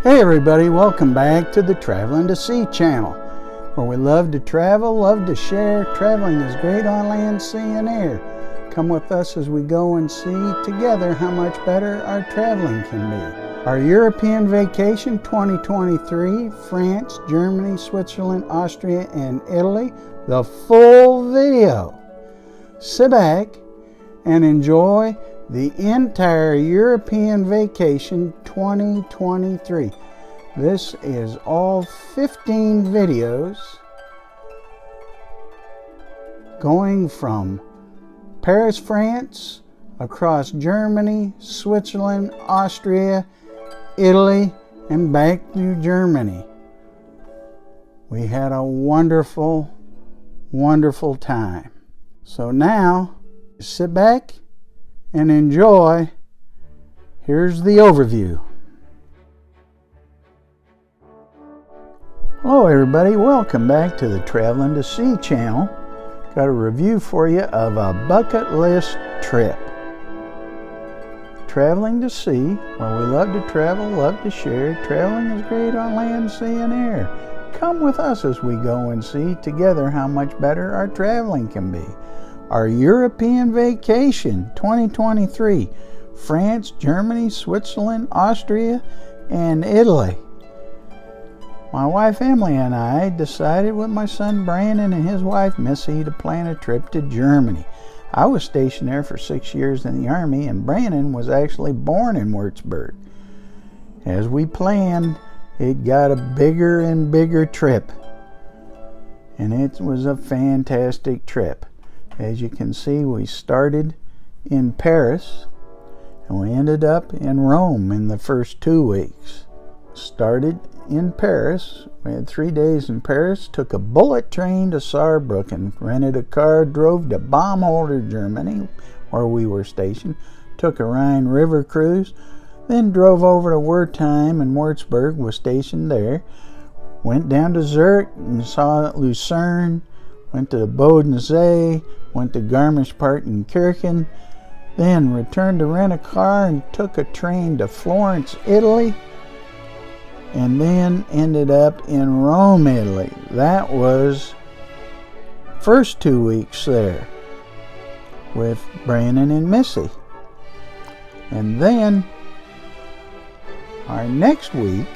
Hey everybody, welcome back to the Traveling to Sea channel, where we love to travel, love to share. Traveling is great on land, sea, and air. Come with us as we go and see together how much better our traveling can be. Our European vacation 2023, France, Germany, Switzerland, Austria, and Italy, the full video. Sit back and enjoy the entire European vacation 2023. This is all 15 videos going from Paris, France, across Germany, Switzerland, Austria, Italy, and back to Germany. We had a wonderful, wonderful time. So now, sit back and enjoy. Here's the overview. Hello everybody, welcome back to the Traveling to Sea channel. Got a review for you of a bucket list trip. Traveling to sea, where we love to travel, love to share. Traveling is great on land, sea, and air. Come with us as we go and see together how much better our traveling can be. Our European vacation 2023, France, Germany, Switzerland, Austria, and Italy. My wife Emily and I decided with my son Brandon and his wife Missy to plan a trip to Germany. I was stationed there for 6 years in the Army, and Brandon was actually born in Wurzburg. As we planned, it got a bigger and bigger trip, and it was a fantastic trip. As you can see, we started in Paris and we ended up in Rome in the first 2 weeks. Started in Paris, we had 3 days in Paris, took a bullet train to Saarbrucken, rented a car, drove to Baumholder, Germany, where we were stationed, took a Rhine river cruise, then drove over to Wertheim and Wurzburg, was stationed there, went down to Zurich and saw Lucerne, went to the Bodensee, went to Garmish-Partenkirchen, then returned to rent a car and took a train to Florence, Italy, and then ended up in Rome, Italy. That was first 2 weeks there with Brandon and Missy. And then our next week,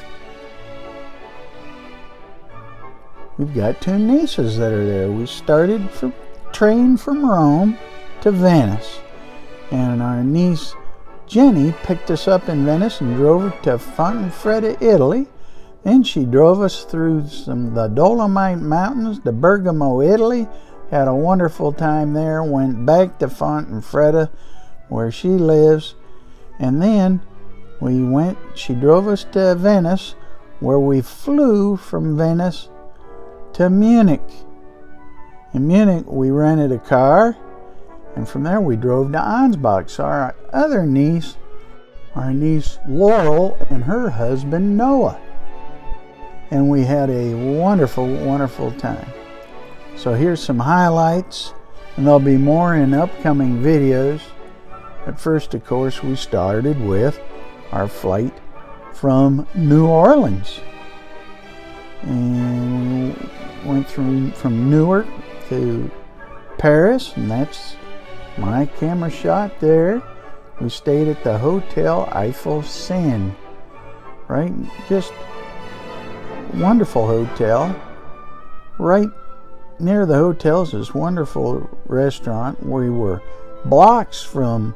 we've got 2 nieces that are there. We started from train from Rome to Venice, and our niece Jenny picked us up in Venice and drove her to Fontenfretta, Italy. Then she drove us through the Dolomite Mountains to Bergamo, Italy. Had a wonderful time there. Went back to Fontenfretta, where she lives, and then she drove us to Venice, where we flew from Venice to Munich. In Munich, we rented a car, and from there we drove to Ansbach. So our other niece, our niece Laurel, and her husband Noah. And we had a wonderful, wonderful time. So here's some highlights, and there'll be more in upcoming videos. But first, of course, we started with our flight from New Orleans. And we went from Newark to Paris, and that's my camera shot there. We stayed at the Hotel Eiffel Seine, right? Just wonderful hotel. Right near the hotel is this wonderful restaurant. We were blocks from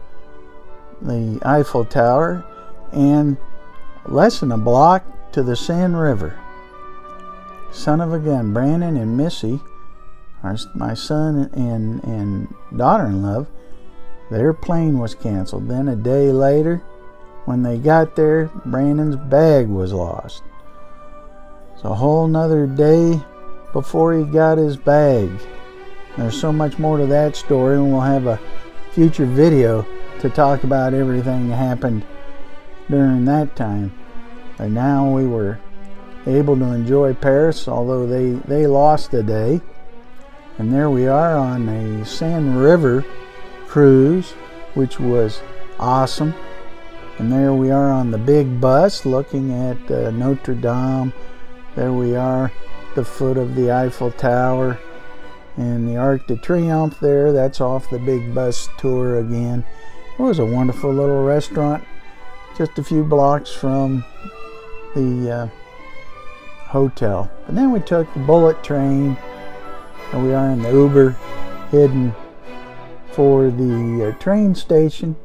the Eiffel Tower and less than a block to the Seine River. Son of a gun, Brandon and Missy, my son and daughter-in-law, their plane was canceled. Then a day later, when they got there, Brandon's bag was lost. It's a whole nother day before he got his bag. There's so much more to that story, and we'll have a future video to talk about everything that happened during that time. But now we were able to enjoy Paris, although they lost a day. And there we are on a Seine River cruise, which was awesome. And there we are on the big bus looking at Notre Dame. There we are, the foot of the Eiffel Tower. And the Arc de Triomphe there, that's off the big bus tour again. It was a wonderful little restaurant just a few blocks from the hotel. And then we took the bullet train, and we are in the Uber hidden for the train station.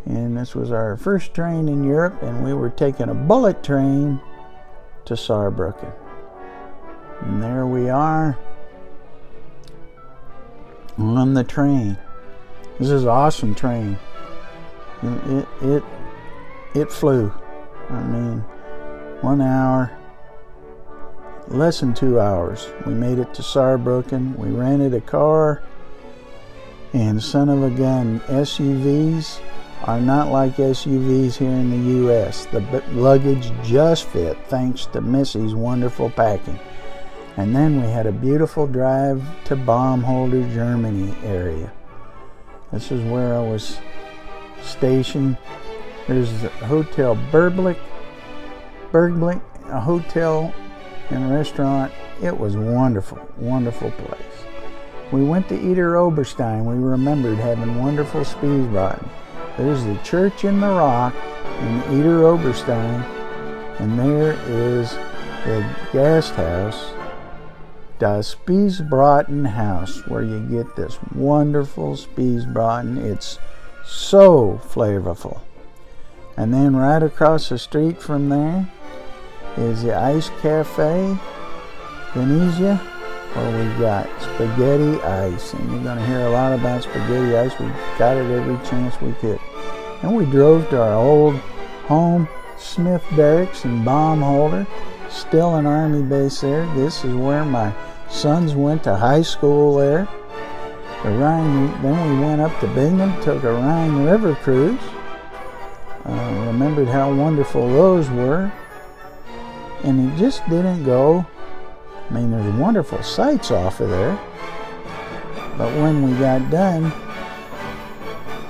And this was our first train in Europe, and we were taking a bullet train to Saarbrucken. And there we are on the train. This is an awesome train. It flew. I mean, 1 hour, less than 2 hours. We made it to Saarbrücken. We rented a car, and son of a gun, SUVs are not like SUVs here in the U.S. The luggage just fit, thanks to Missy's wonderful packing. And then we had a beautiful drive to Baumholder, Germany area. This is where I was stationed. There's the Hotel Bergblick, a hotel and restaurant. It was wonderful, wonderful place. We went to Idar-Oberstein. We remembered having wonderful Spiesbraten. There's the church in the rock in Idar-Oberstein, and there is the guest house, Das Spiesbraten House, where you get this wonderful Spiesbraten. It's so flavorful. And then right across the street from there is the Ice Cafe, Venezia, where we got spaghetti ice. And you're going to hear a lot about spaghetti ice. We got it every chance we could. And we drove to our old home, Smith Barracks in Baumholder, still an army base there. This is where my sons went to high school there. The Rhine, then we went up to Bingen, took a Rhine River cruise. Remembered how wonderful those were. And it just didn't go. I mean, there's wonderful sights off of there. But when we got done,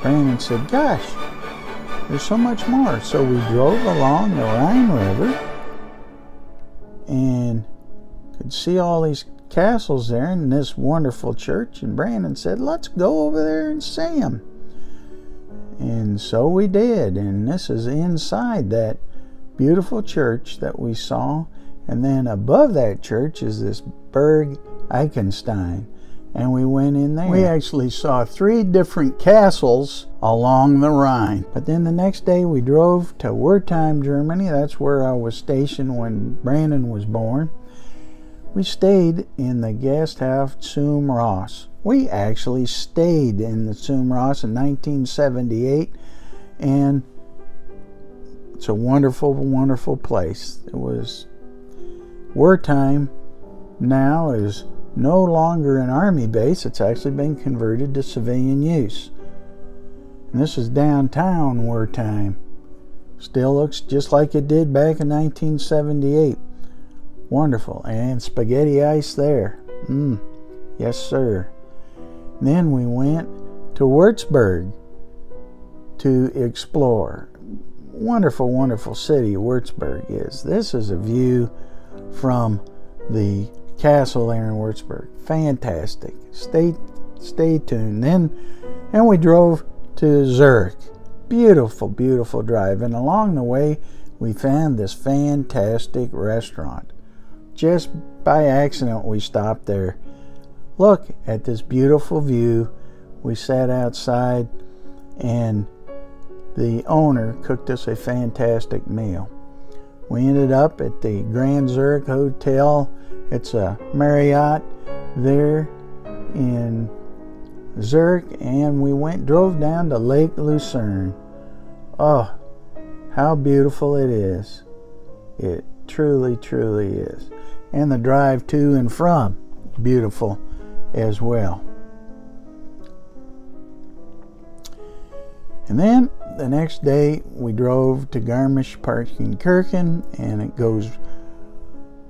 Brandon said, gosh, there's so much more. So we drove along the Rhine River and could see all these castles there and this wonderful church. And Brandon said, let's go over there and see them. And so we did. And this is inside that beautiful church that we saw. And then above that church is this Berg Eichenstein. And we went in there. We actually saw 3 different castles along the Rhine. But then the next day we drove to Wertheim, Germany. That's where I was stationed when Brandon was born. We stayed in the guest house Zum Ross. We actually stayed in the Zum Ross in 1978, and it's a wonderful, wonderful place. It was Wertheim now is no longer an army base. It's actually been converted to civilian use. And this is downtown Wertheim. Still looks just like it did back in 1978. Wonderful. And spaghetti ice there. Yes, sir. Then we went to Wurzburg to explore. Wonderful, wonderful city Wurzburg is. This is a view from the castle there in Wurzburg. Fantastic. Stay tuned. Then we drove to Zurich. Beautiful, beautiful drive. And along the way, we found this fantastic restaurant. Just by accident, we stopped there. Look at this beautiful view. We sat outside, and the owner cooked us a fantastic meal. We ended up at the Grand Zurich Hotel. It's a Marriott there in Zurich, and we drove down to Lake Lucerne. Oh, how beautiful it is. It truly, truly is. And the drive to and from, beautiful as well. And then the next day we drove to Garmish-Partenkirchen, and it goes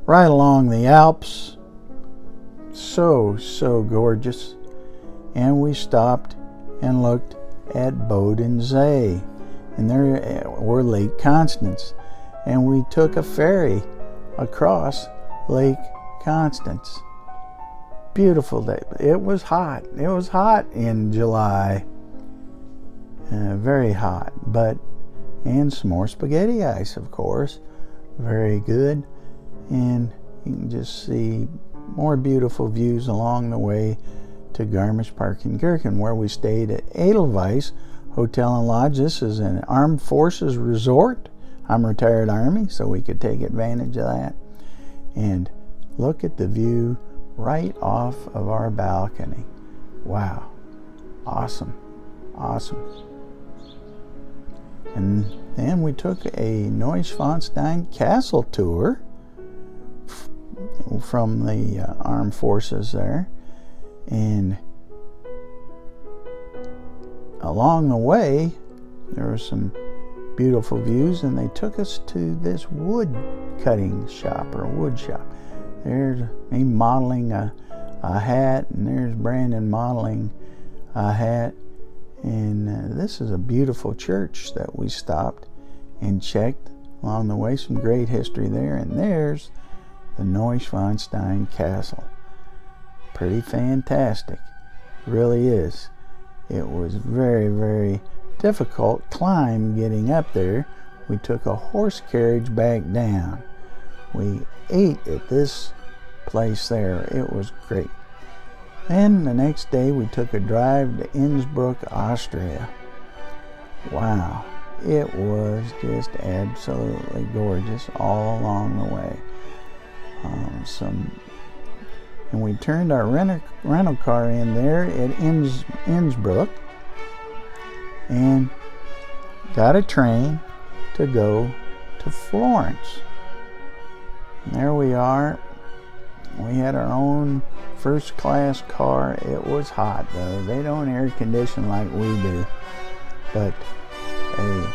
right along the Alps. So, so gorgeous. And we stopped and looked at Bodensee. and there were Lake Constance, and we took a ferry across Lake Constance. Beautiful day. It was hot. It was hot in July. Very hot, and some more spaghetti ice, of course. Very good. And you can just see more beautiful views along the way to Garmish-Partenkirchen, where we stayed at Edelweiss Hotel and Lodge. This is an armed forces resort. I'm retired Army, so we could take advantage of that. And look at the view right off of our balcony. Wow. Awesome. Awesome. And then we took a Neuschwanstein castle tour from the armed forces there. And along the way, there were some beautiful views, and they took us to this wood cutting shop, or a wood shop. There's me modeling a hat, and there's Brandon modeling a hat. And this is a beautiful church that we stopped and checked along the way. Some great history there. And there's the Neuschwanstein Castle. Pretty fantastic. Really is. It was very, very difficult climb getting up there. We took a horse carriage back down. We ate at this place there. It was great. Then the next day we took a drive to Innsbruck, Austria. Wow, it was just absolutely gorgeous all along the way. And we turned our rental car in there at Innsbruck and got a train to go to Florence. And there we are. We had our own first class car. It was hot though. They don't air condition like we do. But hey,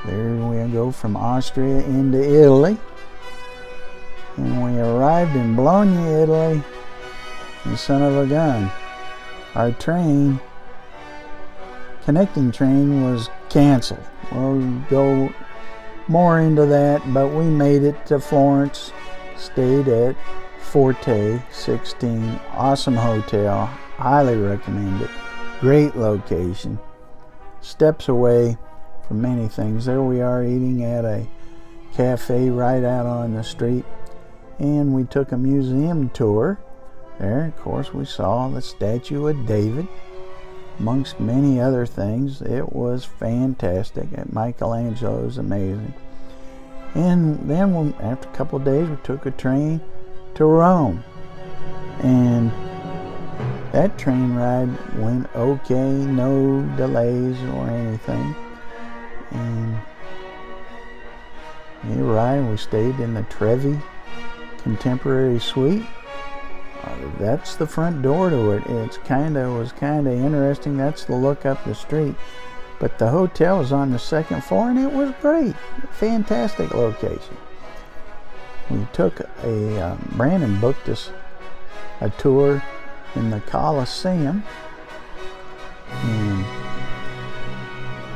there we go from Austria into Italy. And we arrived in Bologna, Italy. And son of a gun, our connecting train was canceled. We'll go more into that, but we made it to Florence. Stayed at Forte 16. Awesome hotel. Highly recommend it. Great location. Steps away from many things. There we are eating at a cafe right out on the street. And we took a museum tour. There, of course, we saw the statue of David, amongst many other things. It was fantastic. Michelangelo was amazing. And then after a couple of days, we took a train to Rome. And that train ride went okay, no delays or anything. And we arrived, we stayed in the Trevi Contemporary Suite. That's the front door to it. Was kind of interesting. That's the look up the street. But the hotel was on the second floor, and it was great. Fantastic location. We took Brandon booked us a tour in the Coliseum, and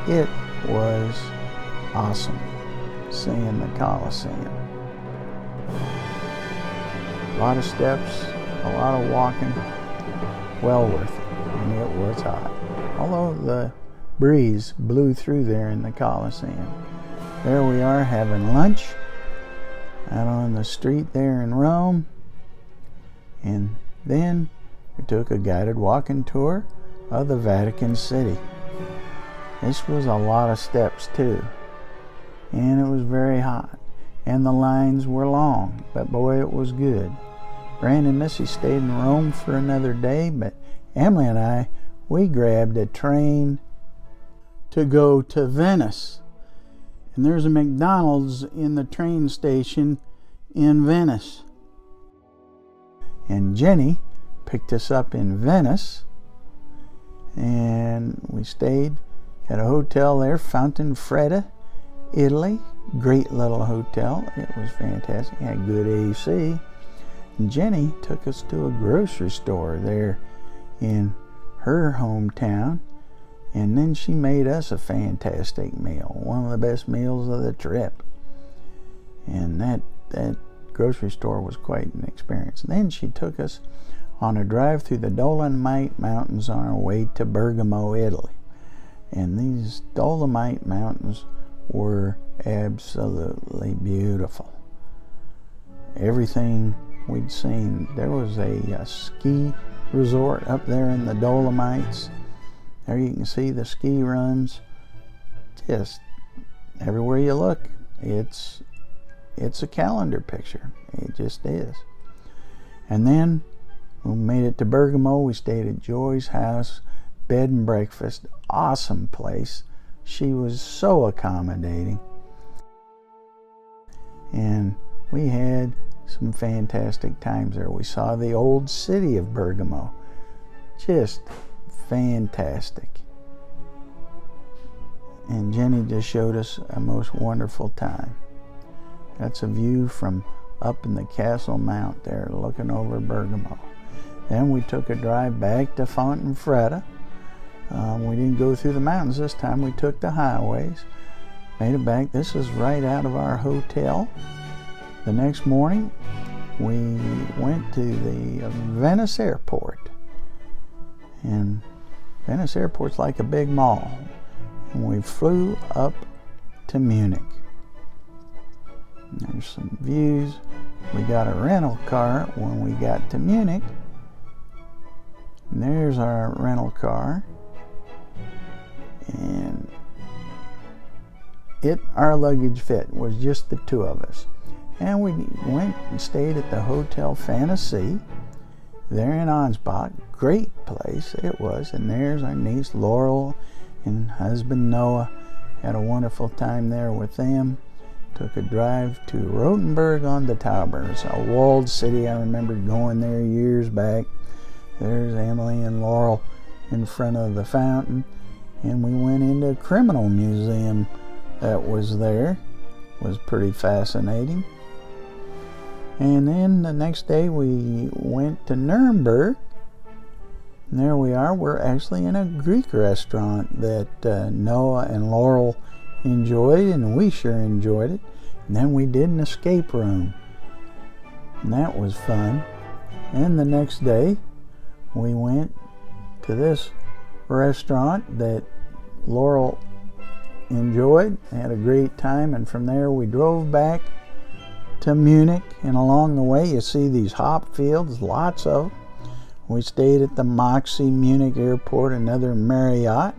it was awesome seeing the Coliseum. A lot of steps, a lot of walking, well worth it, and it was hot. Although the breeze blew through there in the Coliseum. There we are having lunch out on the street there in Rome, and then we took a guided walking tour of the Vatican City. This was a lot of steps too, and it was very hot, and the lines were long, but boy, it was good. Brandon and Missy stayed in Rome for another day, but Emily and I, we grabbed a train to go to Venice. And there's a McDonald's in the train station in Venice. And Jenny picked us up in Venice, and we stayed at a hotel there, Fountain Fredda, Italy. Great little hotel. It was fantastic. Had good AC. And Jenny took us to a grocery store there in her hometown. And then she made us a fantastic meal, one of the best meals of the trip. And that grocery store was quite an experience. Then she took us on a drive through the Dolomite Mountains on our way to Bergamo, Italy. And these Dolomite Mountains were absolutely beautiful. Everything we'd seen. There was a ski resort up there in the Dolomites. There you can see the ski runs. Just everywhere you look, it's a calendar picture. It just is. And then we made it to Bergamo. We stayed at Joy's house, bed and breakfast. Awesome place. She was so accommodating. And we had some fantastic times there. We saw the old city of Bergamo. Just fantastic. And Jenny just showed us a most wonderful time. That's a view from up in the Castle Mount there, looking over Bergamo. Then we took a drive back to Fontafrotta. We didn't go through the mountains this time. We took the highways, made it back. This is right out of our hotel. The next morning, we went to the Venice airport. And Venice airport's like a big mall. And we flew up to Munich. There's some views. We got a rental car when we got to Munich. And there's our rental car. And our luggage fit was just the two of us. And we went and stayed at the Hotel Fantasy there in Ansbach. Great place it was. And there's our niece Laurel and husband Noah. Had a wonderful time there with them. Took a drive to Rothenburg on the Tauber. It's a walled city. I remember going there years back. There's Emily and Laurel in front of the fountain. And we went into a criminal museum that was there. It was pretty fascinating. And then the next day we went to Nuremberg. And there we are. We're actually in a Greek restaurant that Noah and Laurel enjoyed, and we sure enjoyed it. And then we did an escape room. And that was fun. And the next day we went to this restaurant that Laurel enjoyed, had a great time, and from there we drove back to Munich, and along the way you see these hop fields, lots of them. We stayed at the Moxie Munich Airport, another Marriott,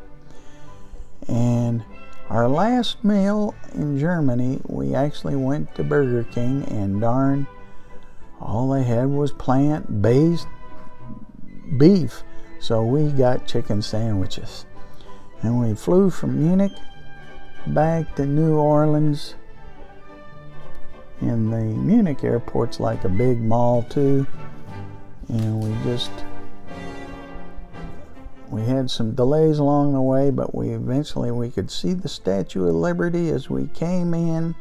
and our last meal in Germany we actually went to Burger King, and darn, all they had was plant-based beef, so we got chicken sandwiches. And we flew from Munich back to New Orleans. And the Munich airport's like a big mall too. And we had some delays along the way, but we could see the Statue of Liberty as we came in.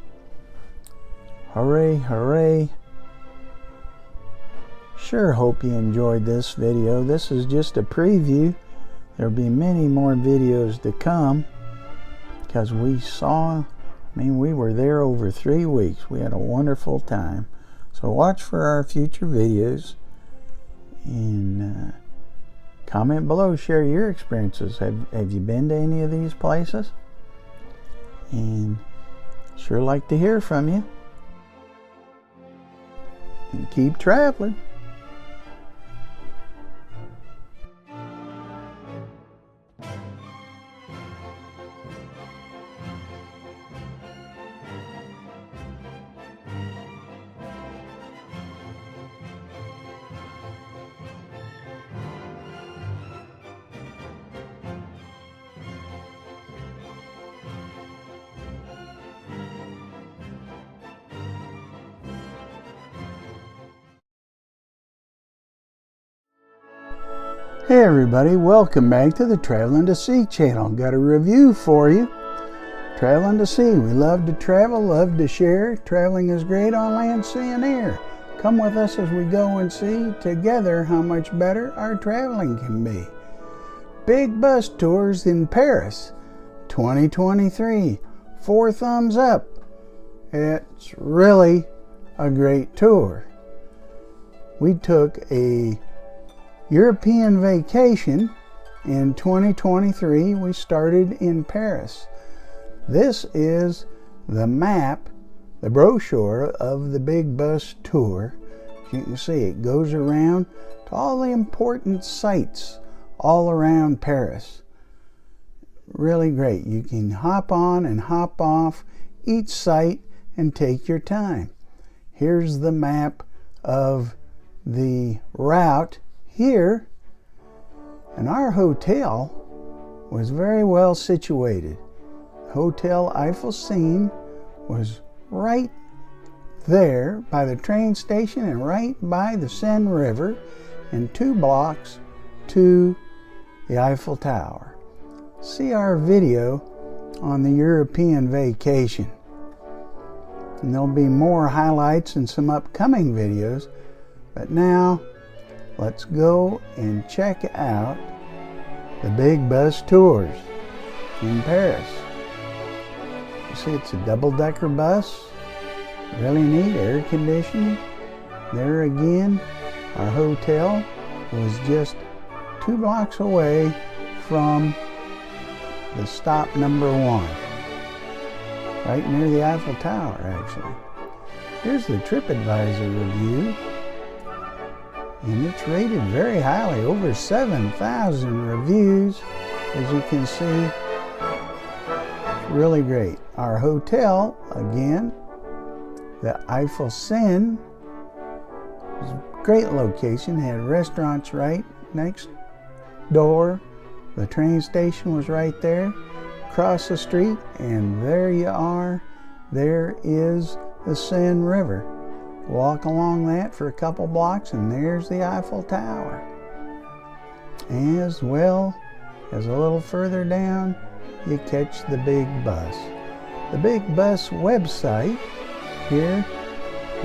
Hooray, hooray. Sure hope you enjoyed this video. This is just a preview. There'll be many more videos to come because we were there over 3 weeks. We had a wonderful time. So watch for our future videos and comment below. Share your experiences. Have you been to any of these places? And sure like to hear from you. And keep traveling. Hey everybody, welcome back to the Traveling to Sea channel. Got a review for you. Traveling to Sea. We love to travel, love to share. Traveling is great on land, sea, and air. Come with us as we go and see together how much better our traveling can be. Big Bus Tours in Paris 2023. 4 thumbs up. It's really a great tour. We took a European vacation in 2023. We started in Paris. This is the map, the brochure of the Big Bus Tour. As you can see, it goes around to all the important sites all around Paris. Really great. You can hop on and hop off each site and take your time. Here's the map of the route here, and our hotel was very well situated. Hotel Eiffel Seine was right there by the train station and right by the Seine River, and 2 blocks to the Eiffel Tower. See our video on the European vacation. And there'll be more highlights in some upcoming videos, but now let's go and check out the Big Bus Tours in Paris. You see, it's a double-decker bus. Really neat, air conditioning. There again, our hotel was just 2 blocks away from the stop number 1. Right near the Eiffel Tower, actually. Here's the TripAdvisor review. And it's rated very highly, over 7,000 reviews. As you can see, really great. Our hotel, again, the Eiffel Seine, was a great location. Had restaurants right next door. The train station was right there. Cross the street, and there you are. There is the Seine River. Walk along that for a couple blocks, and there's the Eiffel Tower. As well as a little further down, you catch the Big Bus. The Big Bus website here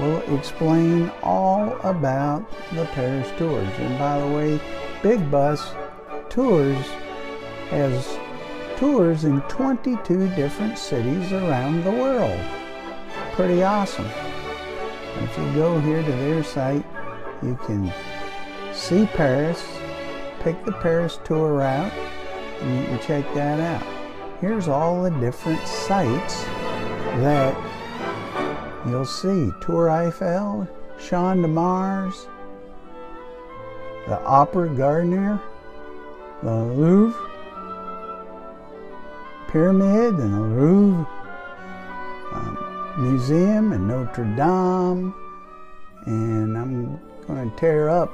will explain all about the Paris tours. And by the way, Big Bus Tours has tours in 22 different cities around the world. Pretty awesome. And if you go here to their site, you can see Paris, pick the Paris tour route, and you can check that out. Here's all the different sites that you'll see. Tour Eiffel, Champ de Mars, the Opera Garden, the Louvre, Pyramid and the Louvre Museum and Notre Dame. And I'm going to tear up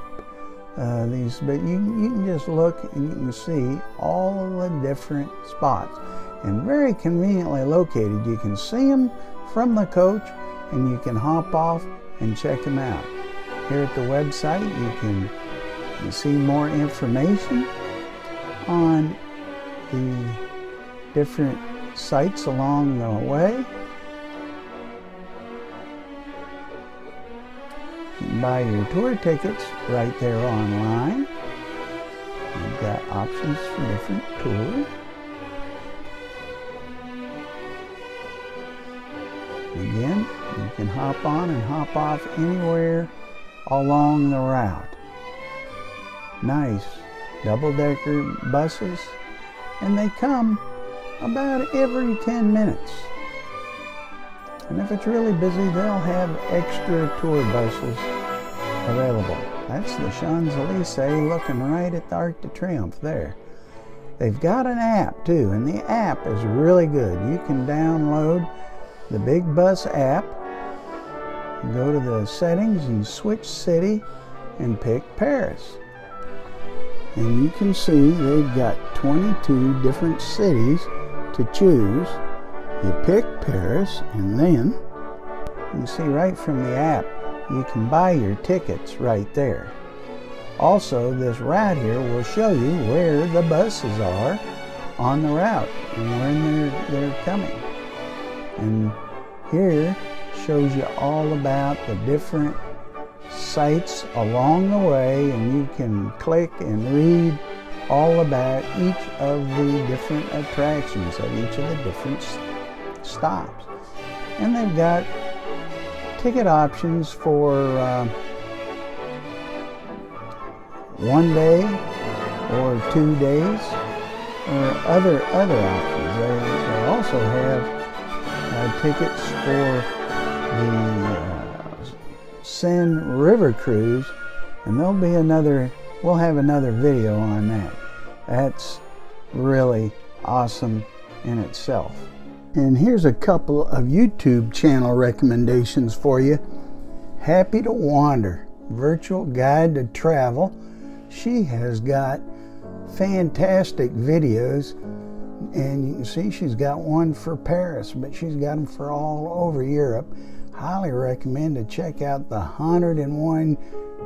these, but you can just look and you can see all the different spots, and very conveniently located. You can see them from the coach, and you can hop off and check them out. Here at the website, you can see more information on the different sites along the way. You can buy your tour tickets right there online. You've got options for different tours. Again, you can hop on and hop off anywhere along the route. Nice double-decker buses, and they come about every 10 minutes. And if it's really busy, they'll have extra tour buses available. That's the Champs-Élysées looking right at the Arc de Triomphe there. They've got an app too, and the app is really good. You can download the Big Bus app, go to the settings and switch city and pick Paris. And you can see they've got 22 different cities to choose. You pick Paris, and then you can see right from the app, you can buy your tickets right there. Also, this route here will show you where the buses are on the route and when they're coming. And here shows you all about the different sites along the way, and you can click and read all about each of the different attractions of each of the different stops. And they've got ticket options for 1 day or 2 days, or other options. They also have tickets for the Seine River Cruise, and we'll have another video on that. That's really awesome in itself. And here's a couple of YouTube channel recommendations for you. Happy to Wander, virtual guide to travel. She has got fantastic videos, and you can see she's got one for Paris, but she's got them for all over Europe. Highly recommend to check out the 101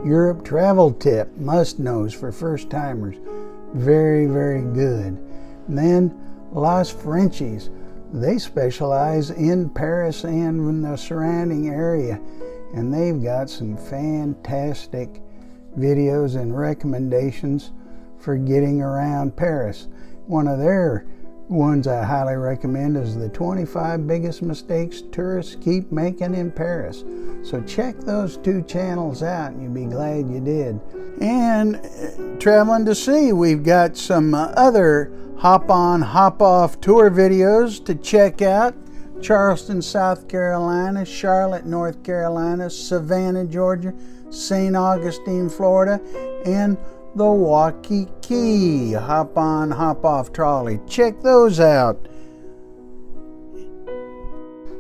Europe travel tip, must-knows for first-timers. Very, very good. And then Las Frenchies. They specialize in Paris and in the surrounding area, and they've got some fantastic videos and recommendations for getting around Paris. One of their ones I highly recommend is the 25 biggest mistakes tourists keep making in Paris. So check those 2 channels out and you'll be glad you did. And traveling to see, we've got some other hop-on, hop-off tour videos to check out. Charleston, South Carolina, Charlotte, North Carolina, Savannah, Georgia, St. Augustine, Florida, and the Waikiki hop-on, hop-off trolley. Check those out.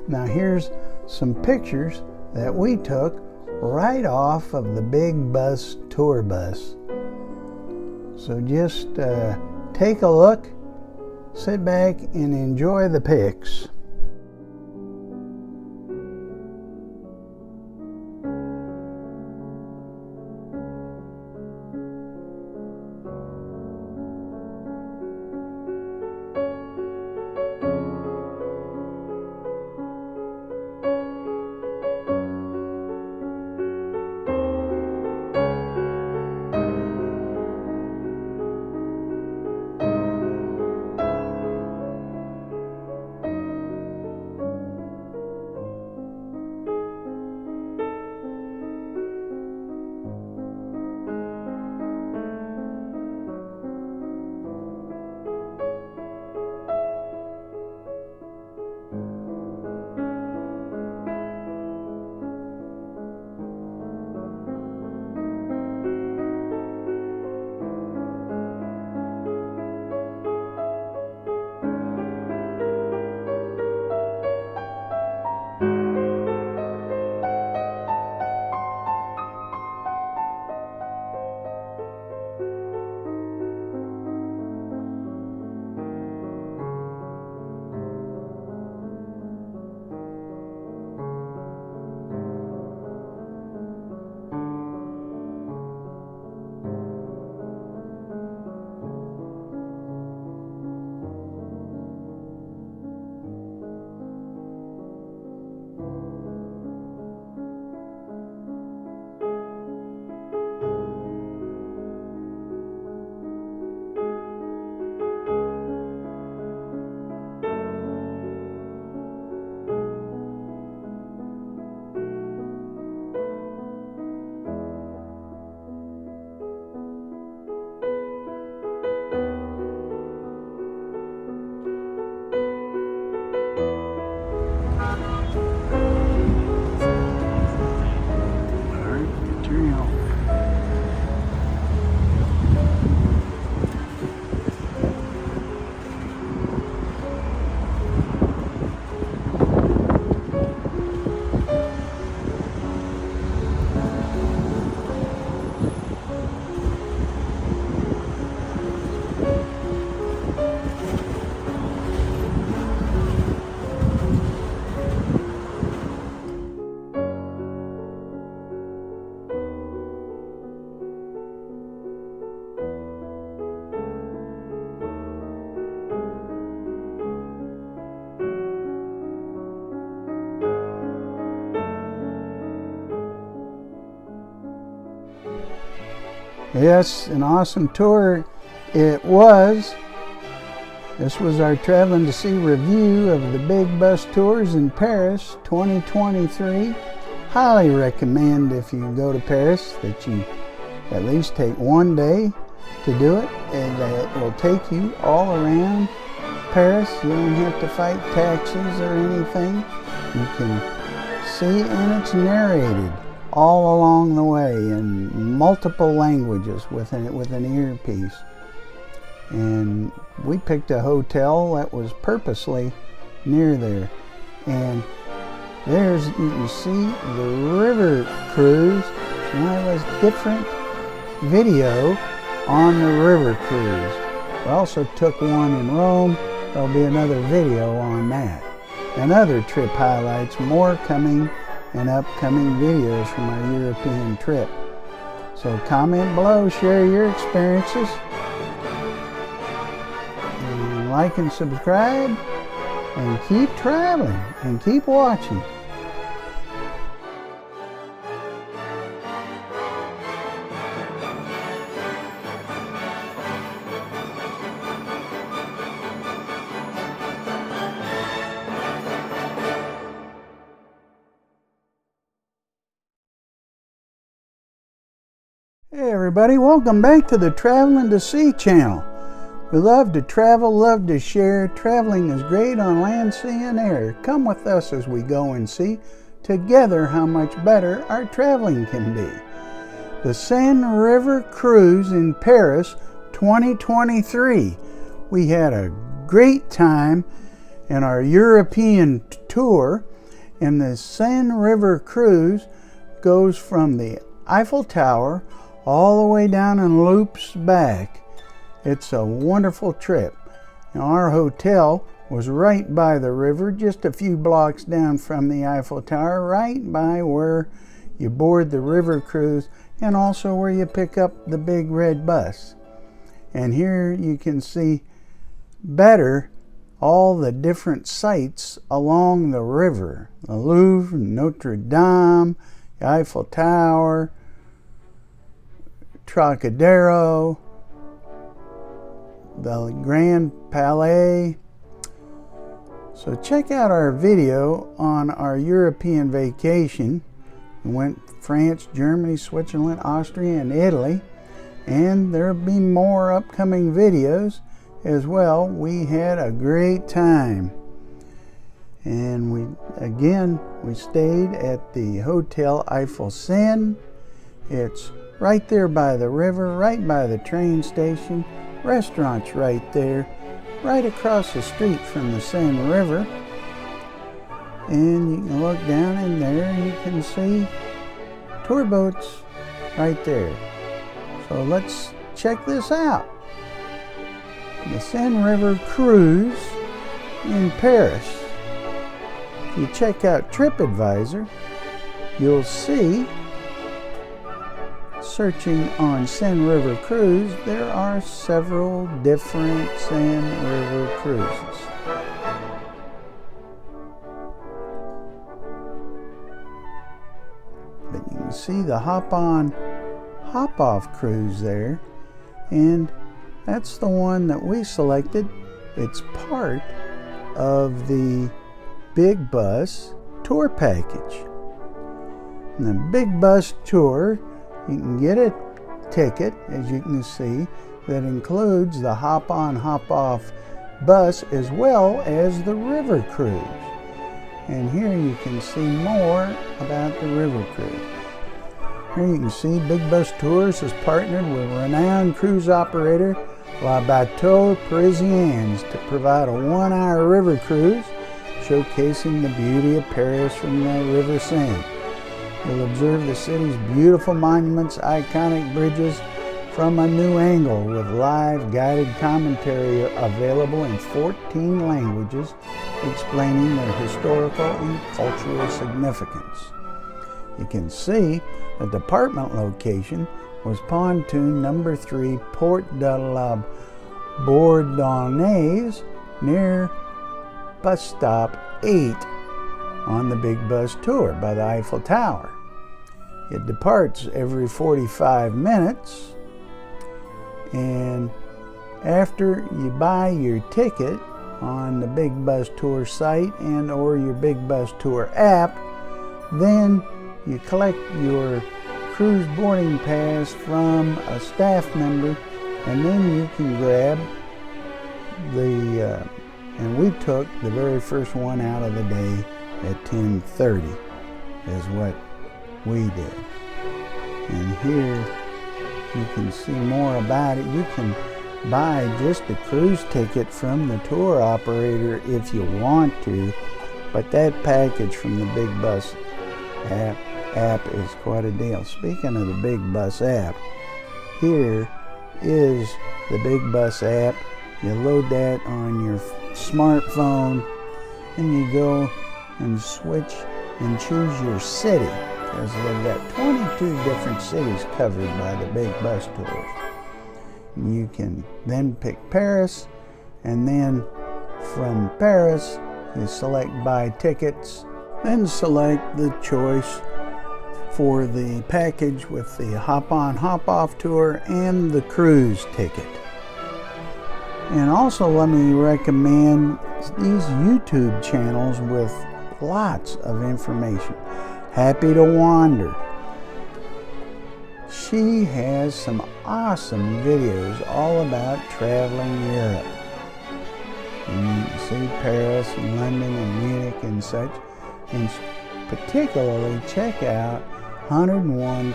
Now here's some pictures that we took right off of the big bus tour bus. So just take a look, sit back, and enjoy the pics. Yes, an awesome tour it was. This was our Traveling to See review of the Big Bus Tours in Paris 2023. Highly recommend, if you go to Paris, that you at least take one day to do it, and it will take you all around Paris. You don't have to fight taxis or anything. You can see, and it's narrated all along the way in multiple languages with an earpiece. And we picked a hotel that was purposely near there. And there's, you can see the river cruise. And there was different video on the river cruise. We also took one in Rome. There'll be another video on that. And other trip highlights, more coming and upcoming videos from our European trip. So comment below, share your experiences. And like and subscribe. And keep traveling and keep watching. Hey everybody, welcome back to the Traveling to See channel. We love to travel, love to share. Traveling is great on land, sea, and air. Come with us as we go and see together how much better our traveling can be. The Seine River Cruise in Paris 2023. We had a great time in our European tour, and the Seine River Cruise goes from the Eiffel Tower all the way down and loops back. It's a wonderful trip. Now, our hotel was right by the river, just a few blocks down from the Eiffel Tower, right by where you board the river cruise and also where you pick up the big red bus. And here you can see better all the different sites along the river. The Louvre, Notre Dame, the Eiffel Tower, Trocadero, the Grand Palais. So check out our video on our European vacation. We went France, Germany, Switzerland, Austria, and Italy. And there'll be more upcoming videos as well. We had a great time. And we stayed at the Hotel Eiffel Seine. It's right there by the river, right by the train station. Restaurants right there, right across the street from the Seine River. And you can look down in there and you can see tour boats right there. So let's check this out. The Seine River Cruise in Paris. If you check out TripAdvisor, you'll see, searching on Seine River Cruise, there are several different Seine River cruises. But you can see the hop-on, hop-off cruise there, and that's the one that we selected. It's part of the Big Bus tour package. And the Big Bus tour, you can get a ticket, as you can see, that includes the hop-on, hop-off bus as well as the river cruise. And here you can see more about the river cruise. Here you can see Big Bus Tours has partnered with renowned cruise operator La Bateau Parisiens to provide a 1-hour river cruise showcasing the beauty of Paris from the River Seine. You'll observe the city's beautiful monuments, iconic bridges from a new angle with live guided commentary available in 14 languages explaining their historical and cultural significance. You can see the department location was pontoon number 3, Porte de la Bourdonnaise, near bus stop 8 on the Big Bus Tour by the Eiffel Tower. It departs every 45 minutes, and After you buy your ticket on the Big Bus Tour site and or your Big Bus Tour app, then you collect your cruise boarding pass from a staff member, and then you can grab and we took the very first one out of the day at 10:30 is what we did. And here you can see more about it. You can buy just a cruise ticket from the tour operator if you want to, but that package from the Big Bus app is quite a deal. Speaking of the Big Bus app, here is the Big Bus app. You load that on your smartphone and you go and switch and choose your city, because they've got 22 different cities covered by the Big Bus Tours. You can then pick Paris, and then from Paris you select buy tickets, then select the choice for the package with the hop-on hop-off tour and the cruise ticket. And also let me recommend these YouTube channels with lots of information. Happy to Wander. She has some awesome videos all about traveling Europe. And you can see Paris and London and Munich and such. And particularly check out 101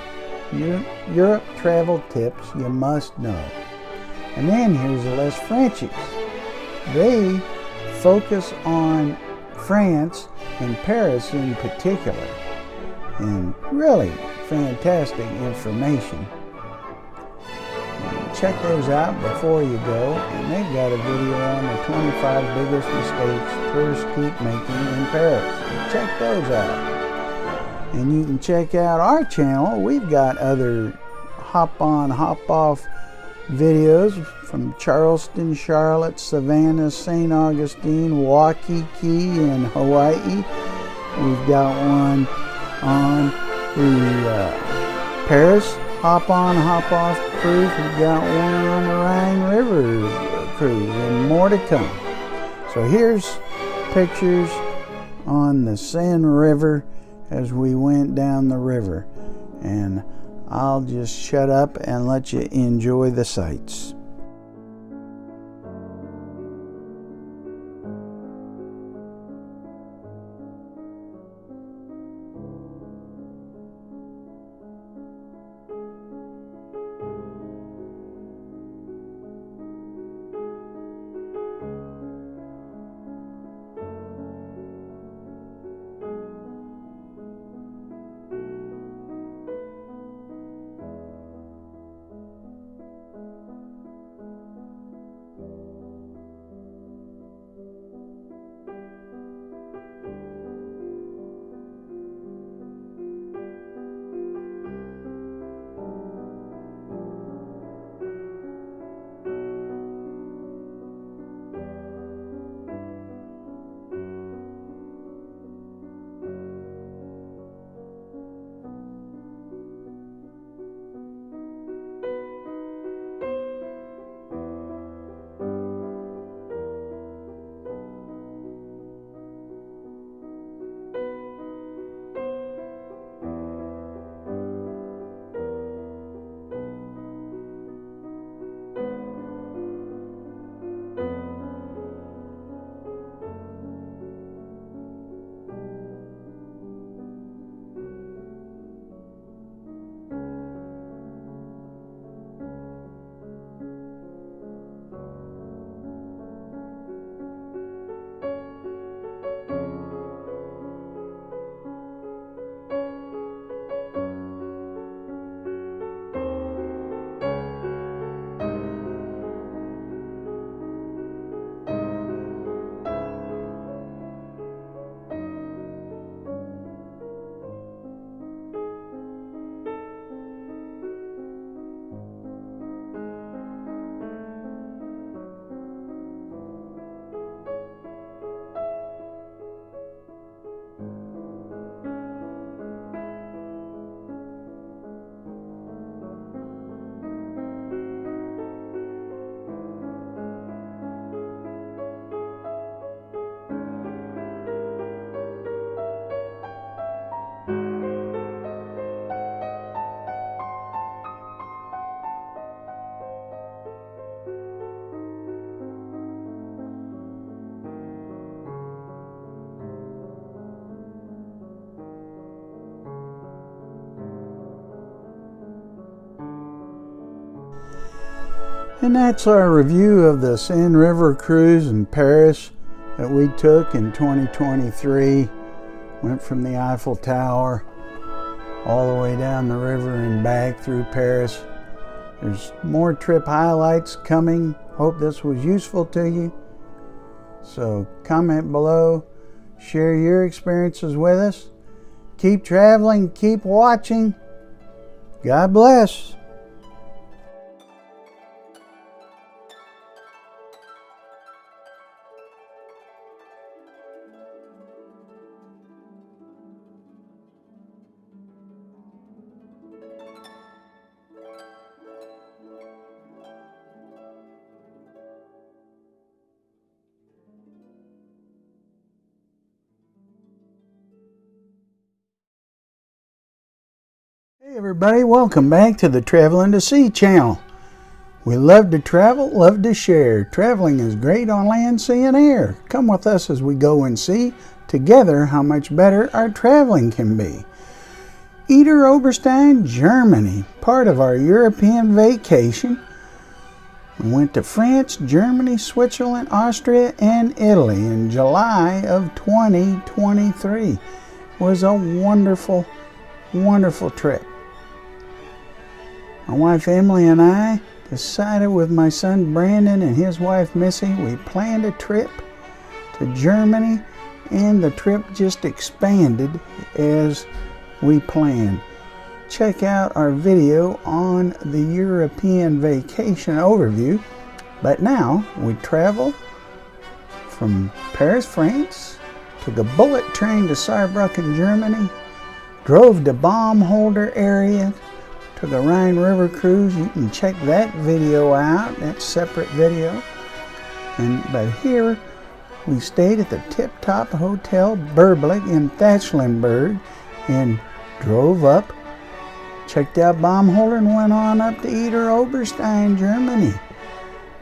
Europe travel tips you must know. And then here's the Les Frenchies. They focus on France and Paris in particular, and really fantastic information. Check those out before you go, and they've got a video on the 25 biggest mistakes tourists keep making in Paris. Check those out. And you can check out our channel. We've got other hop-on, hop-off videos from Charleston, Charlotte, Savannah, St. Augustine, Waikiki, and Hawaii. We've got one on the Paris hop-on, hop-off cruise. We've got one on the Rhine River cruise, and more to come. So here's pictures on the Seine River as we went down the river. And I'll just shut up and let you enjoy the sights. And that's our review of the Seine River cruise in Paris that we took in 2023. Went from the Eiffel Tower all the way down the river and back through Paris. There's more trip highlights coming. Hope this was useful to you. So comment below, share your experiences with us. Keep traveling, keep watching. God bless. Hey everybody, welcome back to the Traveling to See channel. We love to travel, love to share. Traveling is great on land, sea, and air. Come with us as we go and see together how much better our traveling can be. Idar-Oberstein, Germany, part of our European vacation. We went to France, Germany, Switzerland, Austria, and Italy in July of 2023. It was a wonderful, wonderful trip. My wife Emily and I decided with my son Brandon and his wife Missy, we planned a trip to Germany, and the trip just expanded as we planned. Check out our video on the European vacation overview. But now we travel from Paris, France, took a bullet train to Saarbrucken, Germany, drove to Baumholder area, took a Rhine River cruise. You can check that video out, that separate video. But here we stayed at the Tip Top Hotel Bergamo in Thatchlenberg and drove up, checked out Baumholder, and went on up to Idar-Oberstein, Germany.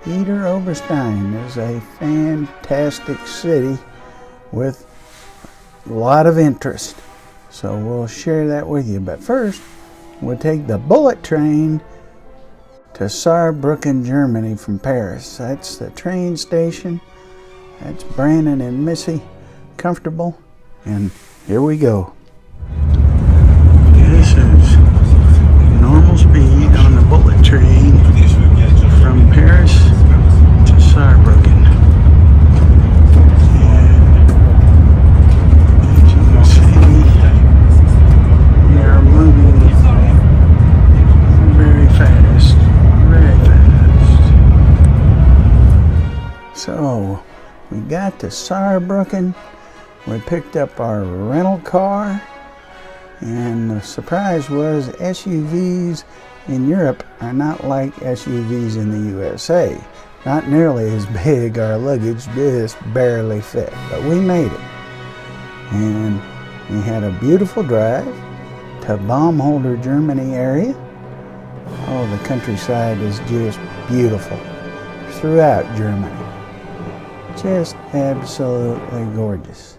Idar-Oberstein is a fantastic city with a lot of interest. So we'll share that with you. But first, we'll take the bullet train to Saarbrücken, Germany from Paris. That's the train station. That's Brandon and Missy comfortable. And here we go. This is normal speed on the bullet train from Paris to Saarbrücken. So we got to Saarbrücken. We picked up our rental car, and the surprise was SUVs in Europe are not like SUVs in the USA. Not nearly as big. Our luggage just barely fit, but we made it. And we had a beautiful drive to Baumholder, Germany area. Oh, the countryside is just beautiful throughout Germany. Just absolutely gorgeous.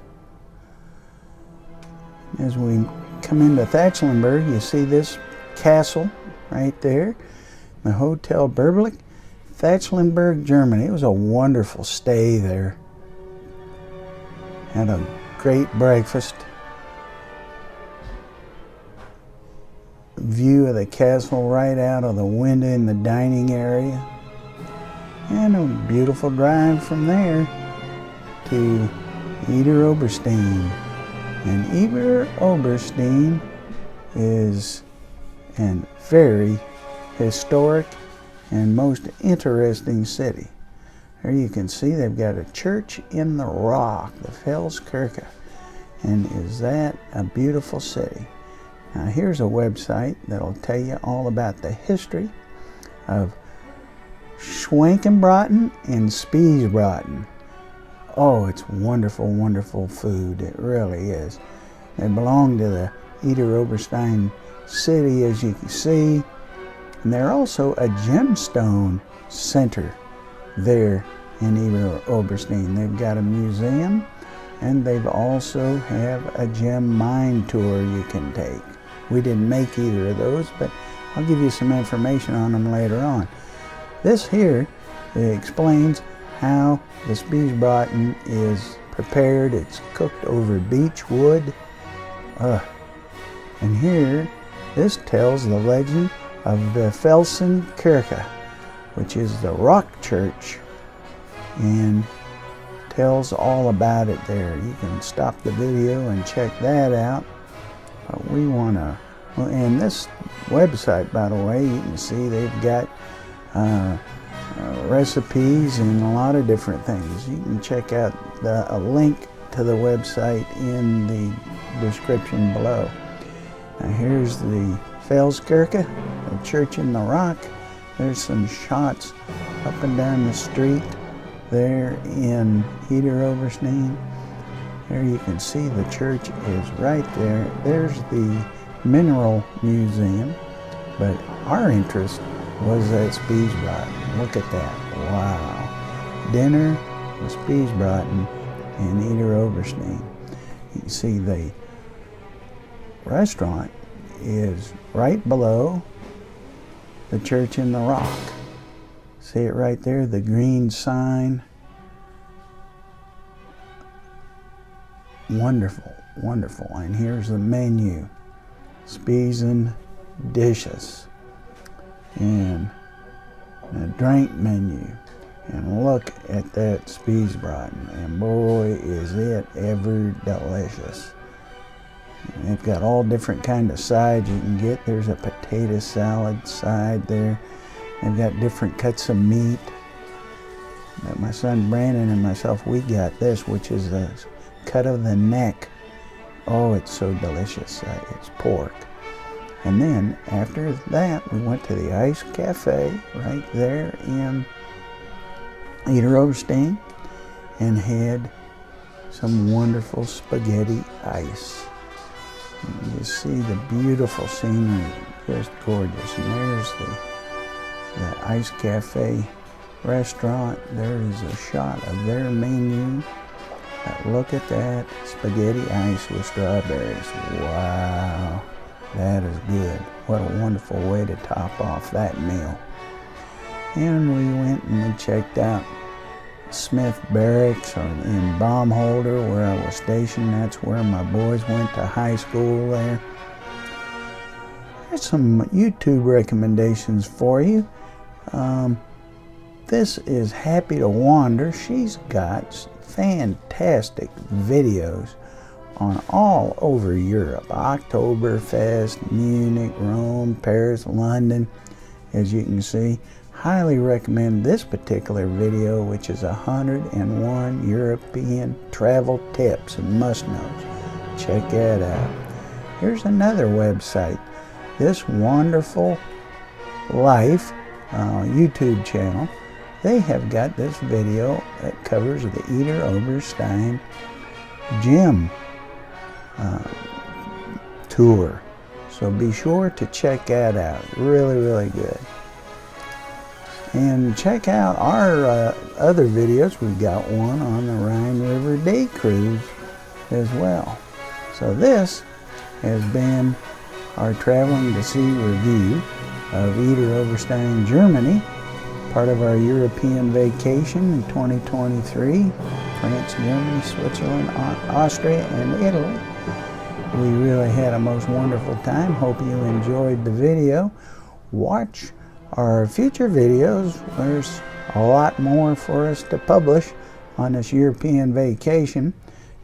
As we come into Thatchlenberg, you see this castle right there, the Hotel Bergamo, Thatchlenberg, Germany. It was a wonderful stay there. Had a great breakfast. View of the castle right out of the window in the dining area. And a beautiful drive from there to Idar-Oberstein. And Idar-Oberstein is a very historic and most interesting city. There you can see they've got a church in the rock, the Felskirche. And is that a beautiful city? Now here's a website that'll tell you all about the history of Schwankenbraten and Spiesbraten. Oh, it's wonderful, wonderful food. It really is. They belong to the Idar-Oberstein city, as you can see. And they're also a gemstone center there in Idar-Oberstein. They've got a museum, and they've also have a gem mine tour you can take. We didn't make either of those, but I'll give you some information on them later on. This here explains how the Spiesbraten is prepared. It's cooked over beech wood. And here, this tells the legend of the Felsenkirche, which is the rock church, and tells all about it there. You can stop the video and check that out. But we want to, and this website, by the way, you can see they've got recipes and a lot of different things. You can check out a link to the website in the description below. Now here's the Felskirche, the church in the rock. There's some shots up and down the street there in Idar-Oberstein. There you can see the church is right there. There's the Mineral Museum, but our interest was at Spiesbraten. Look at that. Wow. Dinner with Spiesbraten in Idar-Oberstein. You can see the restaurant is right below the church in the rock. See it right there, the green sign. Wonderful, wonderful. And here's the menu. Spesen dishes. And the drink menu. And look at that Spiesbraten. And boy, is it ever delicious. And they've got all different kind of sides you can get. There's a potato salad side there. They've got different cuts of meat. But my son Brandon and myself, we got this, which is the cut of the neck. Oh, it's so delicious. It's pork. And then after that, we went to the Ice Cafe right there in Idar-Oberstein and had some wonderful spaghetti ice. And you see the beautiful scenery, just gorgeous. And there's the Ice Cafe restaurant. There is a shot of their menu. Look at that, spaghetti ice with strawberries. Wow, that is good. What a wonderful way to top off that meal. And we went and we checked out Smith Barracks in Baumholder, where I was stationed. That's where my boys went to high school there. There's some YouTube recommendations for you. This is Happy to Wander. She's got fantastic videos on all over Europe. Oktoberfest, Munich, Rome, Paris, London, as you can see. Highly recommend this particular video, which is 101 European travel tips and must-knows. Check that out. Here's another website. This Wonderful Life YouTube channel. They have got this video that covers the Idar-Oberstein gym tour. So be sure to check that out. Really, really good. And check out our other videos. We've got one on the Rhine River Day Cruise as well. So this has been our Traveling to See review of Idar-Oberstein, Germany, part of our European vacation in 2023. France, Germany, Switzerland, Austria, and Italy. We really had a most wonderful time. Hope you enjoyed the video. Watch our future videos. There's a lot more for us to publish on this European vacation.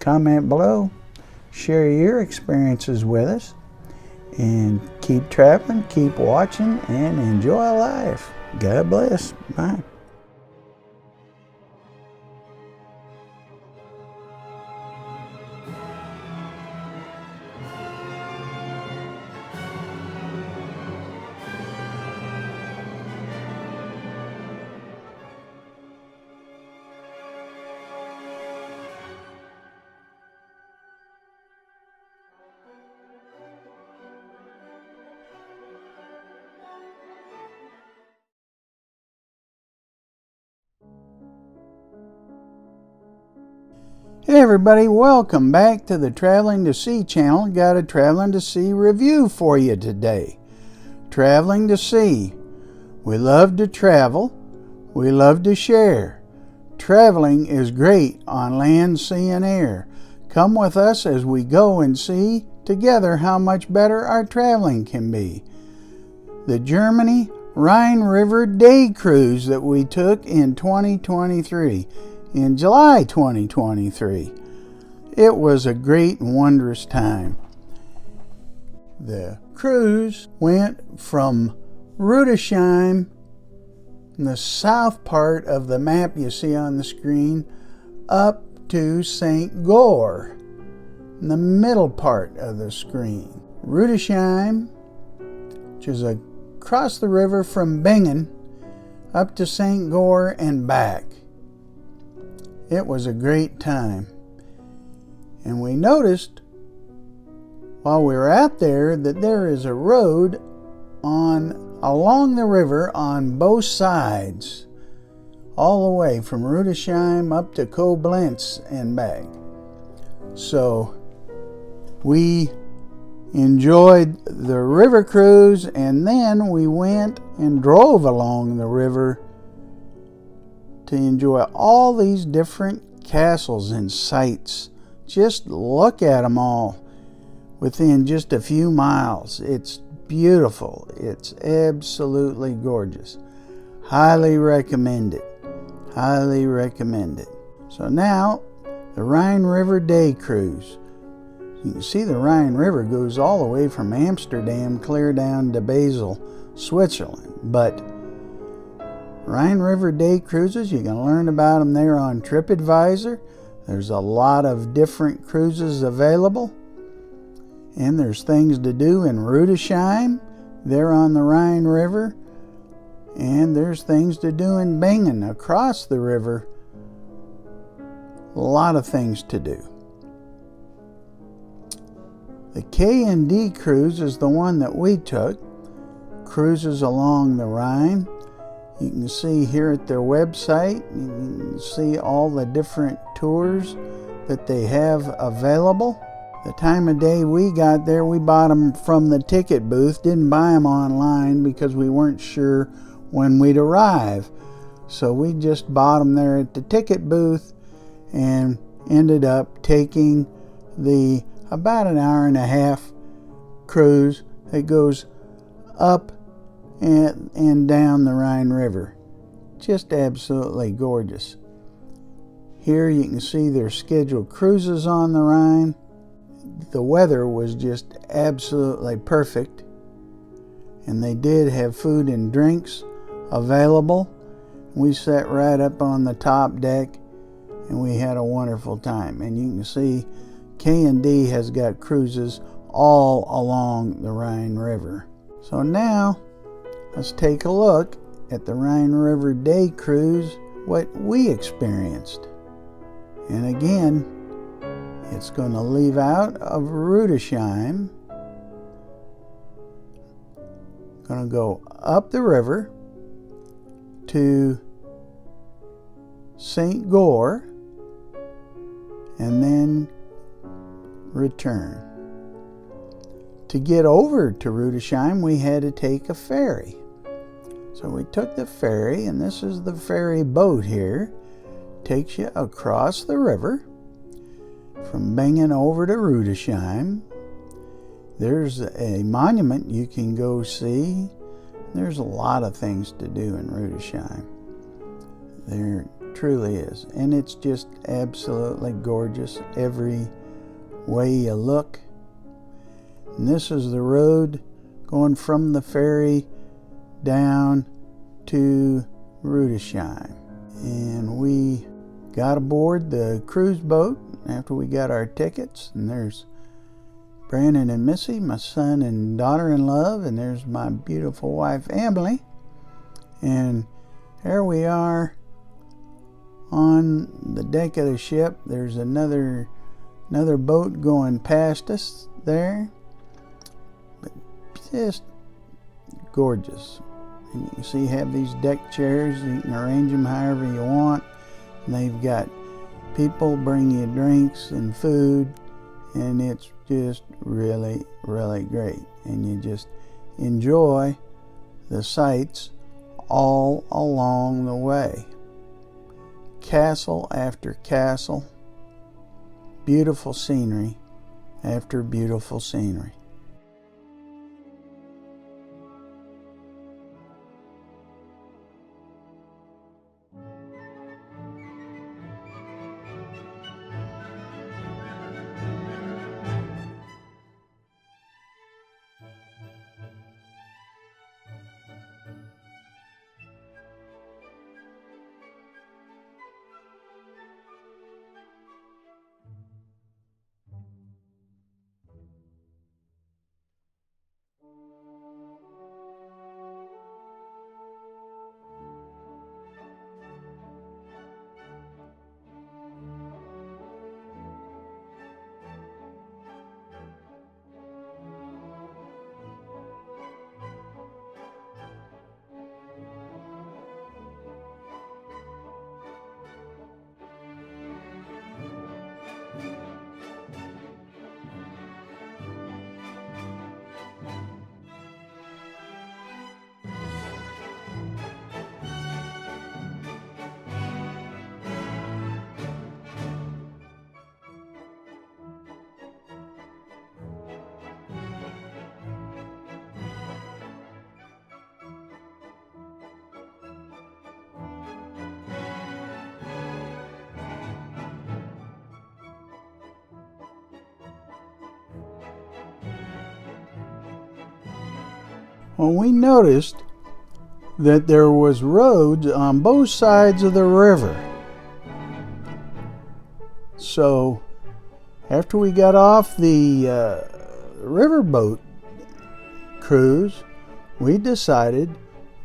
Comment below, share your experiences with us, and keep traveling, keep watching, and enjoy life. God bless. Bye. Hey everybody, welcome back to the Traveling to See channel. Got a Traveling to See review for you today. Traveling to See. We love to travel, we love to share. Traveling is great on land, sea, and air. Come with us as we go and see together how much better our traveling can be. The Germany Rhine River Day Cruise that we took in 2023, in July 2023. It was a great and wondrous time. The cruise went from Rudesheim, in the south part of the map you see on the screen, up to St. Goar, in the middle part of the screen. Rudesheim, which is across the river from Bingen, up to St. Goar and back. It was a great time. And we noticed while we were out there that there is a road along the river on both sides, all the way from Rudesheim up to Koblenz and back. So we enjoyed the river cruise, and then we went and drove along the river to enjoy all these different castles and sites. Just look at them all within just a few miles. It's beautiful. It's absolutely gorgeous. Highly recommend it. Highly recommend it. So now, the Rhine River Day Cruise. You can see the Rhine River goes all the way from Amsterdam clear down to Basel, Switzerland. But Rhine River Day Cruises, you can learn about them there on TripAdvisor. There's a lot of different cruises available. And there's things to do in Rudesheim, there on the Rhine River. And there's things to do in Bingen, across the river. A lot of things to do. The K&D cruise is the one that we took. Cruises along the Rhine. You can see here at their website, you can see all the different tours that they have available. The time of day we got there, we bought them from the ticket booth. Didn't buy them online because we weren't sure when we'd arrive. So we just bought them there at the ticket booth and ended up taking the about an hour and a half cruise that goes up and down the Rhine River. Just absolutely gorgeous. Here you can see their scheduled cruises on the Rhine. The weather was just absolutely perfect, and they did have food and drinks available. We sat right up on the top deck and we had a wonderful time. And you can see K&D has got cruises all along the Rhine River. So now let's take a look at the Rhine River Day Cruise, what we experienced. And again, it's going to leave out of Rudesheim, going to go up the river to St. Goar, and then return. To get over to Rudesheim, we had to take a ferry. So we took the ferry, and this is the ferry boat here. Takes you across the river from Bingen over to Rudesheim. There's a monument you can go see. There's a lot of things to do in Rudesheim. There truly is. And it's just absolutely gorgeous every way you look. And this is the road going from the ferry down to Rudesheim. And we got aboard the cruise boat after we got our tickets. And there's Brandon and Missy, my son and daughter-in-law, and there's my beautiful wife, Emily. And here we are on the deck of the ship. There's another boat going past us there. But just gorgeous. And you can see have these deck chairs. You can arrange them however you want. And they've got people bring you drinks and food, and it's just really, really great. And you just enjoy the sights all along the way. Castle after castle, beautiful scenery after beautiful scenery. Well, we noticed that there was roads on both sides of the river. So after we got off the riverboat cruise, we decided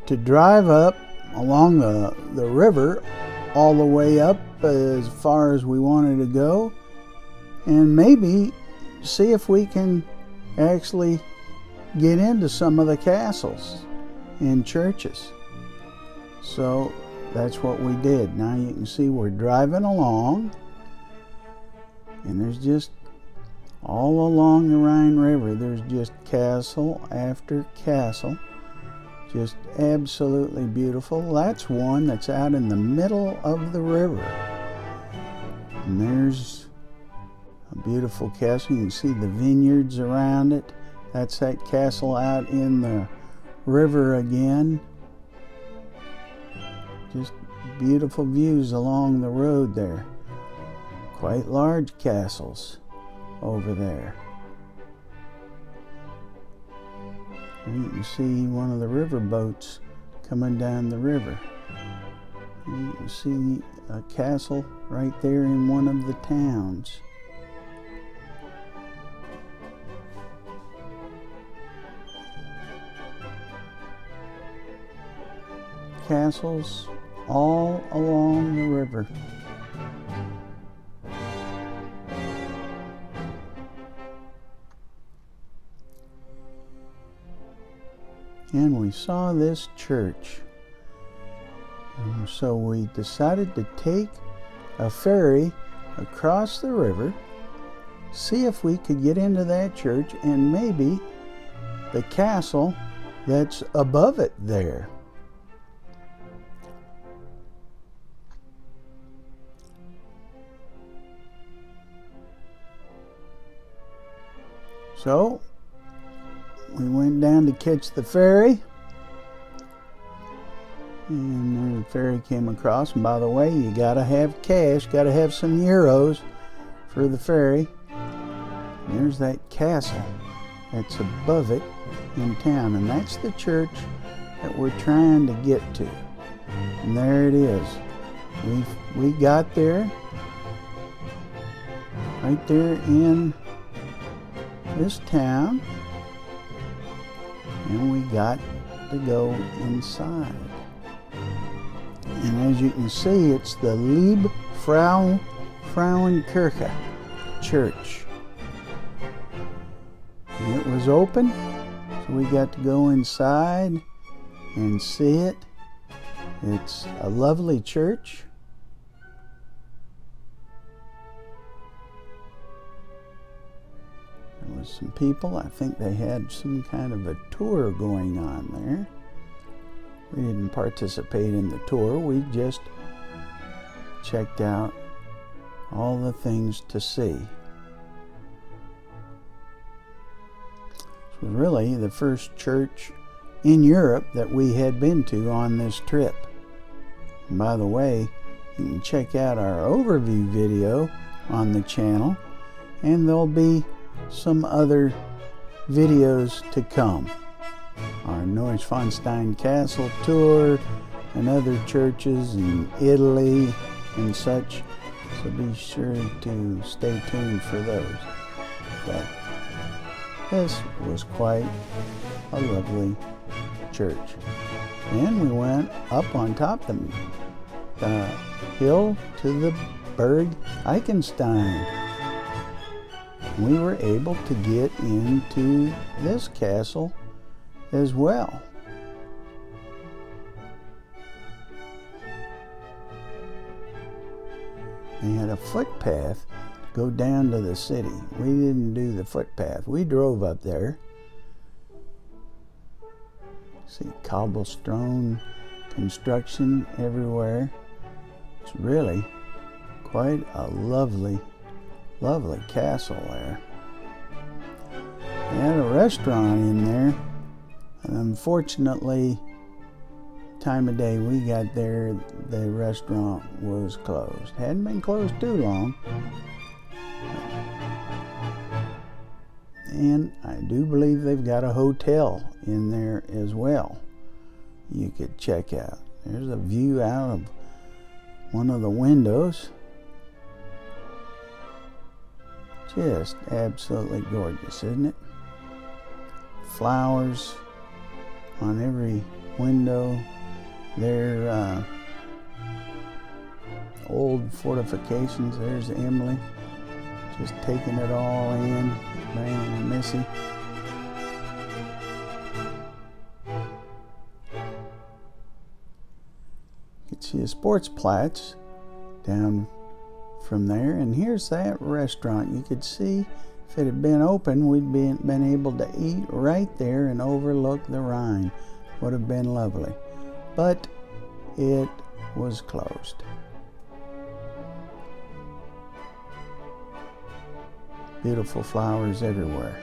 to drive up along the river all the way up as far as we wanted to go, and maybe see if we can actually get into some of the castles and churches. So that's what we did. Now you can see we're driving along, and there's just all along the Rhine River, there's just castle after castle. Just absolutely beautiful. That's one that's out in the middle of the river. And there's a beautiful castle. You can see the vineyards around it. That's that castle out in the river again. Just beautiful views along the road there. Quite large castles over there. And you can see one of the river boats coming down the river. And you can see a castle right there in one of the towns. Castles all along the river. And we saw this church. And so we decided to take a ferry across the river, see if we could get into that church and maybe the castle that's above it there. So we went down to catch the ferry, and the ferry came across. And by the way, you gotta have cash, gotta have some euros for the ferry. And there's that castle that's above it in town, and that's the church that we're trying to get to. And there it is. We got there, right there in this town, and we got to go inside. And as you can see, it's the Liebe Frauenkirche church. And it was open, so we got to go inside and see it. It's a lovely church. There was some people, I think they had some kind of a tour going on there. We didn't participate in the tour. We just checked out all the things to see. This was really the first church in Europe that we had been to on this trip. And by the way, you can check out our overview video on the channel, and there'll be some other videos to come. Our Neuschwanstein Castle tour and other churches in Italy and such, so be sure to stay tuned for those. But this was quite a lovely church. And we went up on top of the hill to the Berg-Eichenstein. We were able to get into this castle as well. They had a footpath to go down to the city. We didn't do the footpath. We drove up there. See cobblestone construction everywhere. It's really quite a lovely castle there. They had a restaurant in there, and unfortunately, time of day we got there, the restaurant was closed. Hadn't been closed too long. And I do believe they've got a hotel in there as well you could check out. There's a view out of one of the windows. Just absolutely gorgeous, isn't it? Flowers on every window. They're old fortifications. There's Emily, just taking it all in, Blair and Missy. You can see a Sportsplatz down from there, and here's that restaurant. You could see if it had been open, we'd been able to eat right there and overlook the Rhine. Would have been lovely, but it was closed. Beautiful flowers everywhere.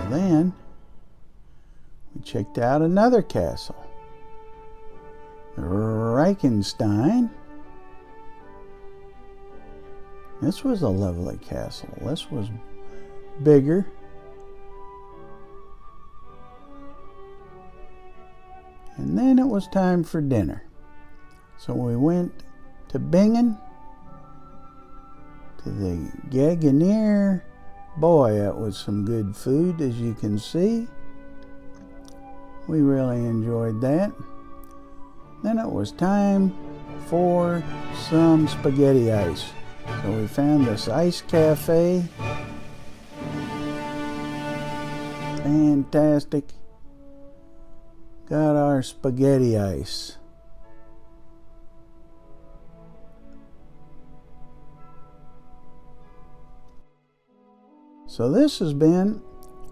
Then we checked out another castle, Reichenstein. This was a lovely castle. This was bigger. And then it was time for dinner. So we went to Bingen, to the Gaginier. Boy, that was some good food, as you can see. We really enjoyed that. Then it was time for some spaghetti ice. So we found this ice cafe. Fantastic. Got our spaghetti ice. So this has been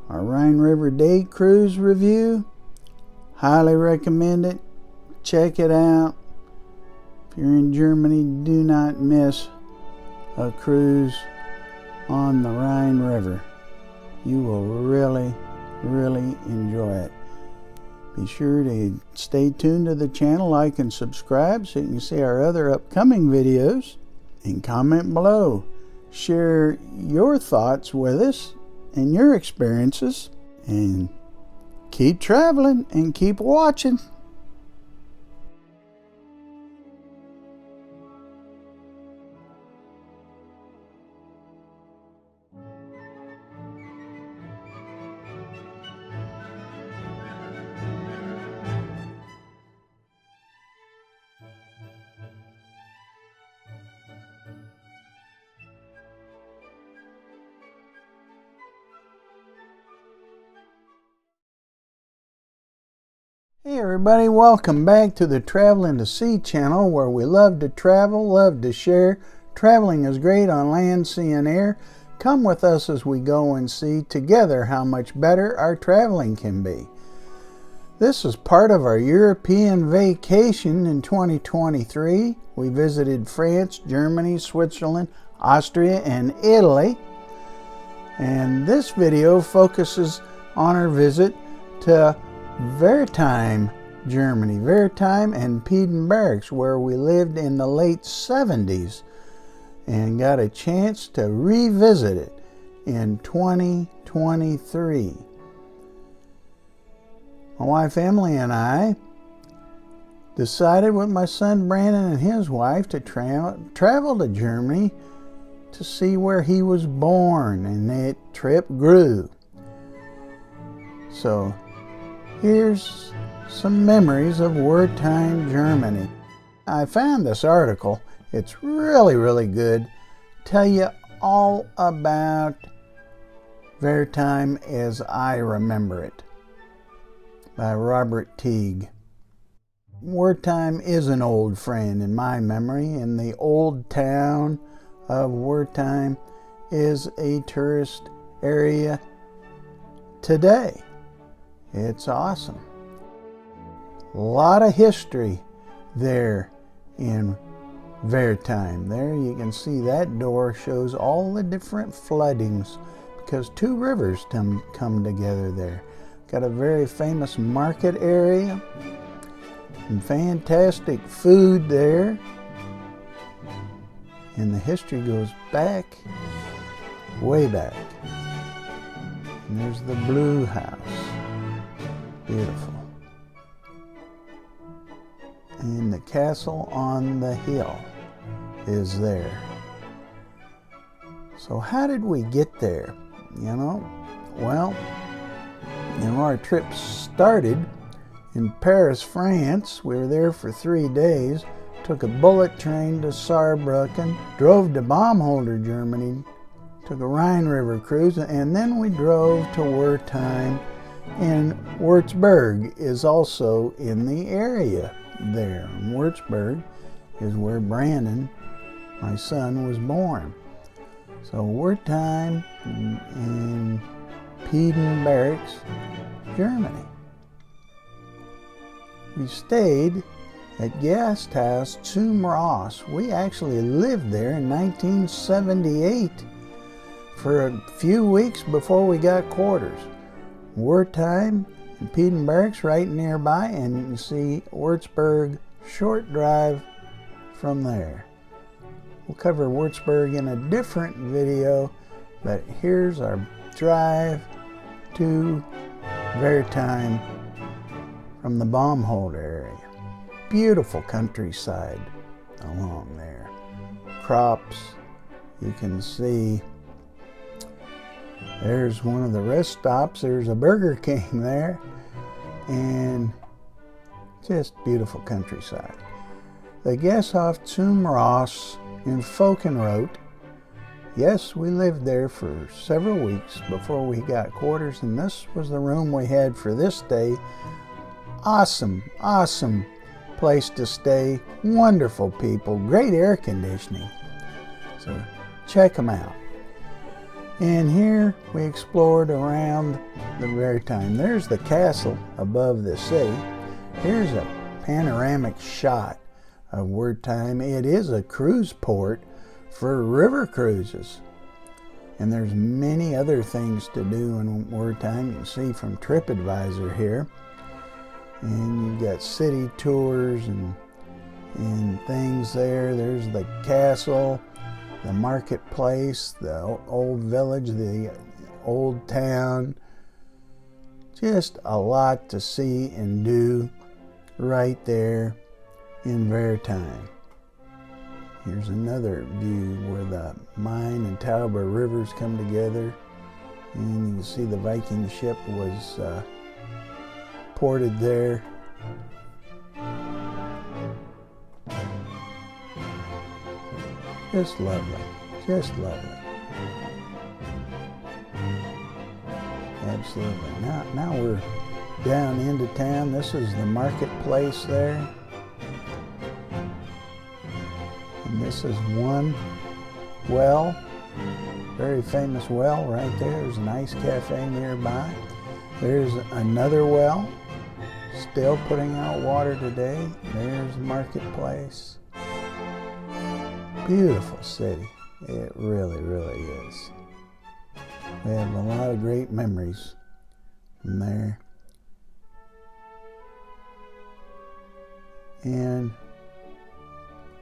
our Rhine River Day Cruise review. Highly recommend it. Check it out. If you're in Germany, do not miss a cruise on the Rhine River. You will really enjoy it. Be sure to stay tuned to the channel, like and subscribe so you can see our other upcoming videos. And comment below. Share your thoughts with us and your experiences. And keep traveling and keep watching. Hey everybody, welcome back to the Traveling to Sea channel, where we love to travel, love to share. Traveling is great on land, sea, and air. Come with us as we go and see together how much better our traveling can be. This is part of our European vacation in 2023. We visited France, Germany, Switzerland, Austria, and Italy. And this video focuses on our visit to Wertheim, Germany. Wertheim and Piedenbergs, where we lived in the late 70s and got a chance to revisit it in 2023. My wife Emily and I decided with my son Brandon and his wife to travel to Germany to see where he was born, and that trip grew. So here's some memories of Wertheim, Germany. I found this article. It's really good. Tell you all about Wertheim as I remember it, by Robert Teague. Wertheim is an old friend in my memory, and the old town of Wertheim is a tourist area today. It's awesome. A lot of history there in Wertheim. There you can see that door shows all the different floodings because two rivers come together there. Got a very famous market area and fantastic food there. And the history goes back, way back. And there's the Blue House. Beautiful. And the castle on the hill is there. So how did we get there? Well, our trip started in Paris, France. We were there for 3 days. Took a bullet train to Saarbrucken, drove to Baumholder, Germany, took a Rhine River cruise, and then we drove to Wertheim. And Wurzburg is also in the area there. And Wurzburg is where Brandon, my son, was born. So Wertheim in Piedenbergs, Germany. We stayed at Gasthaus zum Ross. We actually lived there in 1978 for a few weeks before we got quarters. Wertheim and Piedenbergs right nearby, and you can see Wurzburg, short drive from there. We'll cover Wurzburg in a different video, but here's our drive to Wertheim from the Baumholder area. Beautiful countryside along there. Crops, you can see. There's one of the rest stops. There's a Burger King there. And just beautiful countryside. The Gasthaus zum Ross in Folkenroth. Yes, we lived there for several weeks before we got quarters, and this was the room we had for this day. Awesome place to stay. Wonderful people. Great air conditioning. So check them out. And here we explored around the Wertheim. There's the castle above the sea. Here's a panoramic shot of Wertheim. It is a cruise port for river cruises. And there's many other things to do in Wertheim. You can see from TripAdvisor here. And you've got city tours and things there. There's the castle, the marketplace, the old village, the old town. Just a lot to see and do right there in Wertheim. Here's another view where the Main and Tauber rivers come together. And you can see the Viking ship was ported there. Just lovely. Just lovely. Absolutely. Now we're down into town. This is the marketplace there. And this is one well, very famous well right there. There's a nice cafe nearby. There's another well, still putting out water today. There's the marketplace. Beautiful city. It really, really is. We have a lot of great memories from there. And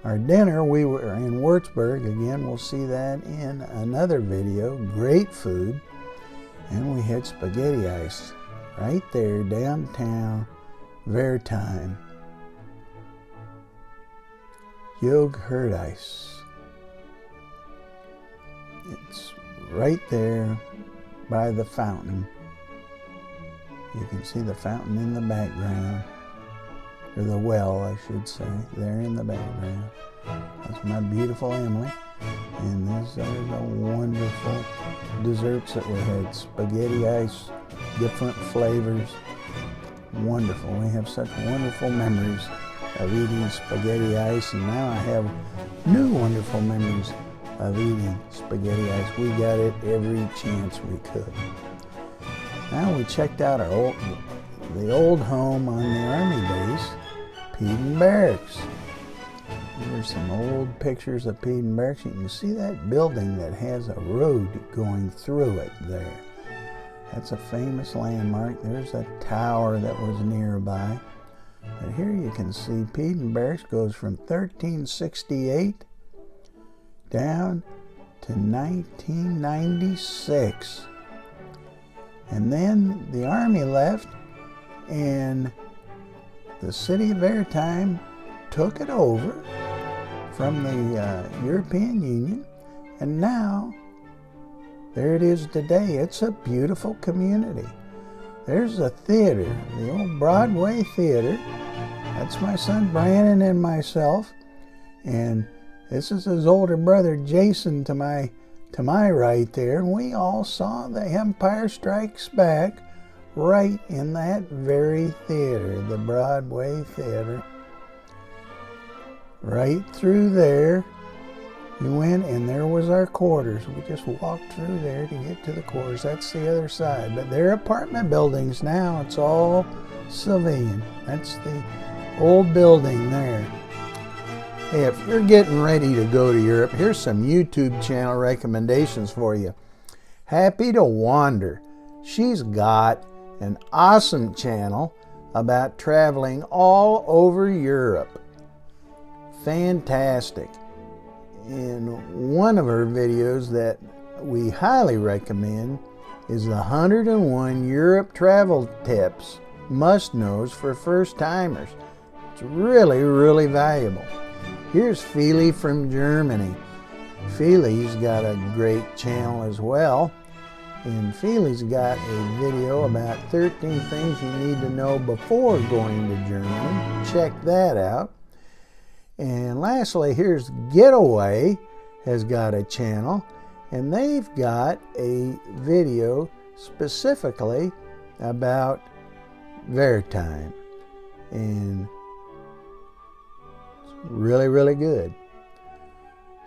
our dinner, we were in Wurzburg. Again, we'll see that in another video. Great food. And we had spaghetti ice right there downtown Wertheim. Yogurt ice. It's right there by the fountain. You can see the fountain in the background. Or the well, I should say, there in the background. That's my beautiful Emily. And these are the wonderful desserts that we had. Spaghetti ice, different flavors. Wonderful. We have such wonderful memories of eating spaghetti ice, and now I have new wonderful memories of eating spaghetti ice. We got it every chance we could. Now we checked out the old home on the Army base, Peden Barracks. Here's some old pictures of Peden Barracks. You can see that building that has a road going through it there. That's a famous landmark. There's a tower that was nearby. But here you can see Peden Barracks goes from 1368 down to 1996. And then the Army left, and the city of Wertheim took it over from the European Union, and now there it is today. It's a beautiful community. There's a theater, the old Broadway Theater. That's my son Brandon and myself, and this is his older brother Jason to my right there, and we all saw The Empire Strikes Back right in that very theater, the Broadway Theater. Right through there, we went, and there was our quarters. We just walked through there to get to the quarters. That's the other side. But they're apartment buildings now. It's all civilian. That's the old building there. Hey, if you're getting ready to go to Europe, here's some YouTube channel recommendations for you. Happy to Wander. She's got an awesome channel about traveling all over Europe. Fantastic. In one of her videos that we highly recommend is the 101 Europe travel tips, must-knows for first-timers. It's really, really valuable. Here's Feely from Germany. Feely's got a great channel as well. And Feely's got a video about 13 things you need to know before going to Germany. Check that out. And lastly, here's Getaway has got a channel, and they've got a video specifically about Wertheim. And it's really, really good.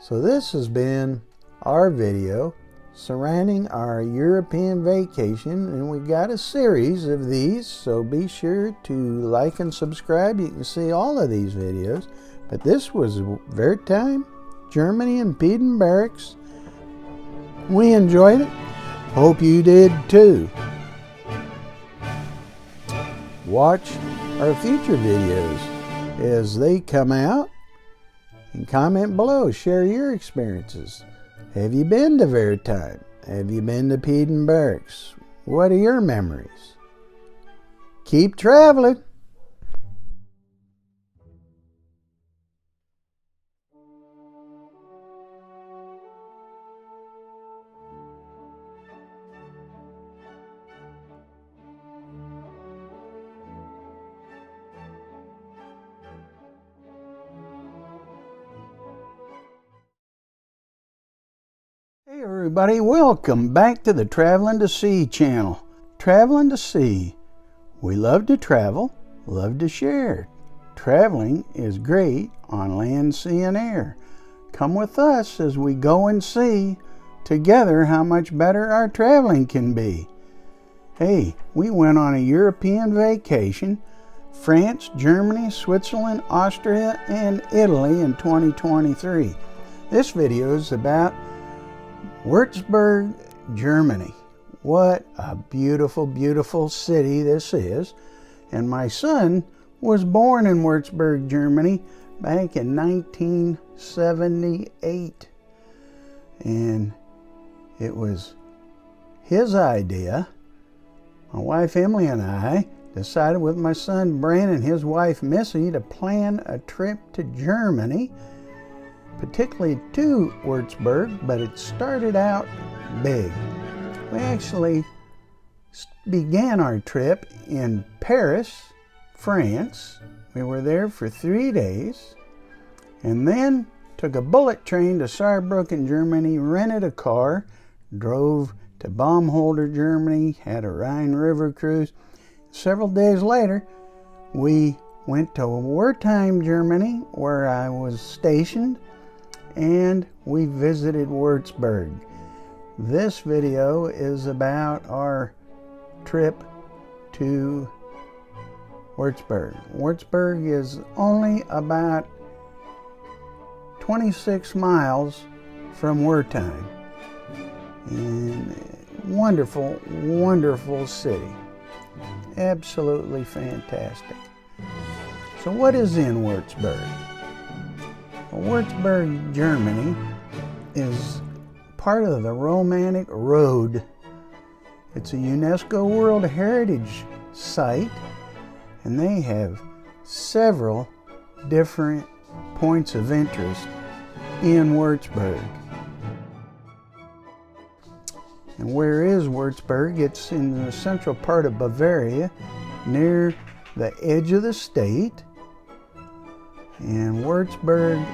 So this has been our video surrounding our European vacation, and we got a series of these, so be sure to like and subscribe. You can see all of these videos. But this was Wertheim, Germany, and Peden Barracks. We enjoyed it. Hope you did too. Watch our future videos as they come out, and comment below. Share your experiences. Have you been to Wertheim? Have you been to Peden Barracks? What are your memories? Keep traveling. Hey everybody, welcome back to the Traveling to Sea channel. Traveling to Sea. We love to travel, love to share. Traveling is great on land, sea, and air. Come with us as we go and see together how much better our traveling can be. Hey, we went on a European vacation, France, Germany, Switzerland, Austria, and Italy in 2023. This video is about Wurzburg, Germany. What a beautiful, beautiful city this is. And my son was born in Wurzburg, Germany back in 1978. And it was his idea. My wife Emily and I decided with my son Brandon and his wife Missy to plan a trip to Germany, particularly to Wurzburg, but it started out big. We actually began our trip in Paris, France. We were there for 3 days and then took a bullet train to Saarbrucken, Germany, rented a car, drove to Baumholder, Germany, had a Rhine River cruise. Several days later, we went to Wertheim, Germany, where I was stationed, and we visited Wurzburg. This video is about our trip to Wurzburg. Wurzburg is only about 26 miles from Wertheim. And wonderful, wonderful city. Absolutely fantastic. So what is in Wurzburg? Well, Wurzburg, Germany is part of the Romantic Road. It's a UNESCO World Heritage Site, and they have several different points of interest in Wurzburg. And where is Wurzburg? It's in the central part of Bavaria, near the edge of the state. And Wurzburg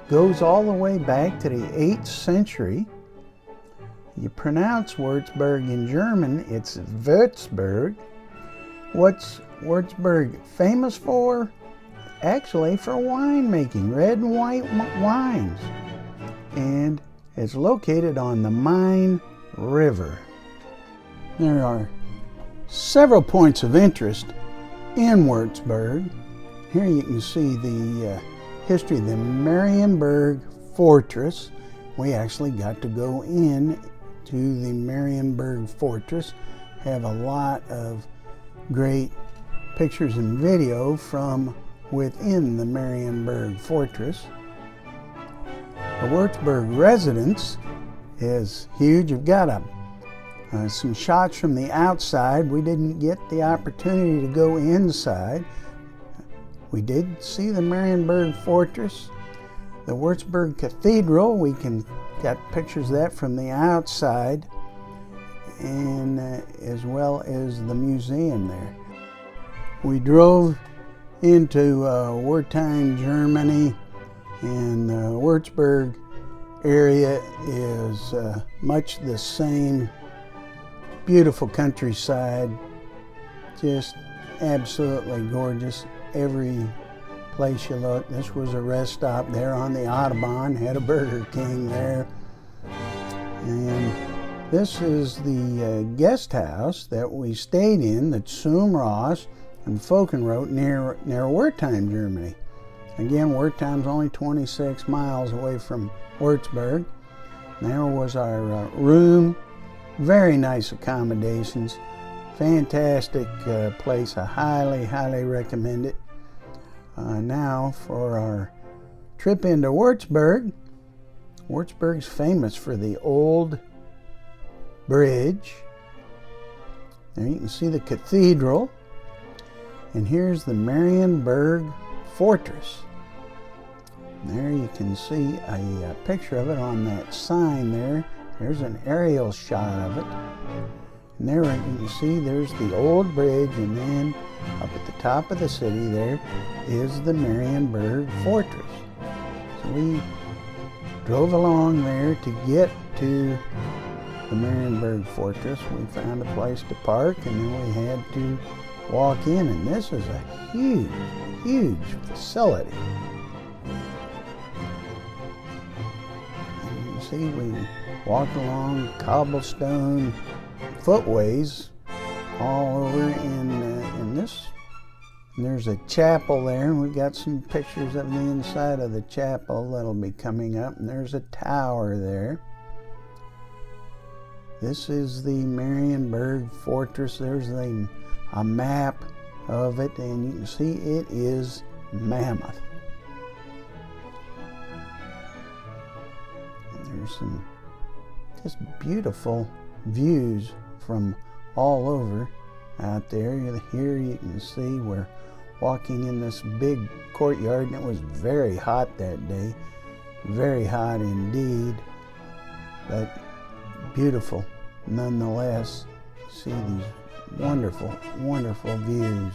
goes all the way back to the 8th century. You pronounce Wurzburg in German, it's Würzburg. What's Wurzburg famous for? Actually for winemaking, red and white wines. And it's located on the Main River. There are several points of interest in Wurzburg. Here you can see the history of the Marienburg Fortress. We actually got to go in to the Marienburg Fortress, have a lot of great pictures and video from within the Marienburg Fortress. The Wurzburg residence is huge. You've got some shots from the outside. We didn't get the opportunity to go inside. We did see the Marienburg Fortress, the Wurzburg Cathedral. We got pictures of that from the outside, and as well as the museum there. We drove into Wertheim, Germany, and the Wurzburg area is much the same. Beautiful countryside, just absolutely gorgeous. Every place you look. This was a rest stop there on the Autobahn, had a Burger King there. And this is the guest house that we stayed in, the Zum Ross and Folkenroth near Wertheim, Germany. Again, Wertheim's only 26 miles away from Wurzburg. There was our room, very nice accommodations, fantastic place. I highly, highly recommend it. Now for our trip into Wurzburg. Wurzburg's famous for the old bridge. There you can see the cathedral. And here's the Marienburg Fortress. There you can see a picture of it on that sign there. There's an aerial shot of it. And there you can see there's the old bridge, and then up at the top of the city there is the Marienburg Fortress. So we drove along there to get to the Marienburg Fortress. We found a place to park, and then we had to walk in, and this is a huge, huge facility. And you can see we walk along cobblestone footways all over in this. And there's a chapel there, and we've got some pictures of the inside of the chapel that'll be coming up. And there's a tower there. This is the Marienburg Fortress. There's a map of it, and you can see it is mammoth. And there's some just beautiful views from all over out there. Here you can see we're walking in this big courtyard, and it was very hot that day. Very hot indeed, but beautiful nonetheless. See these wonderful, wonderful views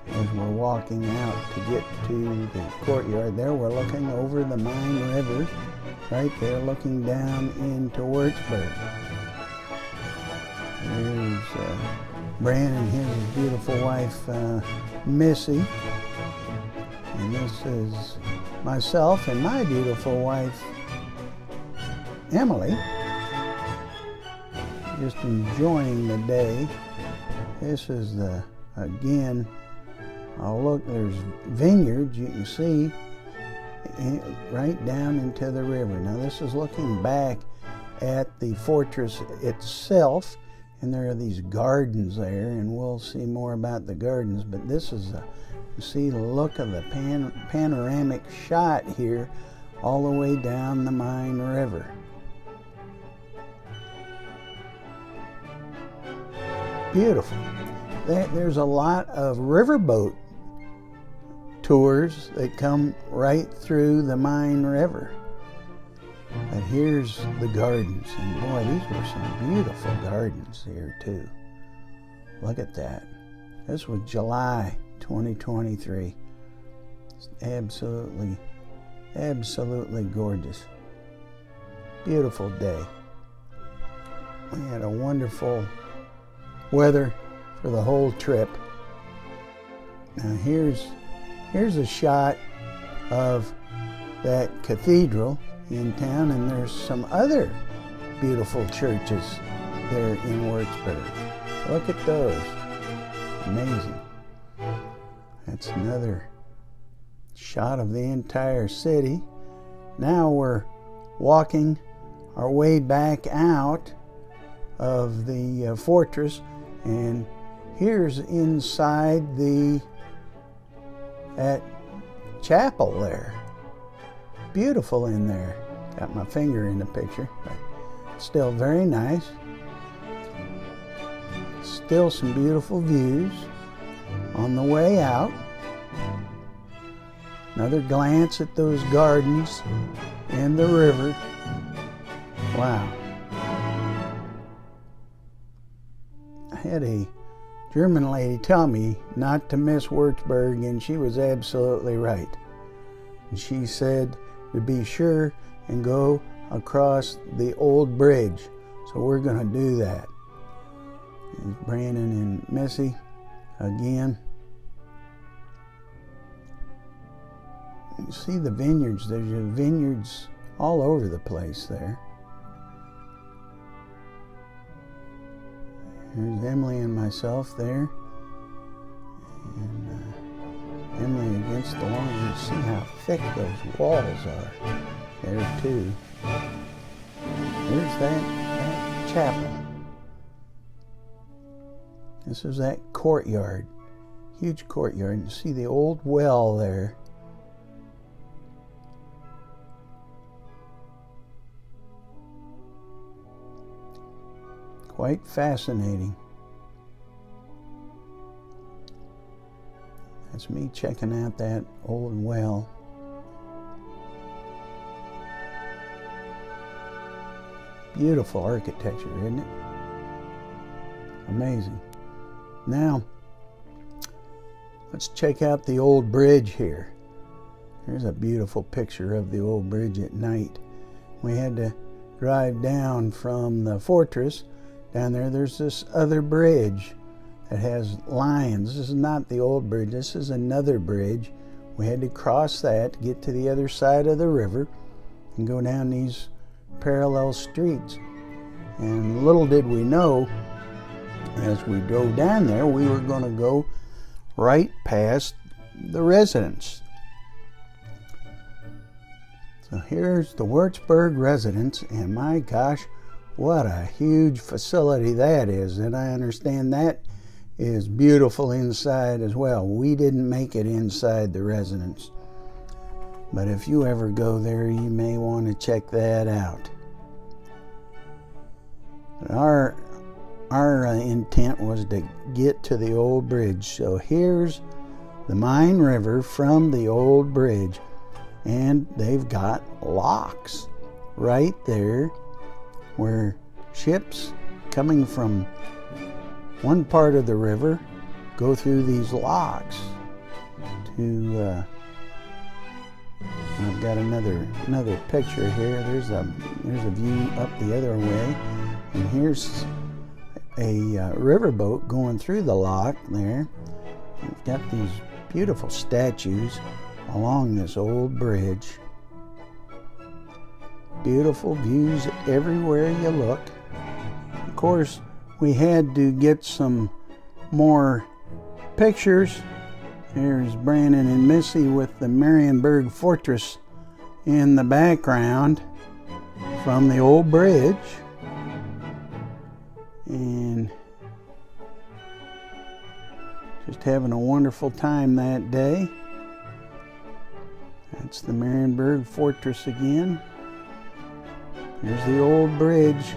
as we're walking out to get to the courtyard. There we're looking over the Main River, right there looking down into Wurzburg. There's Brandon and his beautiful wife, Missy. And this is myself and my beautiful wife, Emily. Just enjoying the day. This is again, look, there's vineyards you can see right down into the river. Now this is looking back at the fortress itself, and there are these gardens there, and we'll see more about the gardens, but this is you see the look of the panoramic shot here all the way down the Main River. Beautiful. There's a lot of riverboat tours that come right through the Main River. But here's the gardens, and boy, these were some beautiful gardens here too. Look at that. This was July 2023. It's absolutely, absolutely gorgeous. Beautiful day. We had a wonderful weather for the whole trip. Now here's a shot of that cathedral in town, and there's some other beautiful churches there in Wurzburg. Look at those. Amazing. That's another shot of the entire city. Now we're walking our way back out of the fortress, and here's inside that chapel there. Beautiful in there. Got my finger in the picture, but still very nice. Still some beautiful views on the way out. Another glance at those gardens and the river. Wow. I had a German lady tell me not to miss Wurzburg, and she was absolutely right. And she said to be sure and go across the old bridge. So we're going to do that. There's Brandon and Missy again. You see the vineyards. There's vineyards all over the place there. Here's Emily and myself there. And Emily against the wall. You see how thick those walls are there too. There's that chapel. This is that courtyard. Huge courtyard. You see the old well there. Quite fascinating. That's me checking out that old well. Beautiful architecture, isn't it? Amazing. Now, let's check out the old bridge here. Here's a beautiful picture of the old bridge at night. We had to drive down from the fortress. Down there, there's this other bridge It has lions. This is not the old bridge. This is another bridge. We had to cross that to get to the other side of the river and go down these parallel streets. And little did we know, as we drove down there, we were going to go right past the residence. So here's the Wurzburg residence, and my gosh, what a huge facility that is. And I understand that is beautiful inside as well. We didn't make it inside the residence, but if you ever go there, you may want to check that out. Our intent was to get to the old bridge. So here's the Main River from the old bridge, and they've got locks right there where ships coming from one part of the river go through these locks to I've got another picture here. There's a view up the other way, and here's a riverboat going through the lock there. We've got these beautiful statues along this old bridge. Beautiful views everywhere you look. Of course, we had to get some more pictures. There's Brandon and Missy with the Marienburg Fortress in the background from the old bridge. And just having a wonderful time that day. That's the Marienburg Fortress again. There's the old bridge.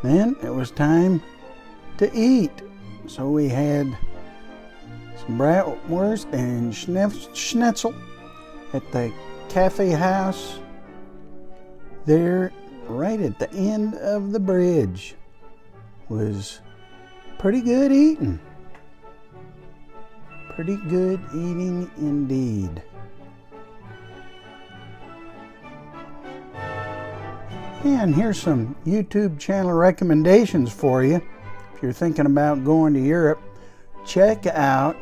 Then it was time to eat. So we had some bratwurst and schnitzel at the cafe house there right at the end of the bridge. Was pretty good eating. Pretty good eating indeed. And here's some YouTube channel recommendations for you. If you're thinking about going to Europe, check out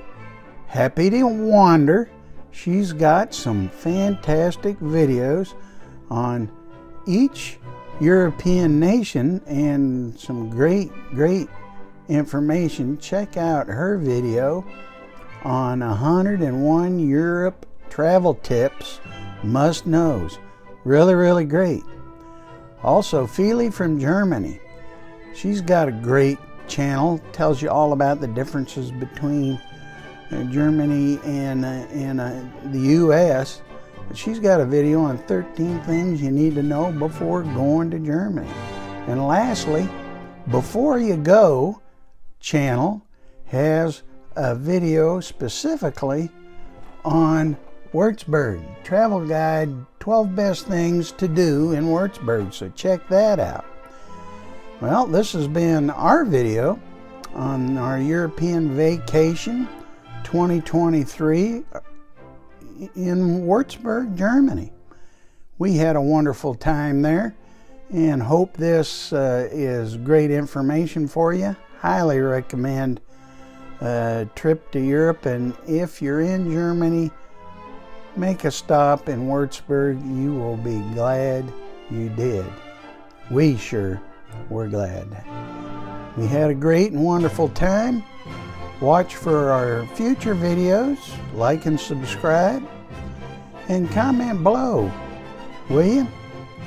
Happy to Wander. She's got some fantastic videos on each European nation and some great information. Check out her video on 101 Europe travel tips, must knows. Really great. Also, Feely from Germany. She's got a great channel, tells you all about the differences between Germany and the U.S. But she's got a video on 13 things you need to know before going to Germany. And lastly, Before You Go channel has a video specifically on Wurzburg. Travel guide, 12 best things to do in Wurzburg, so check that out. Well, this has been our video on our European vacation 2023 in Wurzburg, Germany. We had a wonderful time there and hope this is great information for you. Highly recommend a trip to Europe, and if you're in Germany, make a stop in Wurzburg. You will be glad you did. We sure were glad. We had a great and wonderful time. Watch for our future videos, like and subscribe, and comment below, will you?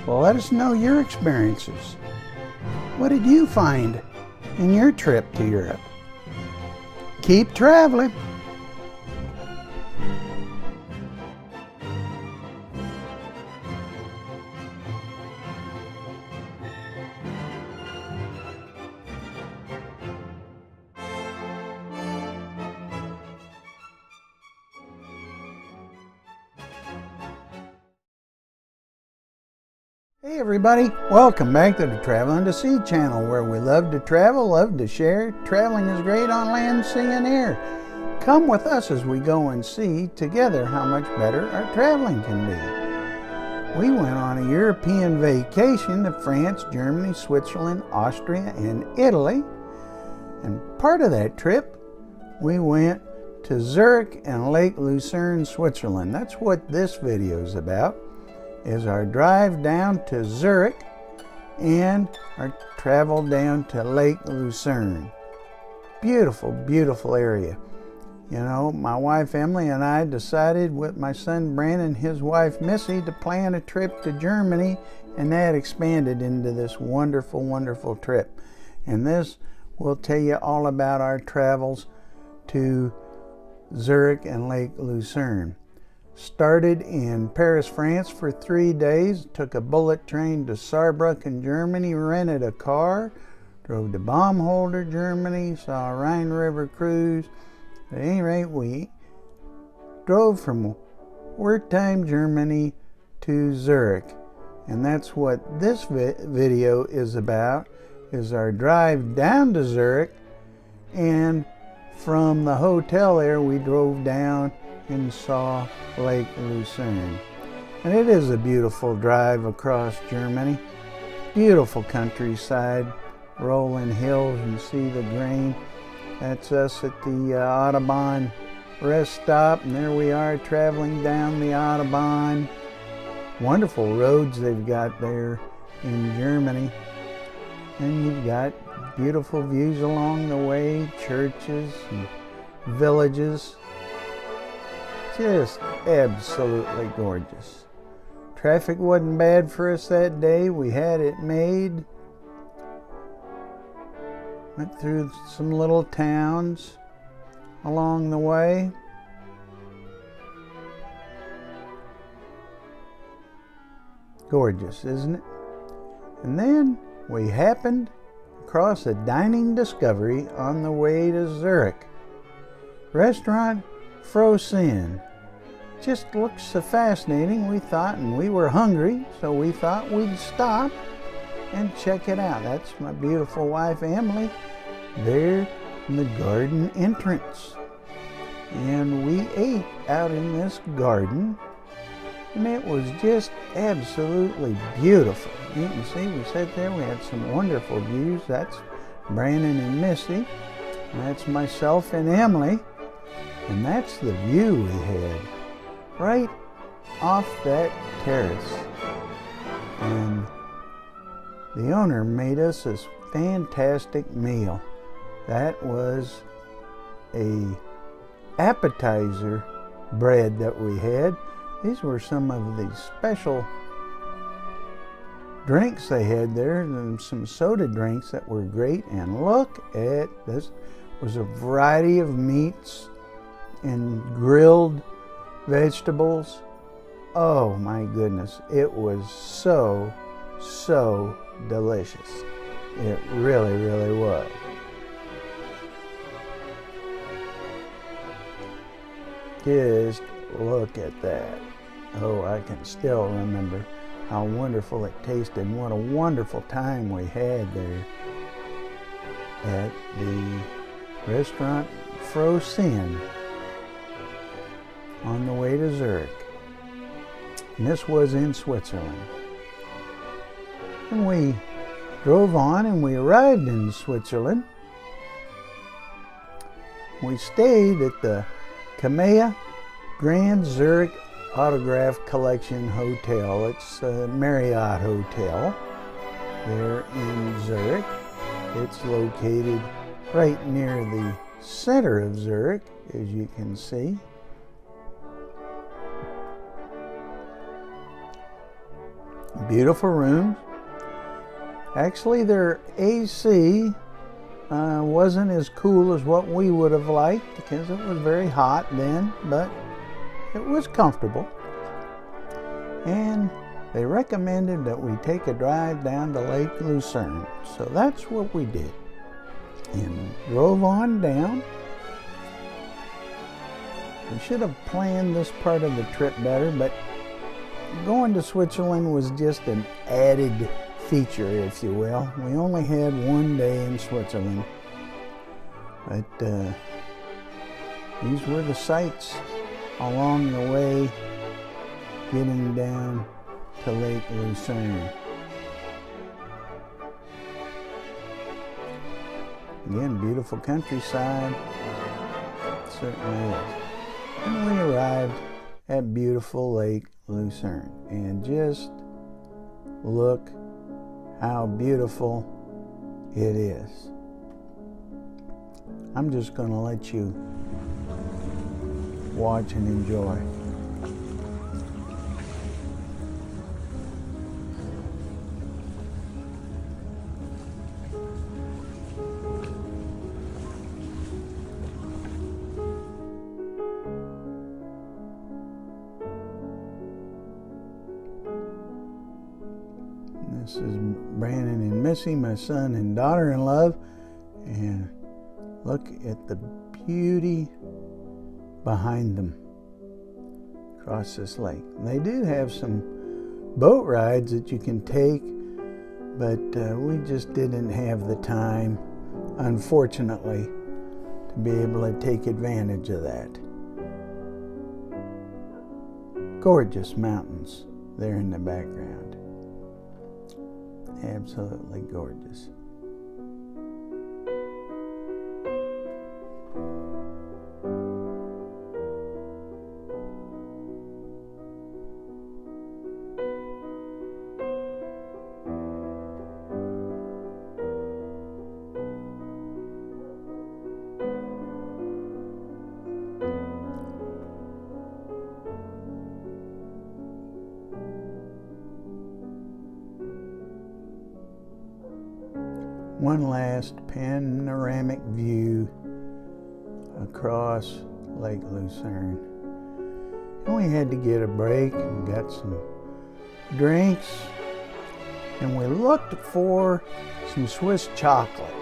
Well, let us know your experiences. What did you find in your trip to Europe? Keep traveling. Hey everybody, welcome back to the Traveling to Sea channel, where we love to travel, love to share. Traveling is great on land, sea, and air. Come with us as we go and see together how much better our traveling can be. We went on a European vacation to France, Germany, Switzerland, Austria, and Italy. And part of that trip, we went to Zurich and Lake Lucerne, Switzerland. That's what this video is about, is our drive down to Zurich and our travel down to Lake Lucerne. Beautiful, beautiful area. You know, my wife Emily and I decided with my son Brandon and his wife Missy to plan a trip to Germany, and that expanded into this wonderful, wonderful trip. And this will tell you all about our travels to Zurich and Lake Lucerne. Started in Paris, France for 3 days, took a bullet train to Saarbrucken, Germany, rented a car, drove to Baumholder, Germany, saw a Rhine River cruise. At any rate, we drove from Wertheim, Germany to Zurich. And that's what this video is about, is our drive down to Zurich. And from the hotel there, we drove down and saw Lake Lucerne. And it is a beautiful drive across Germany. Beautiful countryside, rolling hills, and see the grain. That's us at the Autobahn rest stop, and there we are traveling down the Autobahn. Wonderful roads they've got there in Germany. And you've got beautiful views along the way, churches and villages. Just absolutely gorgeous. Traffic wasn't bad for us that day. We had it made. Went through some little towns along the way. Gorgeous, isn't it? And then we happened across a dining discovery on the way to Zurich. Restaurant Florence. Just looked so fascinating, we thought, and we were hungry, so we thought we'd stop and check it out. That's my beautiful wife Emily there in the garden entrance. And we ate out in this garden, and it was just absolutely beautiful. You can see we sat there, we had some wonderful views. That's Brandon and Missy, and that's myself and Emily, and that's the view we had right off that terrace. And the owner made us this fantastic meal. That was a appetizer bread that we had. These were some of the special drinks they had there, and some soda drinks that were great. And look at this. Was a variety of meats and grilled vegetables. Oh my goodness, it was so delicious. It really, really was. Just look at that. Oh, I can still remember how wonderful it tasted, and what a wonderful time we had there at the restaurant Florence on the way to Zurich. And this was in Switzerland. And we drove on and we arrived in Switzerland. We stayed at the Kamea Grand Zurich Autograph Collection Hotel. It's a Marriott hotel there in Zurich. It's located right near the center of Zurich, as you can see. Beautiful rooms. Actually, their AC wasn't as cool as what we would have liked, because it was very hot then, but it was comfortable. And they recommended that we take a drive down to Lake Lucerne. So that's what we did. And drove on down. We should have planned this part of the trip better, but going to Switzerland was just an added feature, if you will. We only had 1 day in Switzerland, but these were the sights along the way, getting down to Lake Lucerne. Again, beautiful countryside. It certainly is. And we arrived at beautiful Lake Lucerne. And just look how beautiful it is. I'm just going to let you watch and enjoy. This is Brandon and Missy, my son and daughter-in-law, and look at the beauty behind them across this lake. They do have some boat rides that you can take, but we just didn't have the time, unfortunately, to be able to take advantage of that. Gorgeous mountains there in the background. Absolutely gorgeous. One last panoramic view across Lake Lucerne. And we had to get a break and got some drinks. And we looked for some Swiss chocolate.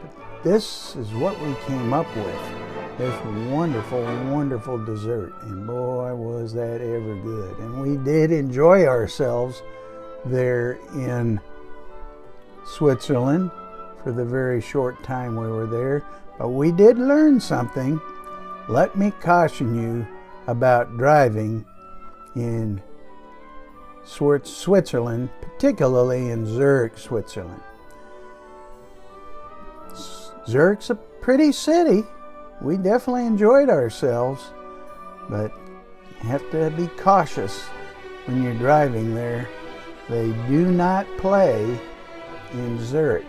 But this is what we came up with. This wonderful, wonderful dessert. And boy, was that ever good. And we did enjoy ourselves there in Switzerland for the very short time we were there, but we did learn something. Let me caution you about driving in Switzerland, particularly in Zurich, Switzerland. Zurich's a pretty city. We definitely enjoyed ourselves, but you have to be cautious when you're driving there. They do not play in Zurich.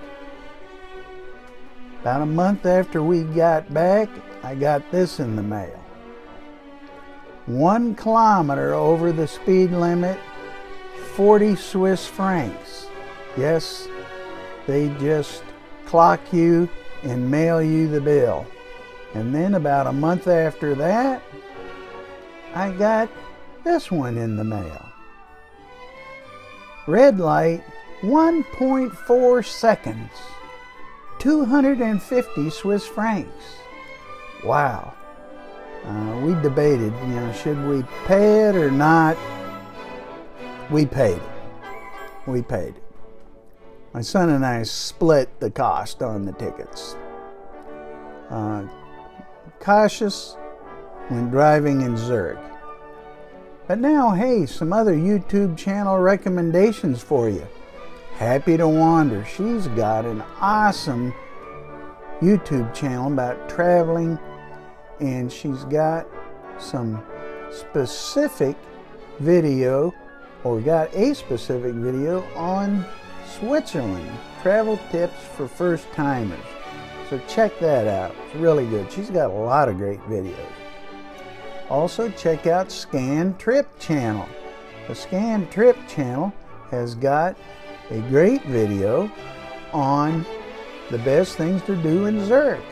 About a month after we got back, I got this in the mail. 1 kilometer over the speed limit, 40 Swiss francs. Yes, they just clock you and mail you the bill. And then about a month after that, I got this one in the mail. Red light, 1.4 seconds, 250 Swiss francs. Wow. We debated, should we pay it or not? We paid it. We paid it. My son and I split the cost on the tickets. Cautious when driving in Zurich. But now, hey, some other YouTube channel recommendations for you. Happy to Wander. She's got an awesome YouTube channel about traveling, and she's got some specific video, or got a specific video on Switzerland, travel tips for first timers. So check that out. It's really good. She's got a lot of great videos. Also check out Scan Trip channel. The Scan Trip channel has got a great video on the best things to do in Zurich.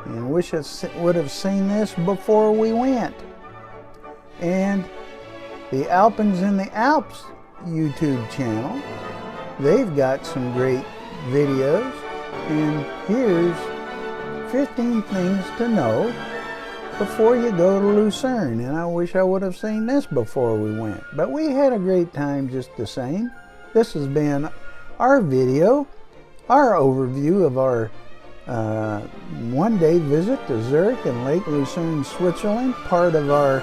And wish I would have seen this before we went. And the Alpins in the Alps YouTube channel, they've got some great videos. And here's 15 things to know before you go to Lucerne. And I wish I would have seen this before we went. But we had a great time just the same. This has been our video, our overview of our one-day visit to Zurich and Lake Lucerne, Switzerland, part of our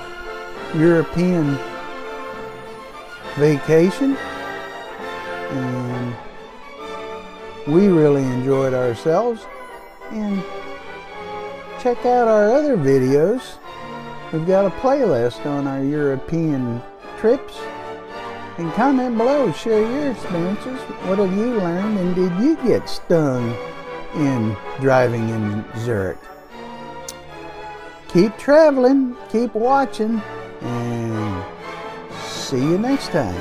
European vacation, and we really enjoyed ourselves. And check out our other videos. We've got a playlist on our European trips. And comment below, share your experiences. What have you learned, and did you get stung in driving in Zurich? Keep traveling, keep watching, and see you next time.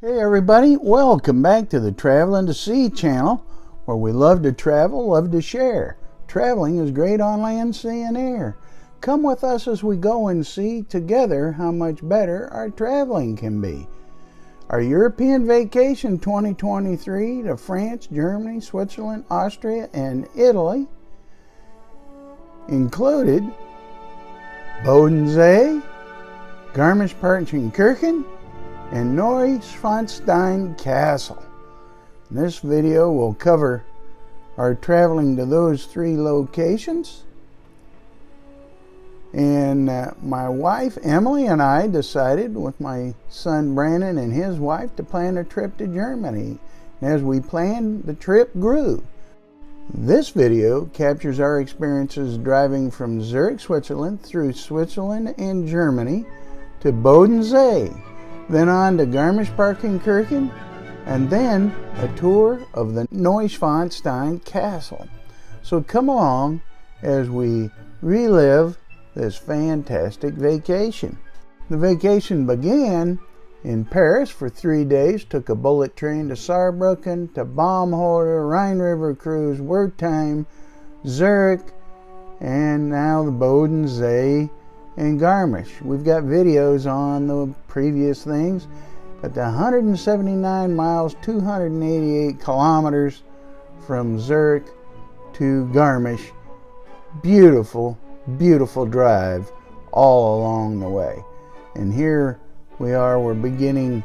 Hey everybody, welcome back to the Traveling to See channel, where we love to travel, love to share. Traveling is great on land, sea, and air. Come with us as we go and see together how much better our traveling can be. Our European vacation 2023 to France, Germany, Switzerland, Austria, and Italy included Bodensee, Garmish-Partenkirchen, and Neuschwanstein Castle. This video will cover our traveling to those three locations. And my wife Emily and I decided with my son Brandon and his wife to plan a trip to Germany. And as we planned, the trip grew. This video captures our experiences driving from Zurich, Switzerland through Switzerland and Germany to Bodensee, then on to Garmish-Partenkirchen, and then a tour of the Neuschwanstein Castle. So come along as we relive this fantastic vacation. The vacation began in Paris for 3 days, took a bullet train to Saarbrucken, to Baumholder, Rhine River cruise, Wertheim, Zurich, and now the Bodensee and Garmisch. We've got videos on the previous things, but the 179 miles, 288 kilometers from Zurich to Garmisch, beautiful, beautiful drive all along the way. And here we are, we're beginning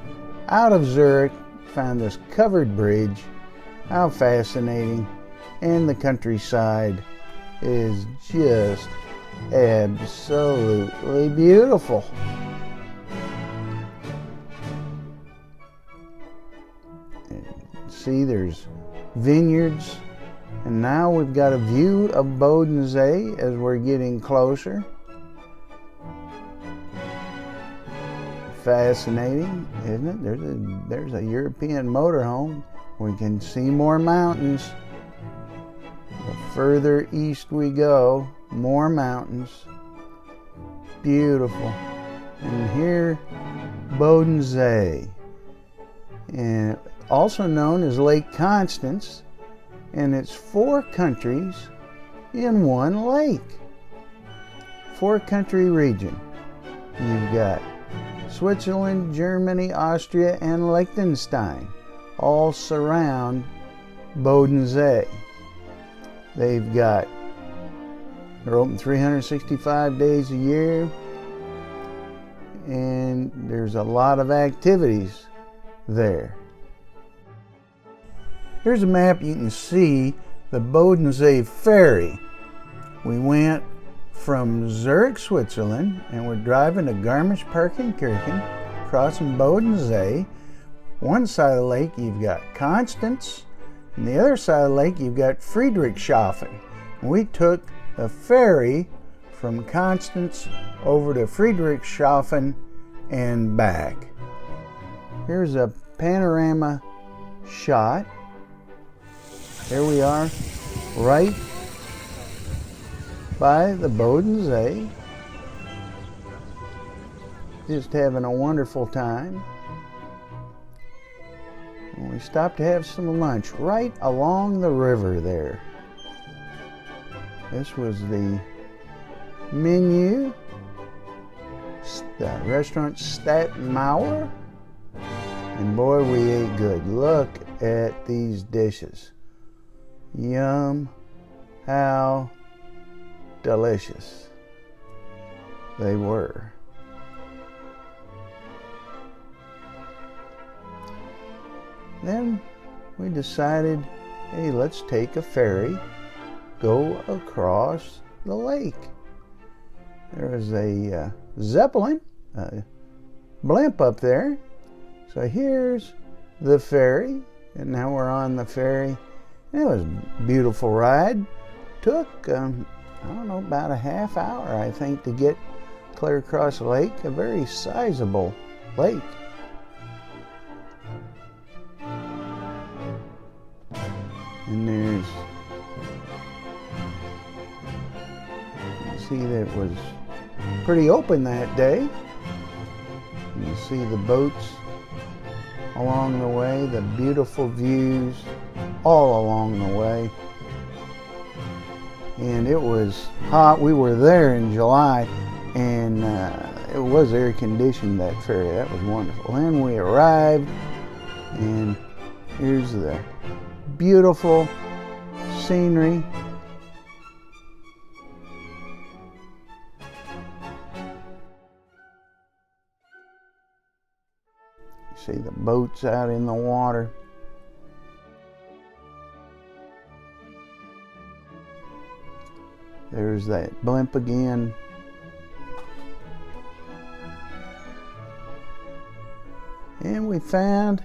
out of Zurich, found this covered bridge. How fascinating. And the countryside is just absolutely beautiful. And see, there's vineyards, and now we've got a view of Bodensee as we're getting closer. Fascinating, isn't it? There's a European motorhome. We can see more mountains. The further east we go, more mountains. Beautiful. And here, Bodensee, and also known as Lake Constance, and it's 4 countries in one lake. 4-country region. You've got Switzerland, Germany, Austria, and Liechtenstein all surround Bodensee. They're open 365 days a year, and there's a lot of activities there. Here's a map. You can see the Bodensee ferry. We went from Zurich, Switzerland, and we're driving to Garmisch-Partenkirchen, crossing Bodensee. One side of the lake you've got Constance, and the other side of the lake you've got Friedrichshafen. We took the ferry from Constance over to Friedrichshafen and back. Here's a panorama shot. There we are, right by the Bodensee. Just having a wonderful time. And we stopped to have some lunch right along the river there. This was the menu. The restaurant Stadtmauer. And boy, we ate good. Look at these dishes. Yum. How delicious they were. Then we decided, hey, let's take a ferry, go across the lake. There was a Zeppelin, a blimp up there. So here's the ferry, and now we're on the ferry. It was a beautiful ride. Took, I don't know, about a half hour, I think, to get clear across the lake, a very sizable lake. And there's, you see that it was pretty open that day. You see the boats along the way, the beautiful views all along the way. And it was hot. We were there in July, and it was air conditioned, that ferry. That was wonderful. Then we arrived, and here's the beautiful scenery. You see the boats out in the water. There's that blimp again. And we found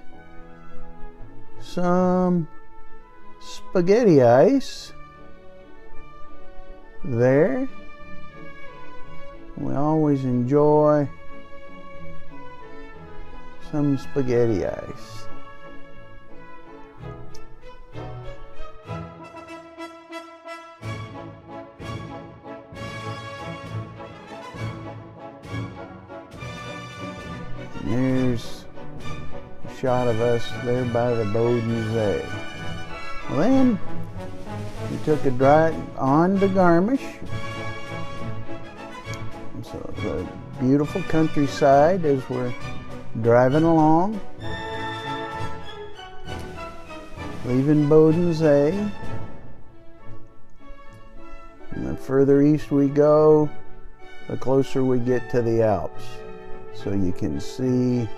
some spaghetti ice there. We always enjoy some spaghetti ice. And there's a shot of us there by the Bodensee. Well, then we took a drive on to Garmish. So the beautiful countryside as we're driving along, leaving Bodensee. And the further east we go, the closer we get to the Alps. So you can see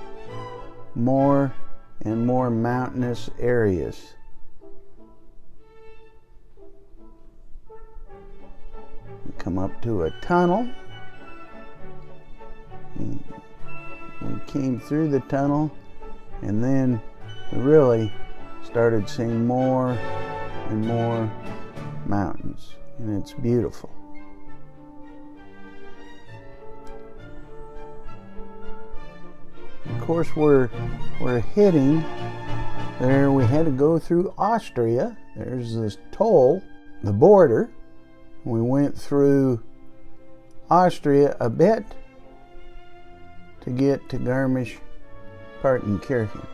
more and more mountainous areas. We come up to a tunnel. And we came through the tunnel, and then we really started seeing more and more mountains, and it's beautiful. Of course, we're hitting there. We had to go through Austria. There's this toll, the border. We went through Austria a bit to get to Garmish-Partenkirchen.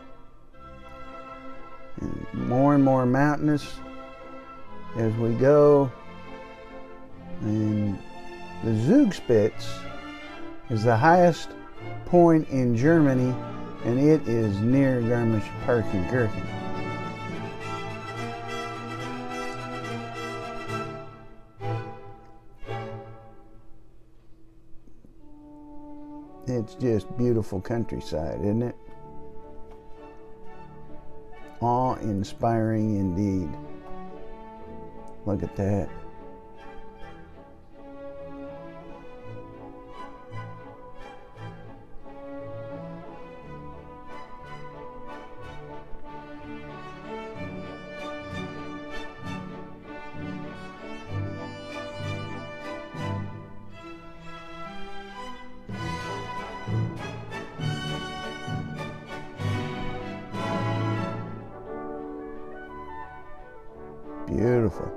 And more mountainous as we go. And the Zugspitze is the highest point in Germany, and it is near Garmish-Partenkirchen. It's just beautiful countryside, isn't it? Awe-inspiring indeed. Look at that. Beautiful.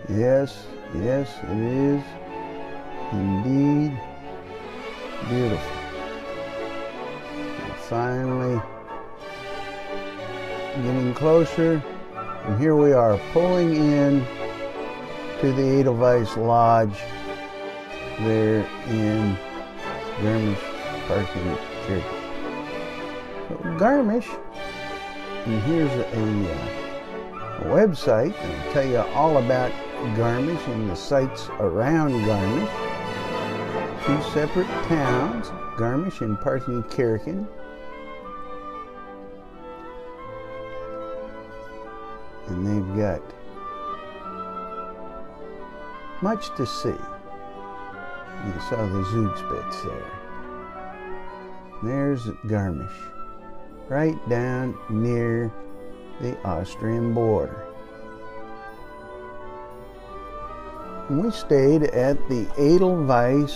Yes, it is indeed beautiful. Finally getting closer, and here we are pulling in to the Edelweiss Lodge there in Garmish-Partenkirchen. So Garmish, and here's a website that'll tell you all about Garmish and the sites around Garmish. Two separate towns, Garmish and Partenkirchen. And they've got much to see. You saw the Zugspitze there. There's Garmish, right down near the Austrian border. And we stayed at the Edelweiss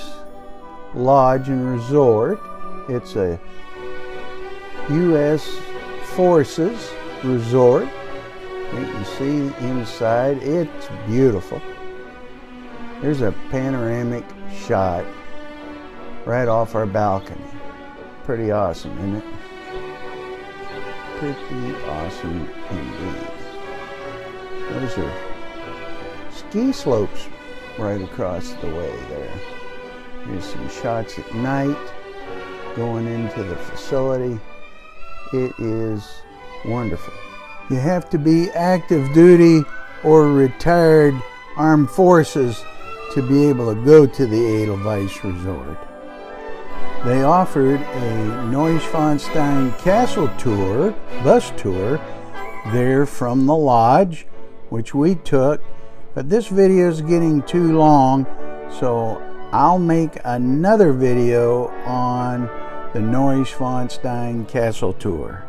Lodge and Resort. It's a U.S. Forces resort. You can see inside, it's beautiful. There's a panoramic shot right off our balcony. Pretty awesome, isn't it? Pretty awesome indeed. Those are ski slopes right across the way there. Here's some shots at night going into the facility. It is wonderful. You have to be active duty or retired armed forces to be able to go to the Edelweiss Resort. They offered a Neuschwanstein Castle tour, bus tour, there from the lodge, which we took. But this video is getting too long, so I'll make another video on the Neuschwanstein Castle tour.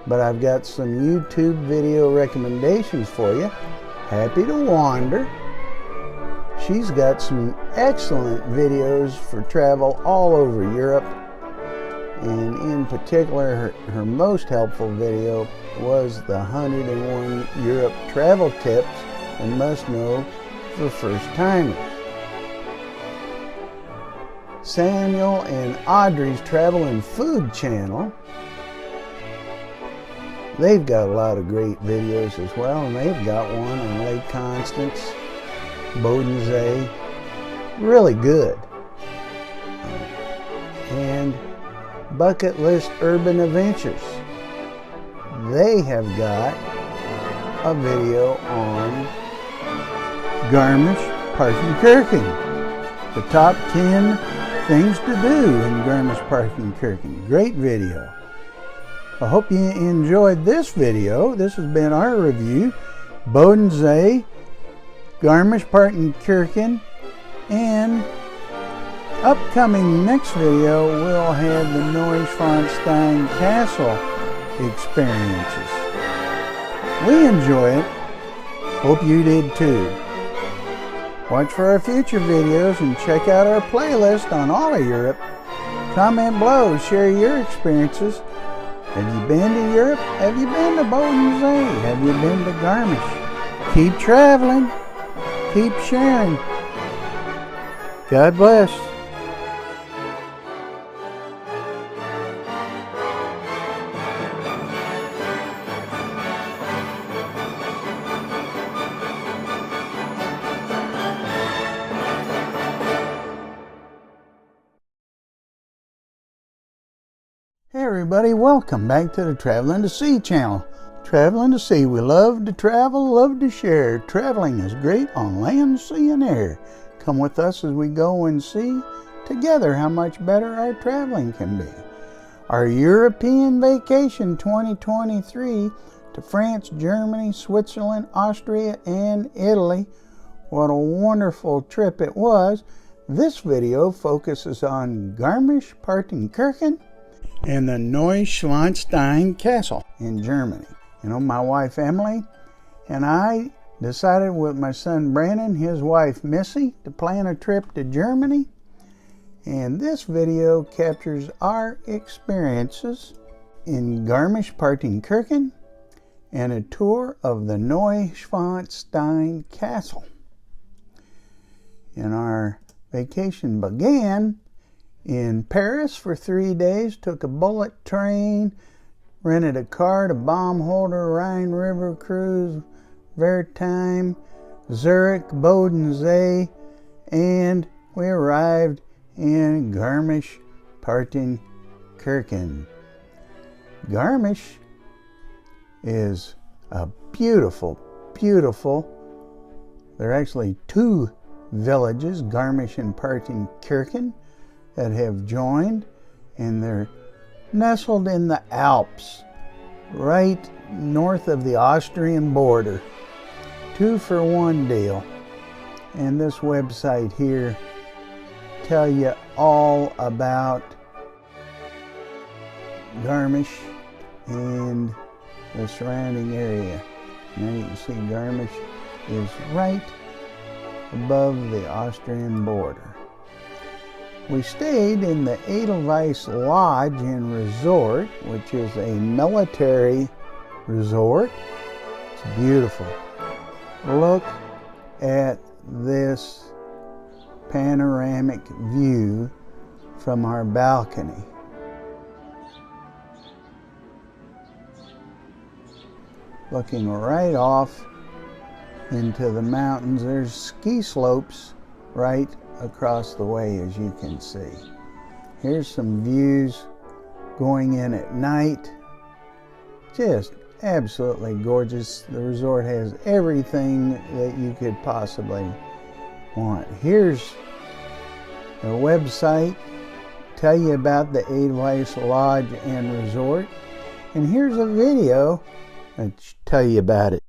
But I've got some YouTube video recommendations for you. Happy to Wander. She's got some excellent videos for travel all over Europe. And in particular, her most helpful video was the 101 Europe travel tips and must know for first timers. Samuel and Audrey's Travel and Food channel, they've got a lot of great videos as well, and they've got one on Lake Constance, Bodensee, really good. And Bucket List Urban Adventures, they have got a video on Garmish-Partenkirchen, the top 10 things to do in Garmish-Partenkirchen. Great video. I hope you enjoyed this video. This has been our review. Bodensee, Garmish-Partenkirchen, and upcoming next video we'll have the Neuschwanstein Castle experiences. We enjoy it. Hope you did too. Watch for our future videos and check out our playlist on all of Europe. Comment below, share your experiences. Have you been to Europe? Have you been to Bodensee? Have you been to Garmish? Keep traveling. Keep sharing. God bless. Hey everybody, welcome back to the Traveling to Sea channel. Traveling to Sea, we love to travel, love to share. Traveling is great on land, sea, and air. Come with us as we go and see together how much better our traveling can be. Our European vacation 2023 to France, Germany, Switzerland, Austria, and Italy. What a wonderful trip it was. This video focuses on Garmish-Partenkirchen and the Neuschwanstein Castle in Germany. You know, my wife Emily and I decided with my son Brandon, his wife Missy, to plan a trip to Germany. And this video captures our experiences in Garmish-Partenkirchen and a tour of the Neuschwanstein Castle. And our vacation began in Paris for 3 days, took a bullet train, rented a car to Baumholder, Rhine River Cruise, Wertheim, Zurich, Bodensee, and we arrived in Garmish-Partenkirchen. Garmisch is a beautiful, there are actually two villages, Garmisch and Partenkirchen, that have joined, and they're nestled in the Alps, right north of the Austrian border. 2-for-1 deal. And this website here tell you all about Garmisch and the surrounding area. Now you can see Garmisch is right above the Austrian border. We stayed in the Edelweiss Lodge and Resort, which is a military resort. It's beautiful. Look at this panoramic view from our balcony. Looking right off into the mountains. There's ski slopes right across the way, as you can see. Here's some views going in at night. Just absolutely gorgeous. The resort has everything that you could possibly want. Here's a website, tell you about the Edelweiss Lodge and Resort, and here's a video that tell you about it.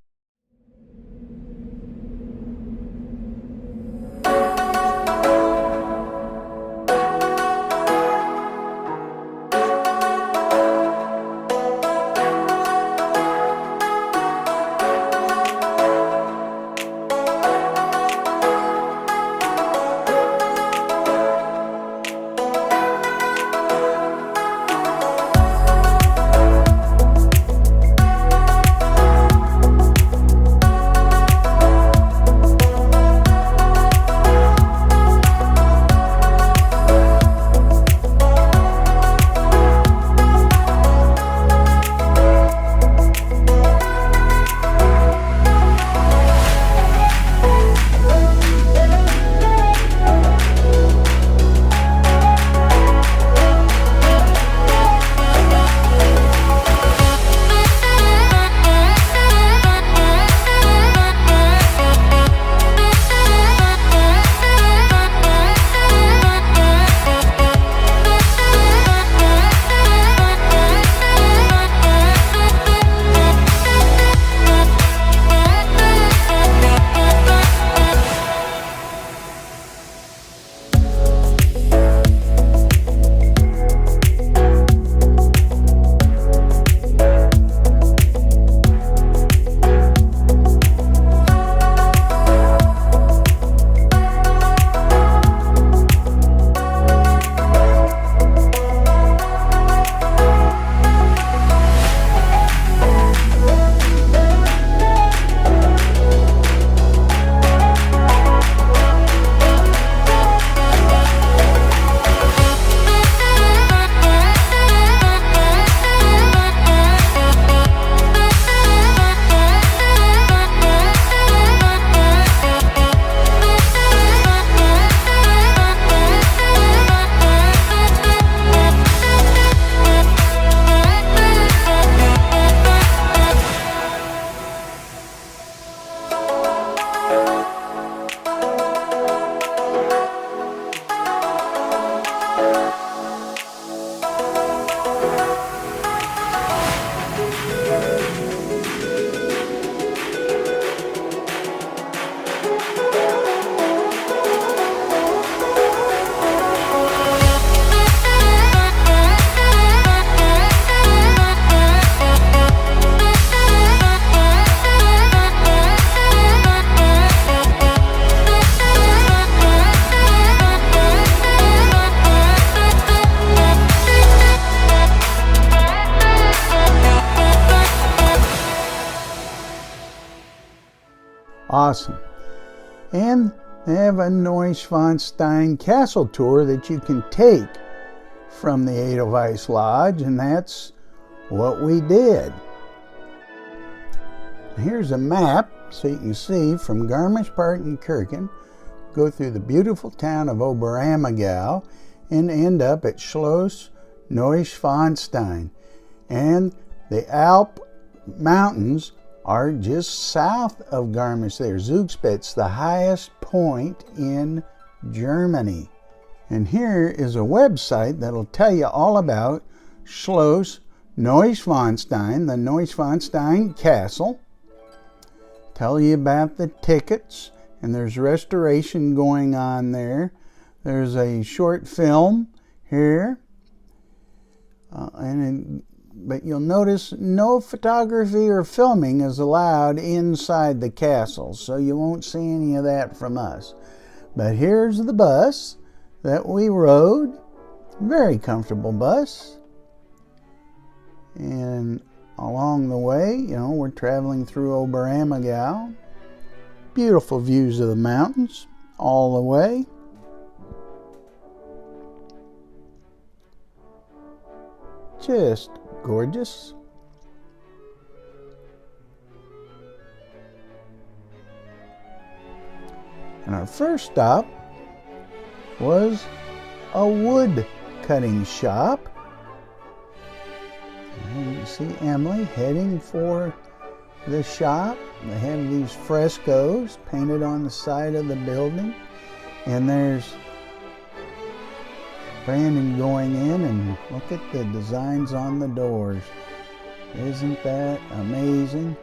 Awesome. And they have a Neuschwanstein castle tour that you can take from the Edelweiss Lodge, and that's what we did. Here's a map so you can see from Garmish-Partenkirchen go through the beautiful town of Oberammergau, and end up at Schloss Neuschwanstein. And the Alp Mountains are just south of Garmisch there. Zugspitze, the highest point in Germany. And here is a website that'll tell you all about Schloss Neuschwanstein, the Neuschwanstein Castle. Tell you about the tickets, and there's restoration going on there. There's a short film here, but you'll notice no photography or filming is allowed inside the castle, so you won't see any of that from us. But here's the bus that we rode. Very comfortable bus. And along the way, we're traveling through Oberammergau. Beautiful views of the mountains all the way. Just gorgeous. And our first stop was a wood cutting shop. And you see Emily heading for the shop. They have these frescoes painted on the side of the building. And there's Brandon going in, and look at the designs on the doors. Isn't that amazing?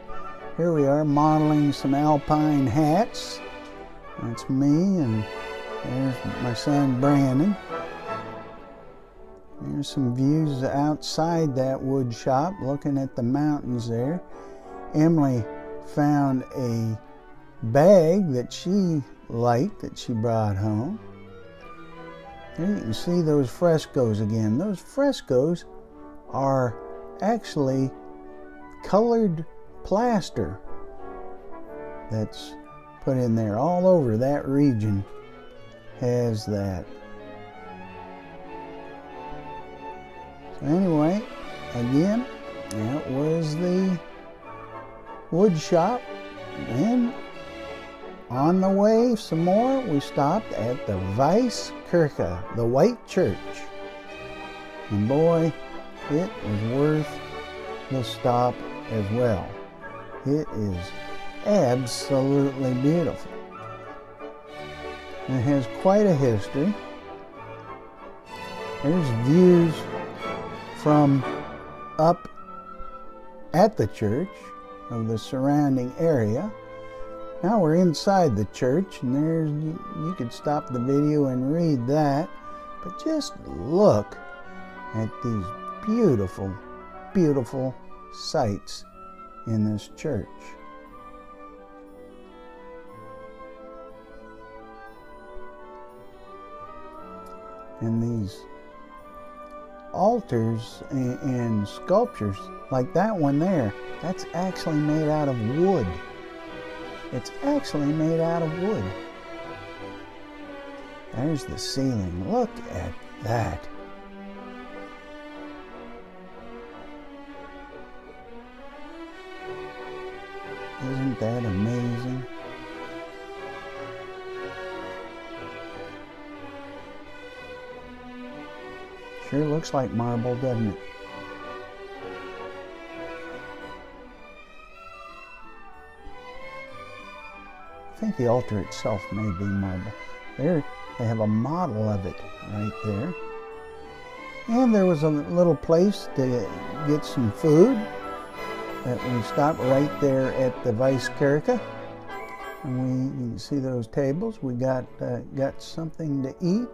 Here we are modeling some alpine hats. That's me, and there's my son Brandon. There's some views outside that wood shop, looking at the mountains there. Emily found a bag that she liked, that she brought home. There you can see those frescoes again. Those frescoes are actually colored plaster that's put in there. All over that region has that. So anyway, again, that was the wood shop. And on the way some more, we stopped at the Weißkirche, the White Church. And boy, it was worth the stop as well. It is absolutely beautiful. And it has quite a history. There's views from up at the church of the surrounding area. Now we're inside the church, and you could stop the video and read that, but just look at these beautiful, beautiful sights in this church. And these altars and sculptures, like that one there, that's actually made out of wood. It's actually made out of wood. There's the ceiling. Look at that. Isn't that amazing? Sure looks like marble, doesn't it? I think the altar itself may be marble. There, they have a model of it right there. And there was a little place to get some food that we stopped right there at the Weißkirche. And you can see those tables. We got something to eat.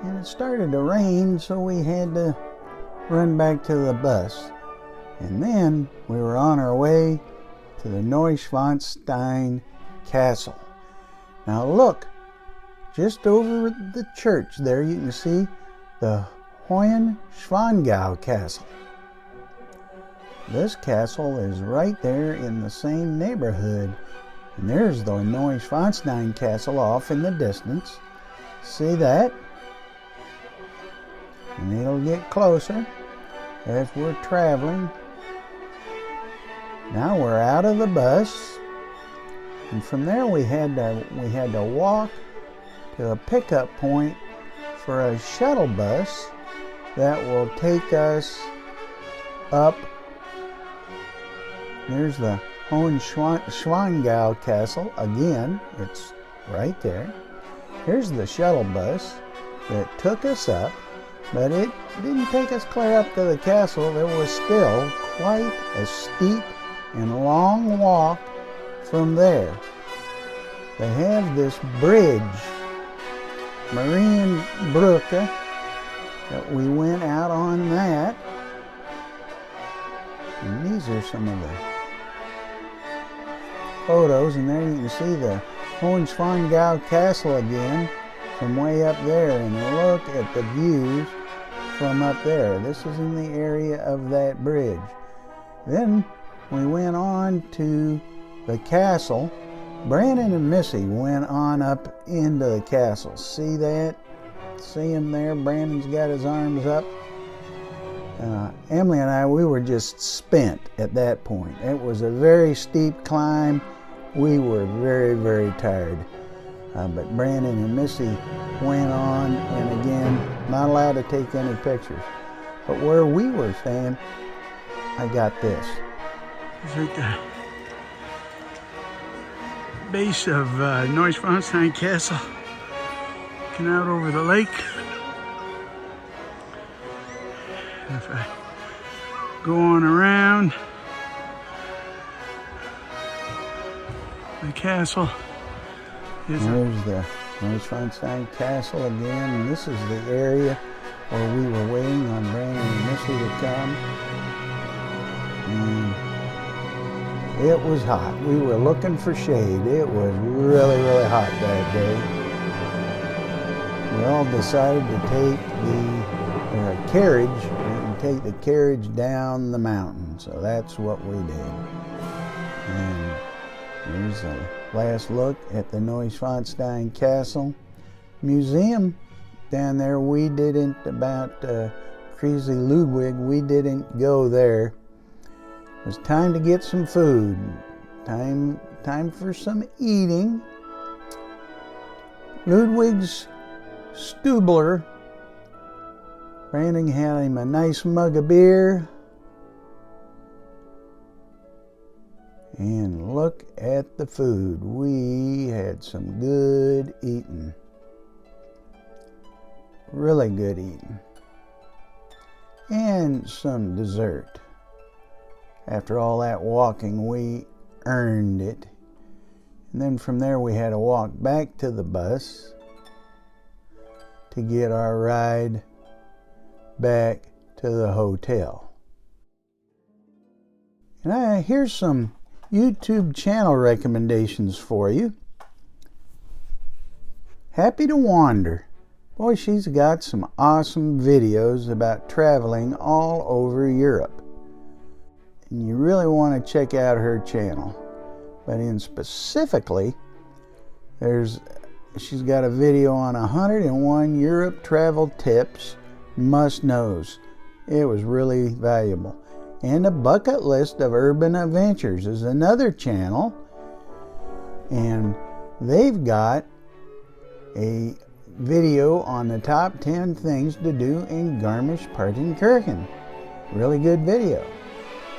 And it started to rain, so we had to run back to the bus. And then we were on our way to the Neuschwanstein Castle. Now look, just over the church there you can see the Hohenschwangau Castle. This castle is right there in the same neighborhood. And there's the Neuschwanstein Castle off in the distance. See that? And it'll get closer as we're traveling. Now we're out of the bus, And from there we had to walk to a pickup point for a shuttle bus that will take us up. There's the Hohenschwangau Castle again. It's right there. Here's the shuttle bus that took us up, but it didn't take us clear up to the castle. There was still quite a steep and long walk from there. They have this bridge, Marienbrücke, that we went out on that. And these are some of the photos, and there you can see the Hohenschwangau Castle again from way up there, and look at the views from up there. This is in the area of that bridge. Then we went on to the castle. Brandon and Missy went on up into the castle. See that? See him there? Brandon's got his arms up. Emily and I, we were just spent at that point. It was a very steep climb. We were very, very tired. But Brandon and Missy went on, and again, not allowed to take any pictures. But where we were staying, I got this. It's at the base of Neuschwanstein Castle, looking out over the lake. If I go on around the castle, there's the Neuschwanstein Castle again, and this is the area where we were waiting on Brandon and Missy to come. And it was hot. We were looking for shade. It was really, really hot that day. We all decided to take the carriage. We can take the carriage down the mountain. So that's what we did. And here's a last look at the Neuschwanstein Castle Museum down there. We didn't, about Crazy Ludwig, we didn't go there. It was time to get some food. Time for some eating. Ludwig's Stubler. Brandon had him a nice mug of beer. And look at the food. We had some good eating. Really good eating. And some dessert. After all that walking, we earned it. And then from there we had to walk back to the bus to get our ride back to the hotel. And here's some YouTube channel recommendations for you. Happy to Wander. Boy, she's got some awesome videos about traveling all over Europe. And you really want to check out her channel. But in specifically, she's got a video on 101 Europe travel tips, must-knows. It was really valuable. And a bucket list of urban adventures is another channel. And they've got a video on the top 10 things to do in Garmish-Partenkirchen. Really good video.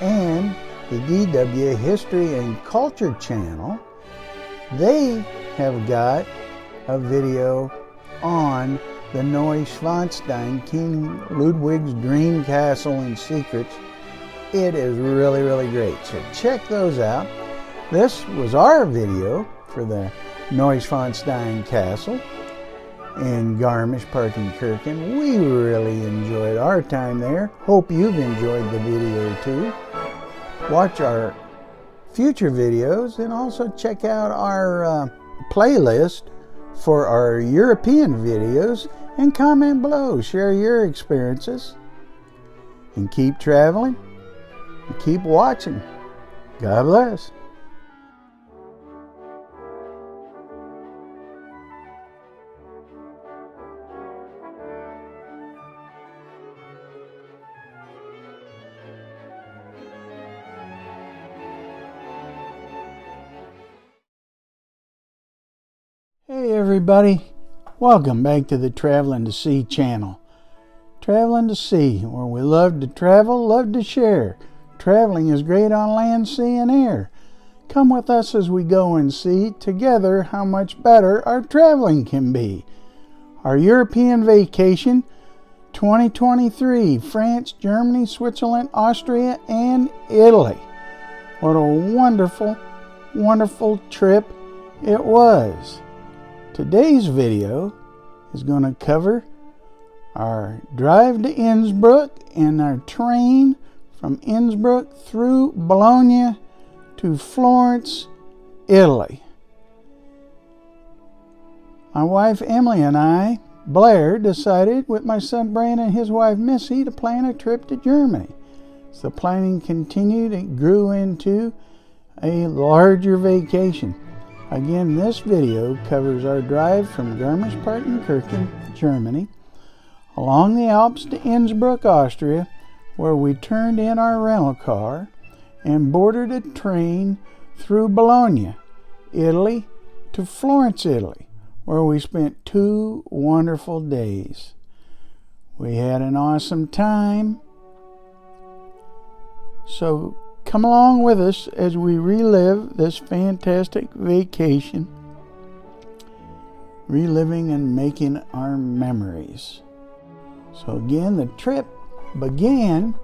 And the DW History and Culture channel, they have got a video on the Neuschwanstein, King Ludwig's dream castle and secrets. It is really, really great. So check those out. This was our video for the Neuschwanstein Castle in Garmish-Partenkirchen. We really enjoyed our time there. Hope you've enjoyed the video too. Watch our future videos and also check out our playlist for our European videos and comment below. Share your experiences and keep traveling and keep watching. God bless. Hey everybody, welcome back to the Traveling to Sea channel. Traveling to Sea, where we love to travel, love to share. Traveling is great on land, sea, and air. Come with us as we go and see together how much better our traveling can be. Our European vacation 2023, France, Germany, Switzerland, Austria, and Italy. What a wonderful, wonderful trip it was. Today's video is going to cover our drive to Innsbruck and our train from Innsbruck through Bologna to Florence, Italy. My wife Emily and I, Blair, decided with my son Brandon and his wife Missy to plan a trip to Germany. As the planning continued, it grew into a larger vacation. Again, this video covers our drive from Garmish-Partenkirchen, Germany, along the Alps to Innsbruck, Austria, where we turned in our rental car and boarded a train through Bologna, Italy, to Florence, Italy, where we spent 2 wonderful days. We had an awesome time. So come along with us as we relive this fantastic vacation, reliving and making our memories. So again, the trip began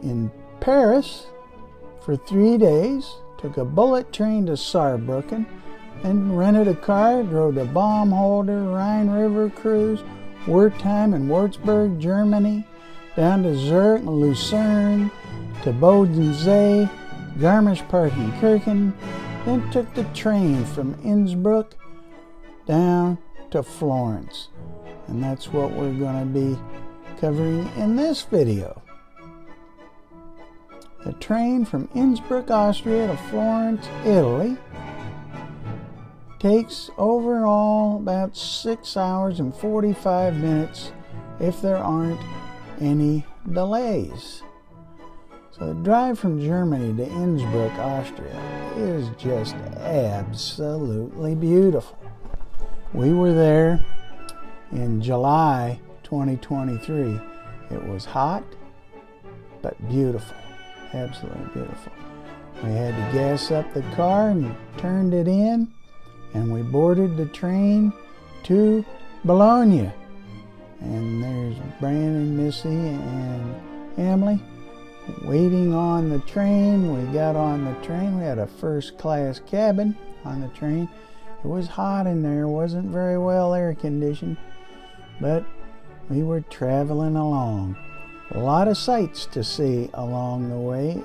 in Paris for 3 days, took a bullet train to Saarbrucken, then rented a car, drove to Baumholder, Rhine River cruise, Wertheim and Wurzburg Germany, down to Zurich and Lucerne, to Bodensee, Garmish-Partenkirchen, then took the train from Innsbruck down to Florence. And that's what we're going to be covering in this video. The train from Innsbruck, Austria to Florence, Italy takes overall about 6 hours and 45 minutes if there aren't any delays. So the drive from Germany to Innsbruck, Austria is just absolutely beautiful. We were there in July 2023. It was hot, but beautiful, absolutely beautiful. We had to gas up the car and turned it in, and we boarded the train to Bologna. And there's Brandon, Missy, and Emily waiting on the train. We got on the train. We had a first-class cabin on the train. It was hot in there, wasn't very well air-conditioned, but we were traveling along. A lot of sights to see along the way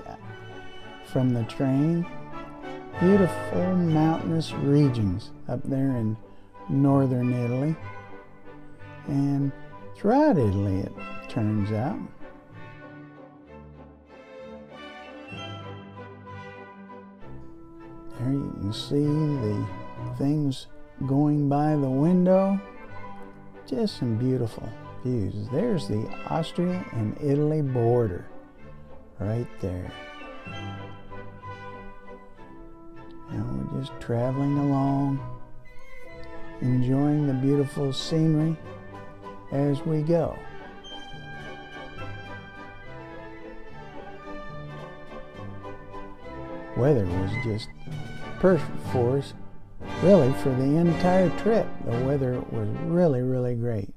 from the train. Beautiful mountainous regions up there in northern Italy. And throughout Italy, it turns out. There you can see the things going by the window. Just some beautiful views. There's the Austria and Italy border right there. And we're just traveling along, enjoying the beautiful scenery as we go. Weather was just perfect for us, really, for the entire trip. The weather was really, really great.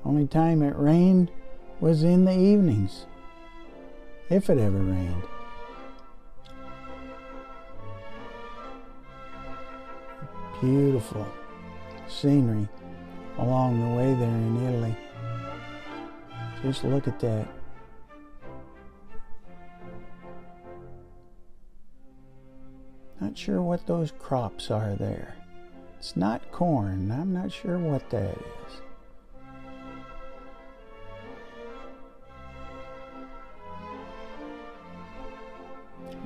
Only time it rained was in the evenings, if it ever rained. Beautiful scenery along the way there in Italy. Just look at that. Not sure what those crops are there. It's not corn. I'm not sure what that is.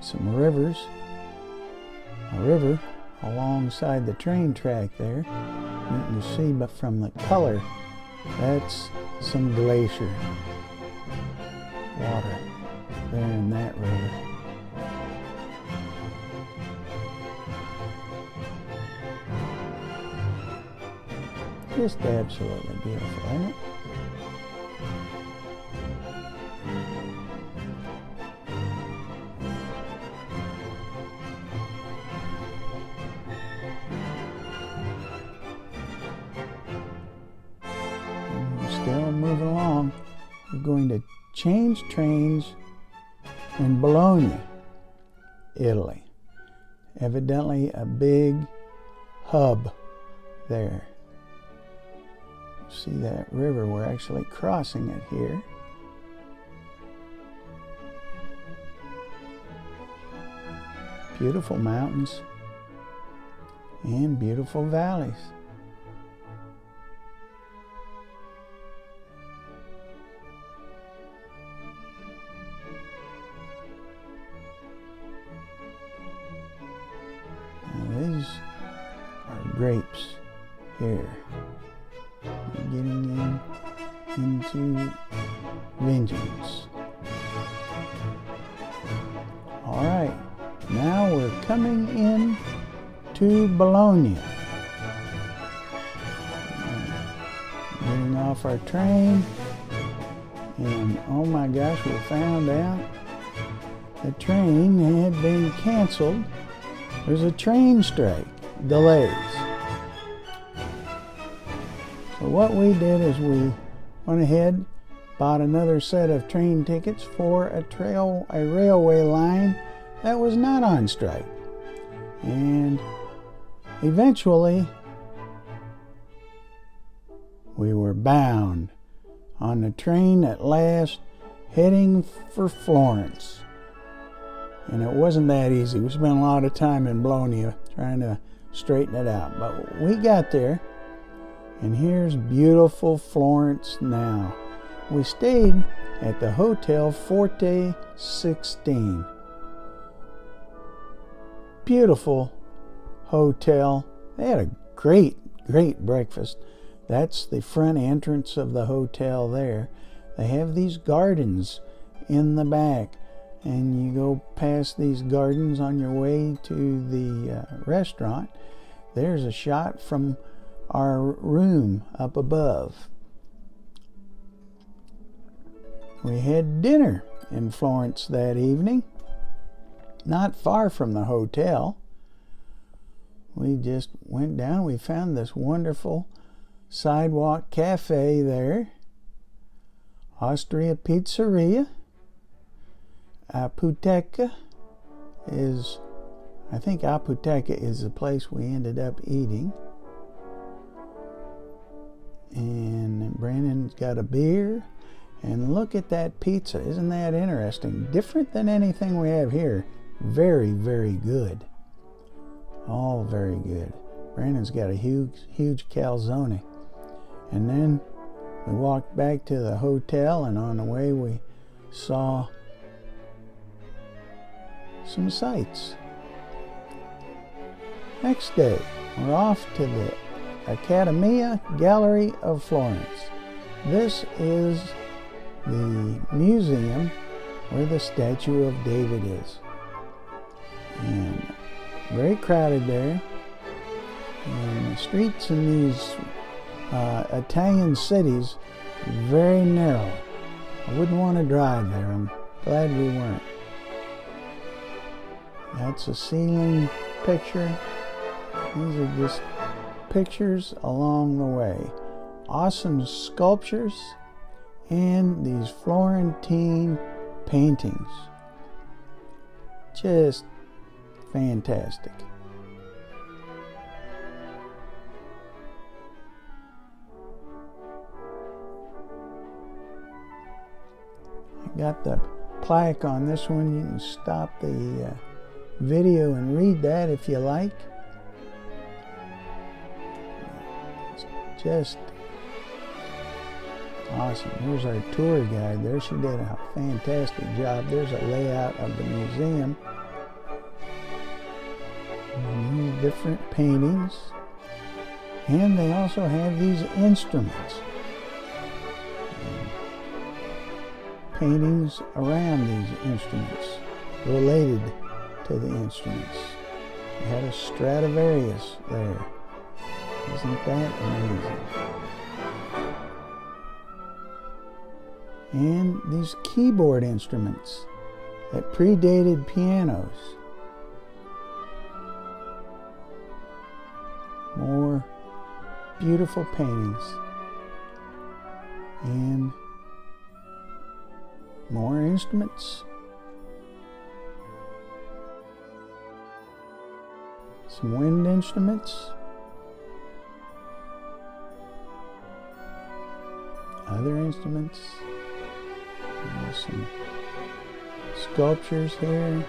Some rivers. A river alongside the train track there. You can see, but from the color, that's some glacier water there in that river. Just absolutely beautiful, isn't it? Still moving along. We're going to change trains in Bologna, Italy. Evidently a big hub there. See that river? We're actually crossing it here. Beautiful mountains and beautiful valleys. These are grapes here. We're getting into vineyards. All right, now we're coming in to Bologna. Getting off our train, and oh my gosh, we found out the train had been canceled. There's a train strike, delays. So what we did is we went ahead, bought another set of train tickets for a railway line that was not on strike. And eventually we were bound on the train at last, heading for Florence. And it wasn't that easy. We spent a lot of time in Bologna trying to straighten it out. But we got there, and here's beautiful Florence now. We stayed at the Hotel Forte 16. Beautiful hotel. They had a great breakfast. That's the front entrance of the hotel there. They have these gardens in the back, and you go past these gardens on your way to the restaurant. There's a shot from our room up above. We had dinner in Florence that evening, not far from the hotel. We just went down. We found this wonderful sidewalk cafe there. Austria Pizzeria. Apotheca is, I think Apotheca is the place we ended up eating. And Brandon's got a beer. And look at that pizza. Isn't that interesting? Different than anything we have here. Very, very good. All very good. Brandon's got a huge calzone. And then we walked back to the hotel, and on the way we saw some sights. Next day, we're off to the Accademia Gallery of Florence. This is the museum where the statue of David is. And very crowded there. And the streets in these Italian cities, very narrow. I wouldn't want to drive there. I'm glad we weren't. That's a ceiling picture. These are just pictures along the way. Awesome sculptures and these Florentine paintings. Just fantastic. I got the plaque on this one. You can stop the video and read that if you like. It's just awesome. Here's our tour guide there. She did a fantastic job. There's a layout of the museum. And these different paintings. And they also have these instruments. Paintings around these instruments related to the instruments. They had a Stradivarius there. Isn't that amazing? And these keyboard instruments that predated pianos. More beautiful paintings. And more instruments. Some wind instruments. Other instruments. There's some sculptures here.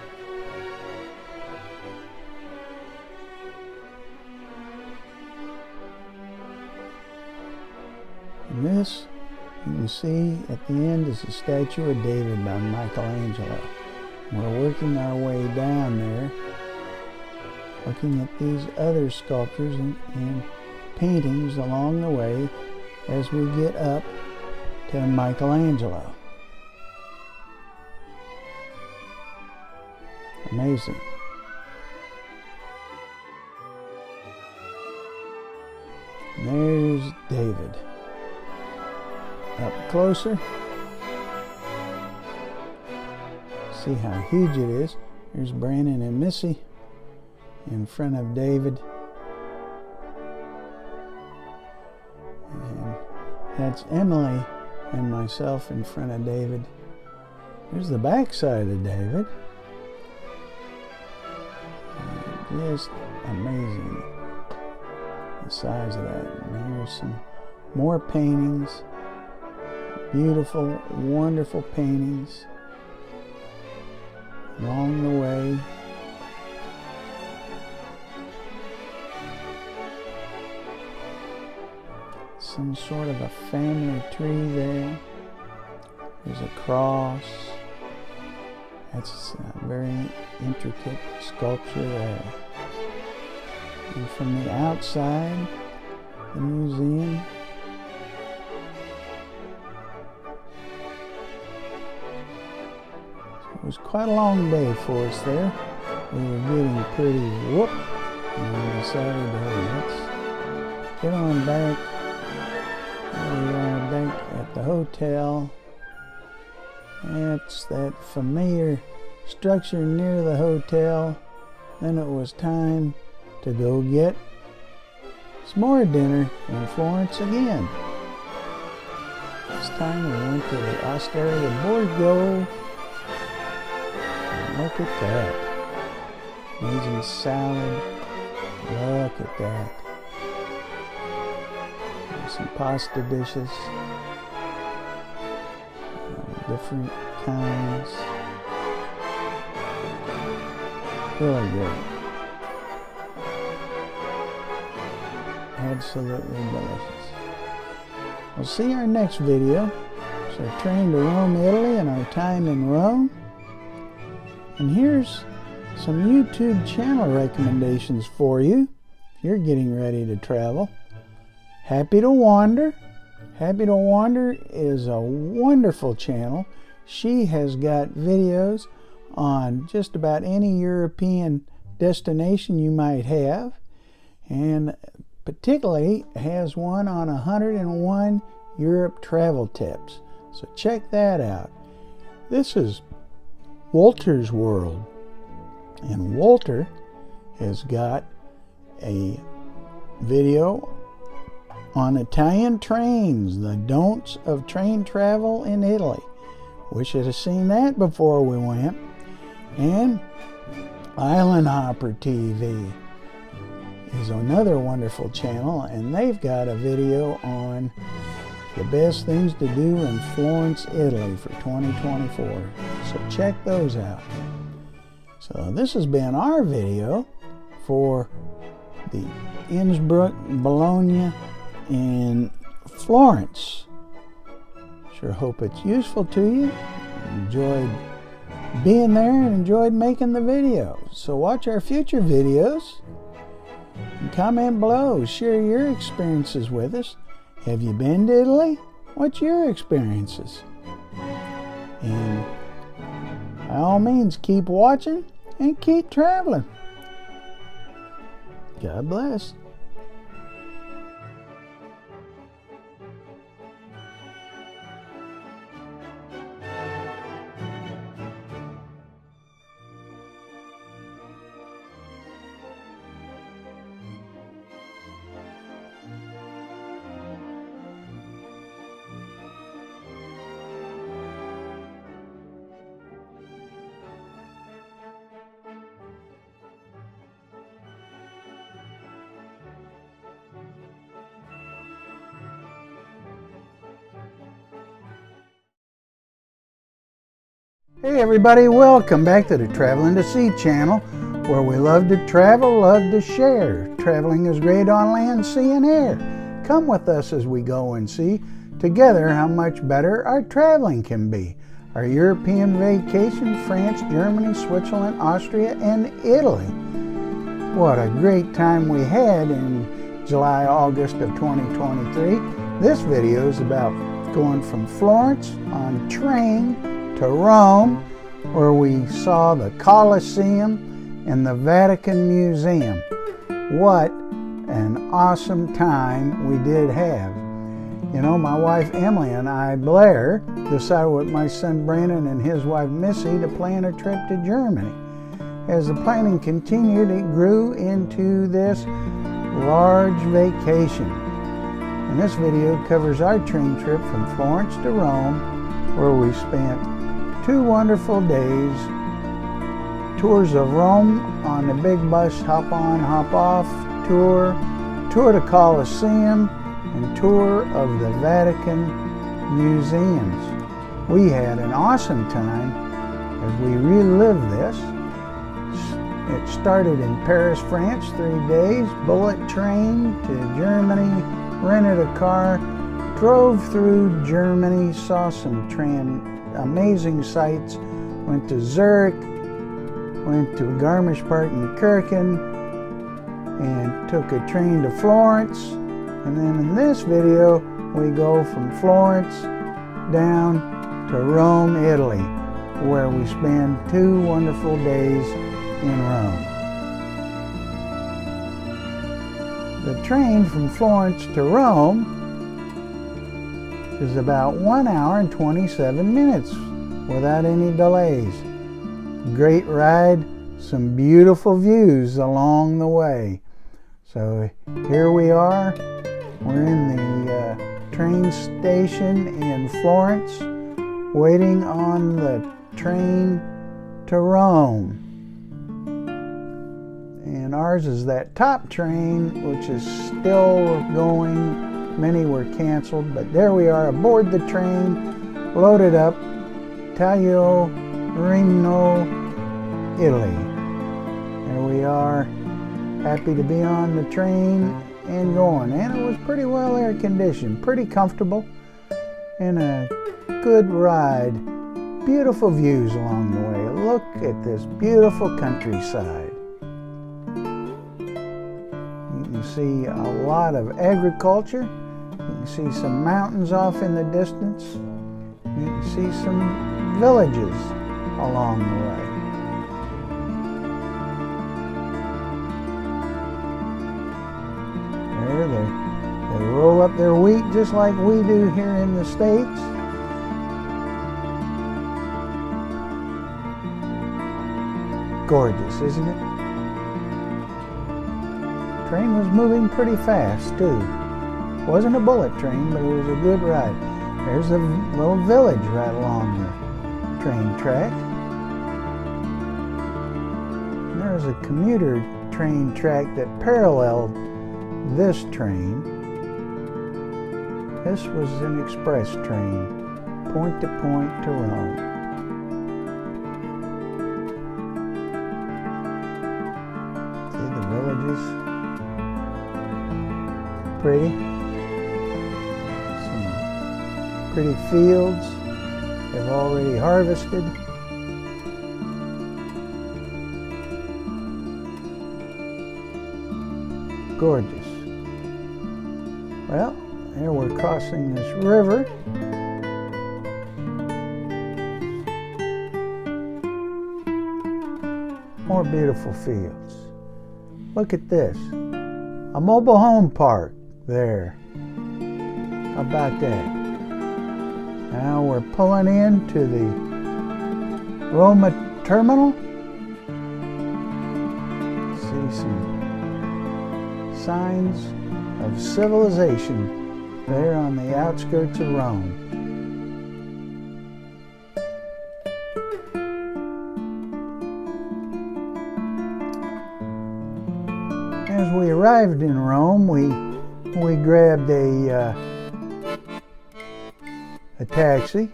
And this, you can see at the end, is a statue of David by Michelangelo. We're working our way down there, looking at these other sculptures and paintings along the way as we get up to Michelangelo. Amazing. And there's David. Up closer. See how huge it is. Here's Brandon and Missy in front of David. And that's Emily and myself in front of David. Here's the back side of David. Just amazing, the size of that. And here's some more paintings. Beautiful, wonderful paintings along the way. Some sort of a family tree there. There's a cross. That's a very intricate sculpture there. And from the outside, the museum, it was quite a long day for us there. We were getting pretty whooped, and we decided, hey, let's get on back. We are back at the hotel. It's that familiar structure near the hotel. Then it was time to go get some more dinner in Florence again. This time we went to the Osteria Borgo. And look at that. Amazing salad. Look at that. There's some pasta dishes. Different kinds. Really good. Absolutely delicious. We'll see our next video. It's our train to Rome, Italy, and our time in Rome. And here's some YouTube channel recommendations for you if you're getting ready to travel. Happy to Wander. Happy to Wander is a wonderful channel. She has got videos on just about any European destination you might have, and particularly has one on 101 Europe travel tips. So check that out. This is Walter's World, and Walter has got a video on Italian trains, the don'ts of train travel in Italy. Wish I'd have seen that before we went. And Island Hopper TV is another wonderful channel, and they've got a video on the best things to do in Florence, Italy for 2024. So check those out. So this has been our video for the Innsbruck, Bologna, and Florence. Sure hope it's useful to you. Enjoyed being there and enjoyed making the video. So watch our future videos and comment below. Share your experiences with us. Have you been to Italy? What's your experiences? And by all means, keep watching and keep traveling. God bless. Hey everybody, welcome back to the Traveling to See channel, where we love to travel, love to share. Traveling is great on land, sea, and air. Come with us as we go and see together how much better our traveling can be. Our European vacation, France, Germany, Switzerland, Austria, and Italy. What a great time we had in July, August of 2023. This video is about going from Florence on train to Rome, where we saw the Coliseum and the Vatican Museum. What an awesome time we did have. You know, my wife Emily and I, Blair, decided with my son Brandon and his wife Missy to plan a trip to Germany. As the planning continued, it grew into this large vacation. And this video covers our train trip from Florence to Rome, where we spent 2 wonderful days, tours of Rome on the big bus hop on, hop off tour, tour to Coliseum, and tour of the Vatican museums. We had an awesome time as we relived this. It started in Paris, France, 3 days, bullet train to Germany, rented a car, drove through Germany, saw some amazing sights, went to Zurich, went to Garmish-Partenkirchen, and took a train to Florence. And then in this video, we go from Florence down to Rome, Italy, where we spend 2 wonderful days in Rome. The train from Florence to Rome is about 1 hour and 27 minutes without any delays. Great ride, some beautiful views along the way. So here we are. We're in the train station in Florence, waiting on the train to Rome. And ours is that top train, which is still going. Many were canceled, but there we are aboard the train, loaded up, Taglio, Reno, Italy. There we are, happy to be on the train and going. And it was pretty well air conditioned, pretty comfortable, and a good ride. Beautiful views along the way. Look at this beautiful countryside. You can see a lot of agriculture. You can see some mountains off in the distance. You can see some villages along the way. There they roll up their wheat just like we do here in the States. Gorgeous, isn't it? Train was moving pretty fast too. Wasn't a bullet train, but it was a good ride. There's a little village right along the train track. And there's a commuter train track that paralleled this train. This was an express train, point to point to Rome. See the villages? Pretty. Pretty fields they've already harvested. Gorgeous. Well, here we're crossing this river. More beautiful fields. Look at this. A mobile home park there. How about that? Now we're pulling into the Roma terminal. See some signs of civilization there on the outskirts of Rome. As we arrived in Rome, we grabbed a taxi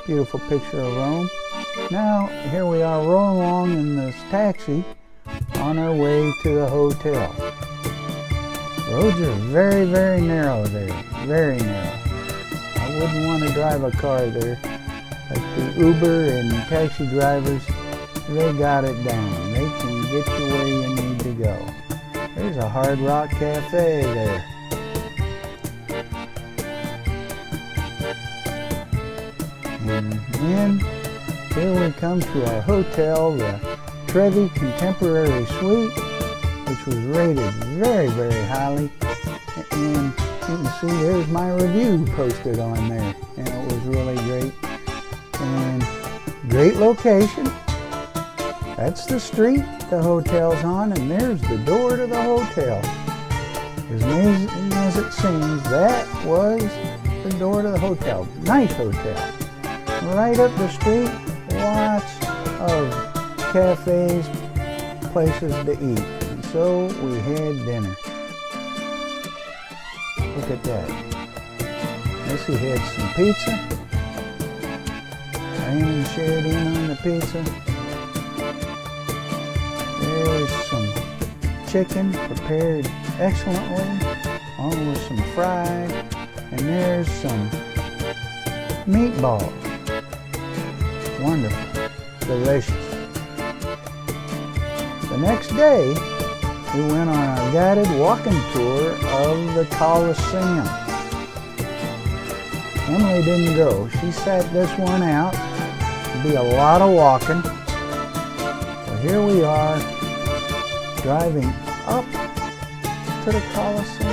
Beautiful picture of Rome. Now, here we are rolling along in this taxi on our way to the hotel. Roads are very, very narrow there. Very narrow. I wouldn't want to drive a car there. Like the Uber and taxi drivers, they got it down. They can get you where you need to go. There's a Hard Rock Cafe there. And then here we come to our hotel, the Trevi Contemporary Suite, which was rated very, very highly. And you can see there's my review posted on there. And it was really great. And great location. That's the street the hotel's on, and there's the door to the hotel. As amazing as it seems, that was the door to the hotel. Nice hotel. Right up the street, lots of cafes, places to eat. And so we had dinner. Look at that. Missy had some pizza. Raymond shared in on the pizza. There's some chicken prepared excellently, along with some fried, and there's some meatballs. Wonderful, delicious. The next day, we went on a guided walking tour of the Coliseum. Emily didn't go. She sat this one out. It'll be a lot of walking. So here we are, driving up to the Coliseum.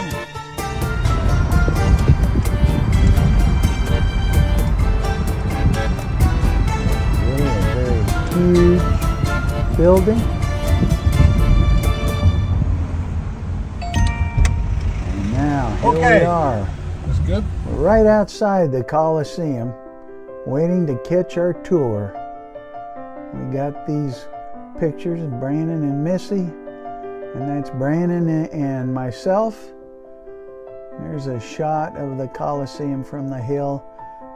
Really a very huge building. And now here we are. That's good. We're right outside the Coliseum, waiting to catch our tour. We got these pictures of Brandon and Missy, and that's Brandon and myself. There's a shot of the Coliseum from the hill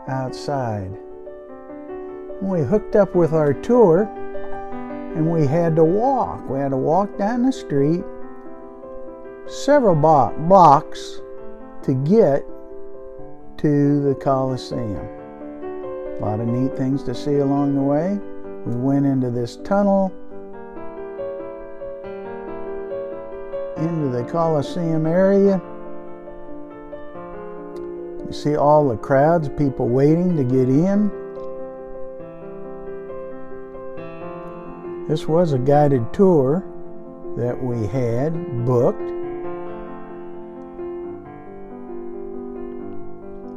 outside. We hooked up with our tour, and we had to walk. We had to walk down the street several blocks to get to the Coliseum. A lot of neat things to see along the way. We went into this tunnel into the Coliseum area. You see all the crowds, people waiting to get in. This was a guided tour that we had booked.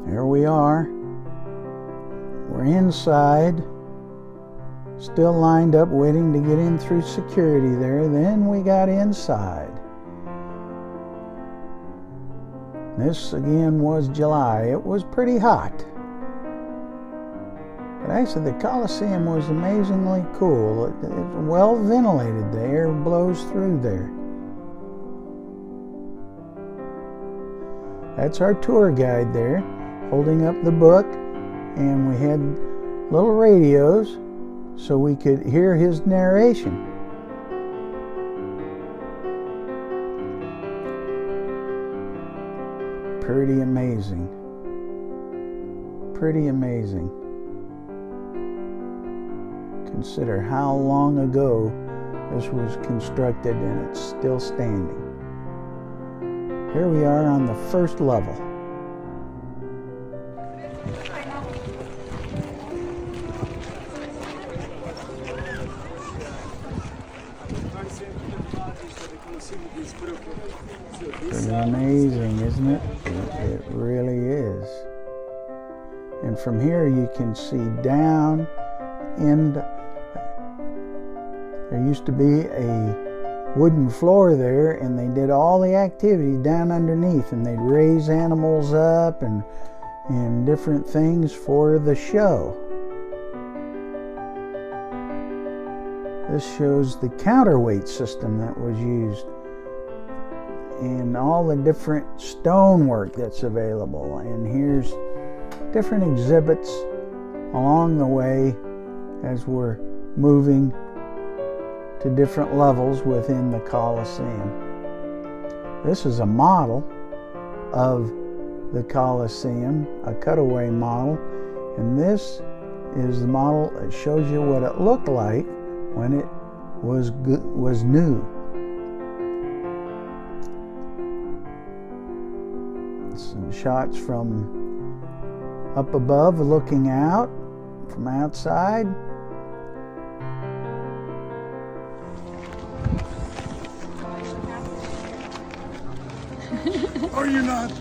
Here we are. We're inside, still lined up waiting to get in through security there. Then we got inside. This again was July. It was pretty hot. But actually the Coliseum was amazingly cool. It's well ventilated. The air blows through there. That's our tour guide there, holding up the book, and we had little radios so we could hear his narration. Pretty amazing. Pretty amazing. Consider how long ago this was constructed and it's still standing. Here we are on the first level. Pretty amazing, isn't it? It really is. And from here you can see down in. There used to be a wooden floor there, and they did all the activity down underneath, and they'd raise animals up and different things for the show. This shows the counterweight system that was used and all the different stonework that's available. And here's different exhibits along the way as we're moving to different levels within the Coliseum. This is a model of the Coliseum, a cutaway model, and this is the model that shows you what it looked like when it was new. Some shots from up above looking out from outside. Are you not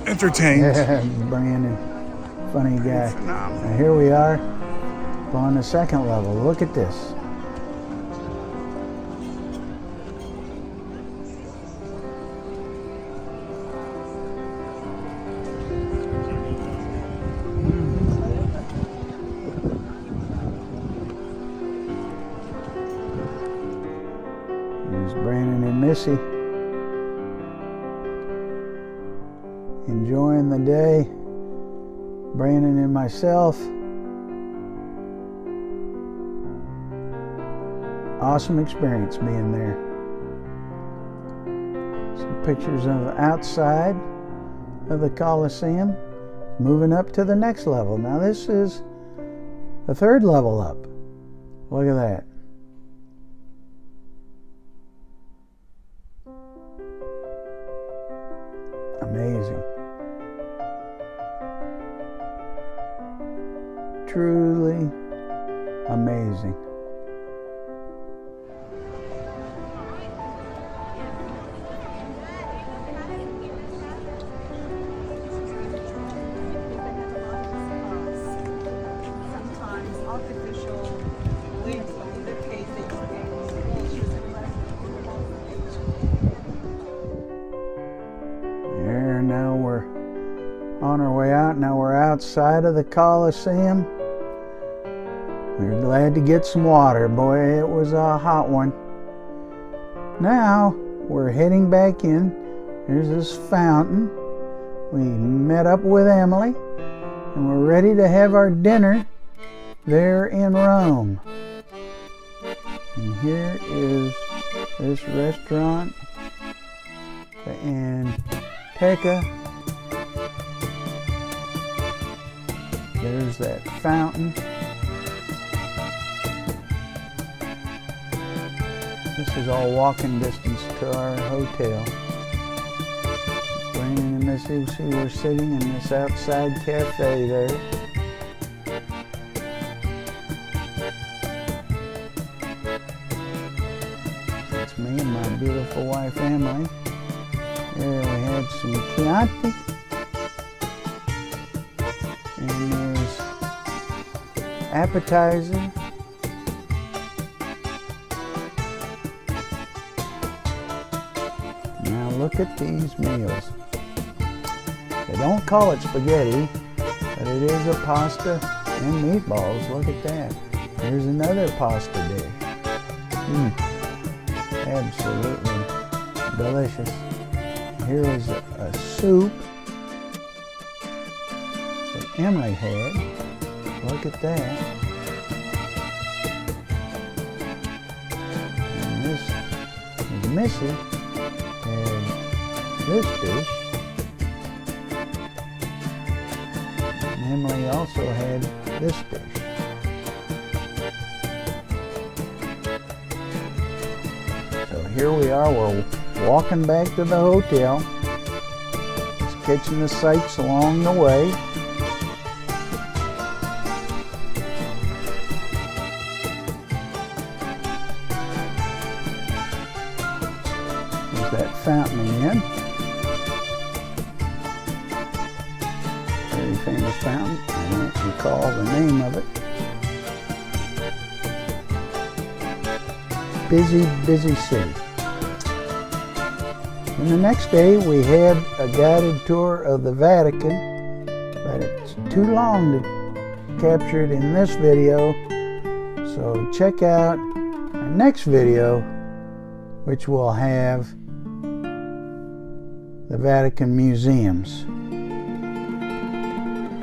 entertained? Yeah, Brandon, funny guy. Now here we are on the second level. Look at this. Here's Brandon and Missy. Enjoying the day, Brandon and myself. Awesome experience being there. Some pictures of the outside of the Coliseum. Moving up to the next level. Now this is the third level up. Look at that. Amazing. Truly amazing. There, now we're on our way out. Now we're outside of the Coliseum. We were glad to get some water. Boy, it was a hot one. Now we're heading back in. There's this fountain. We met up with Emily and we're ready to have our dinner there in Rome. And here is this restaurant, the Anteca. There's that fountain. This is all walking distance to our hotel. Brandon and Missy, see, we're sitting in this outside cafe there. That's me and my beautiful wife Emily. There we had some Chianti. And there's appetizer. Now look at these meals. They don't call it spaghetti, but it is a pasta and meatballs. Look at that. Here's another pasta dish. Absolutely delicious. Here is a soup that Emily had. Look at that. And this is Missy. And this dish. And Emily also had this dish. So here we are, we're walking back to the hotel. Just catching the sights along the way. There's that fountain again. Very famous fountain. I don't recall the name of it. Busy, busy city. And the next day we had a guided tour of the Vatican, but it's too long to capture it in this video. So check out our next video, which will have the Vatican museums,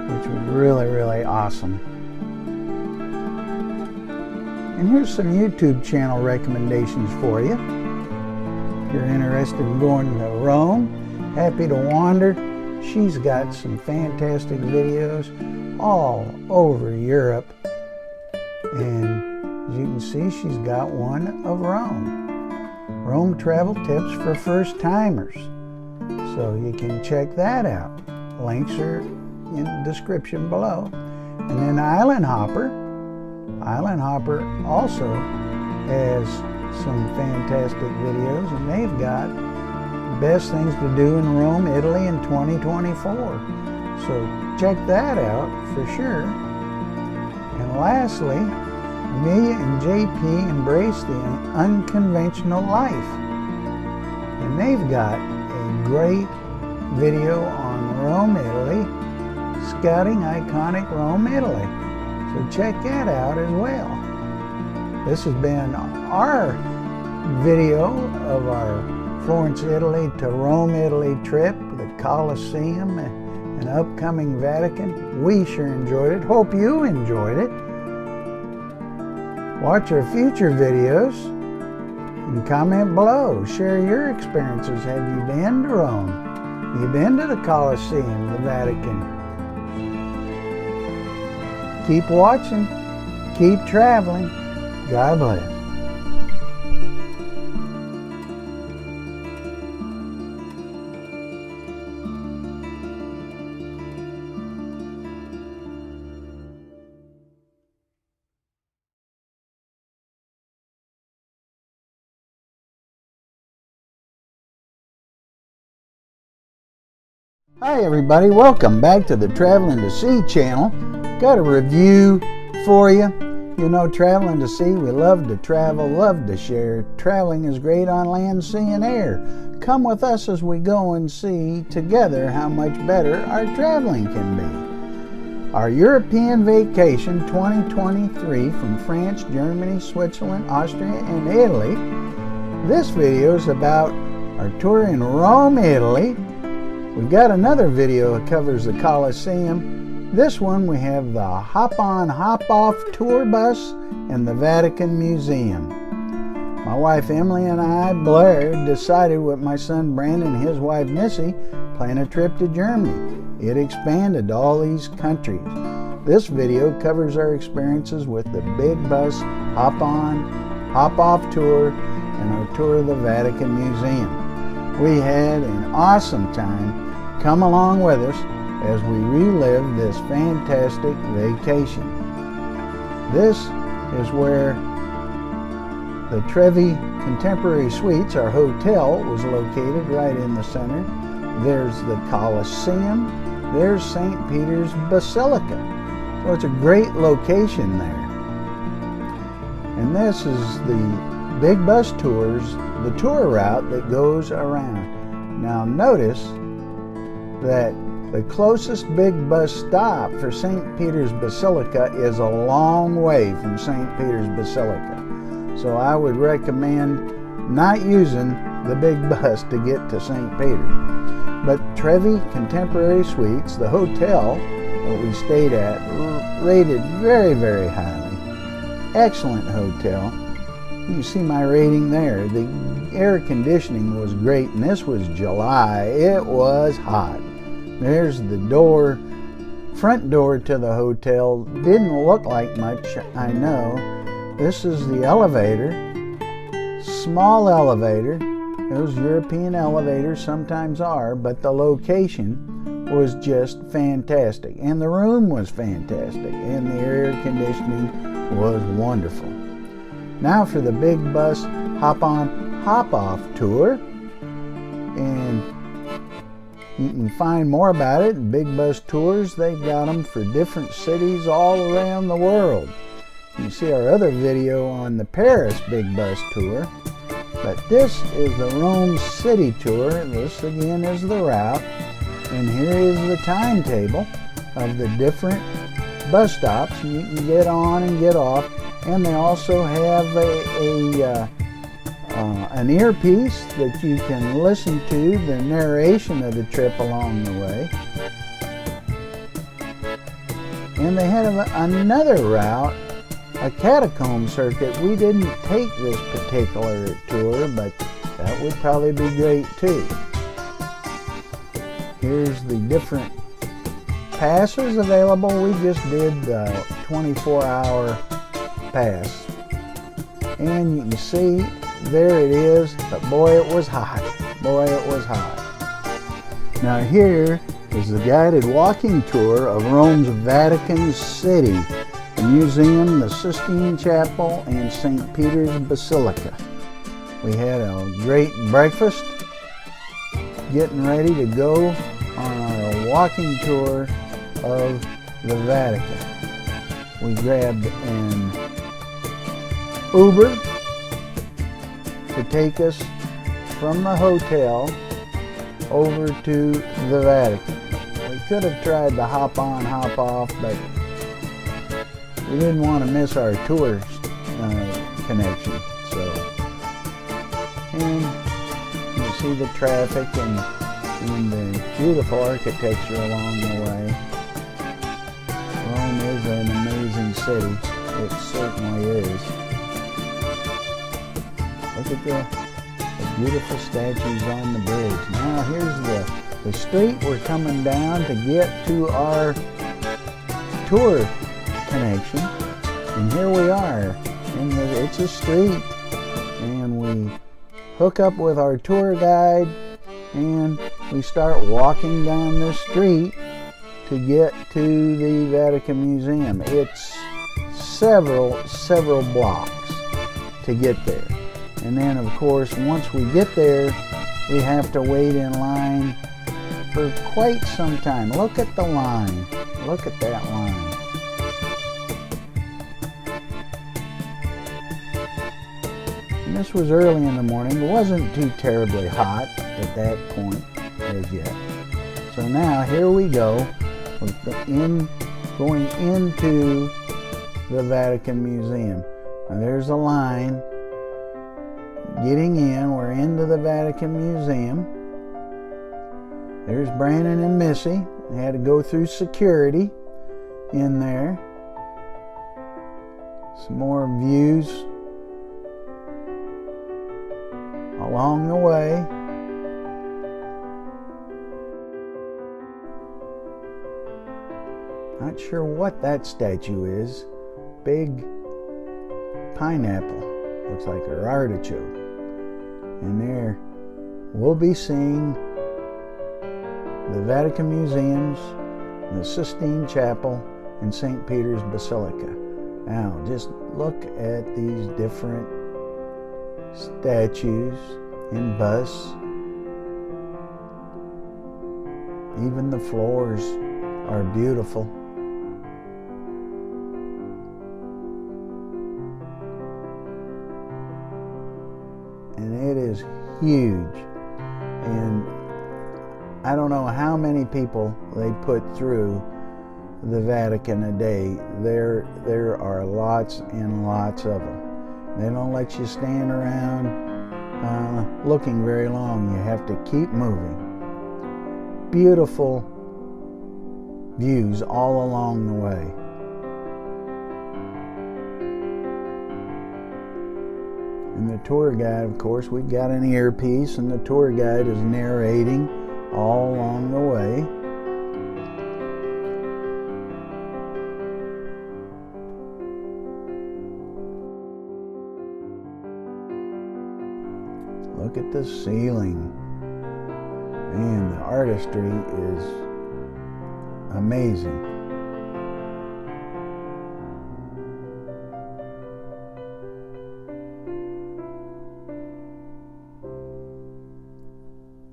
which was really, really awesome. And here's some YouTube channel recommendations for you. If you're interested in going to Rome, Happy to Wander, she's got some fantastic videos all over Europe. And as you can see, she's got one of Rome. Rome travel tips for first timers. So you can check that out. Links are in the description below. And then Island Hopper. Island Hopper also has some fantastic videos, and they've got best things to do in Rome, Italy in 2024. So check that out for sure. And lastly, Amelia and JP embrace the unconventional life. And they've got a great video on Rome, Italy, scouting iconic Rome, Italy. So check that out as well. This has been our video of our Florence, Italy to Rome, Italy trip, the Coliseum, and upcoming Vatican. We sure enjoyed it. Hope you enjoyed it. Watch our future videos and comment below. Share your experiences. Have you been to Rome? Have you been to the Coliseum, the Vatican? Keep watching. Keep traveling. God bless. Hi everybody, welcome back to the Traveling to Sea channel. Got a review for you. You know, traveling to sea, we love to travel, love to share. Traveling is great on land, sea, and air. Come with us as we go and see together how much better our traveling can be. Our European vacation 2023 from France, Germany, Switzerland, Austria, and Italy. This video is about our tour in Rome, Italy. We've got another video that covers the Coliseum. This one we have the hop-on, hop-off tour bus and the Vatican Museum. My wife Emily and I, Blair, decided with my son Brandon and his wife Missy, plan a trip to Germany. It expanded to all these countries. This video covers our experiences with the big bus hop-on, hop-off tour and our tour of the Vatican Museum. We had an awesome time. Come along with us as we relive this fantastic vacation. This is where the Trevi Contemporary Suites, our hotel, was located right in the center. There's the Coliseum. There's St. Peter's Basilica. So it's a great location there. And this is the big bus tours, the tour route that goes around. Now notice that the closest big bus stop for St. Peter's Basilica is a long way from St. Peter's Basilica. So I would recommend not using the big bus to get to St. Peter's. But Trevi Contemporary Suites, the hotel that we stayed at, rated very, very highly. Excellent hotel. You can see my rating there. The air conditioning was great, and this was July. It was hot. There's the door, front door to the hotel. Didn't look like much, I know. This is the elevator. Small elevator. Those European elevators sometimes are, but the location was just fantastic. And the room was fantastic, and the air conditioning was wonderful. Now for the big bus hop-on, hop-off tour. And you can find more about it in Big Bus Tours. They've got them for different cities all around the world. You can see our other video on the Paris Big Bus Tour. But this is the Rome City Tour. This again is the route. And here is the timetable of the different bus stops. You can get on and get off. And they also have an earpiece that you can listen to the narration of the trip along the way. And they have another route a catacomb circuit. We didn't take this particular tour, but that would probably be great too. Here's the different passes available. We just did the 24-hour pass. And you can see, there it is, but boy, it was hot. Boy, it was hot. Now here is the guided walking tour of Rome's Vatican City, the museum, the Sistine Chapel, and St. Peter's Basilica. We had a great breakfast, getting ready to go on our walking tour of the Vatican. We grabbed an Uber to take us from the hotel over to the Vatican. We could have tried to hop on, hop off, but we didn't want to miss our tour connection. And you see the traffic and the beautiful architecture along the way. Rome is an amazing city. It certainly is. Look at the beautiful statues on the bridge. Now here's the street we're coming down to get to our tour connection. And here we are. And it's a street. And we hook up with our tour guide and we start walking down the street to get to the Vatican Museum. It's several blocks to get there. And then of course once we get there we have to wait in line for quite some time. Look at the line. Look at that line. And this was early in the morning. It wasn't too terribly hot at that point as yet. So now here we go. We're going into the Vatican Museum. Now there's a line getting in. We're into the Vatican Museum. There's Brandon and Missy. They had to go through security in there. Some more views along the way. Not sure what that statue is. Big pineapple. Looks like an artichoke. And there we'll be seeing the Vatican Museums, the Sistine Chapel, and St. Peter's Basilica. Now just look at these different statues and busts. Even the floors are beautiful. And it is huge. And I don't know how many people they put through the Vatican a day. There are lots and lots of them. They don't let you stand around looking very long. You have to keep moving. Beautiful views all along the way. And the tour guide, of course, we've got an earpiece, and the tour guide is narrating all along the way. Look at the ceiling. Man, the artistry is amazing.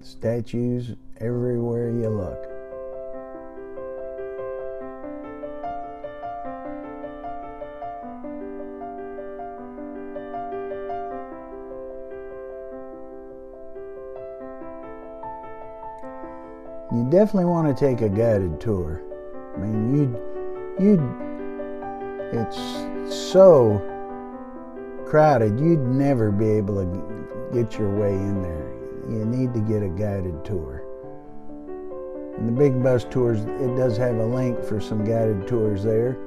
Statues everywhere you look. You definitely want to take a guided tour. I mean, it's so crowded, you'd never be able to get your way in there. You need to get a guided tour. And the big bus tours, it does have a link for some guided tours there.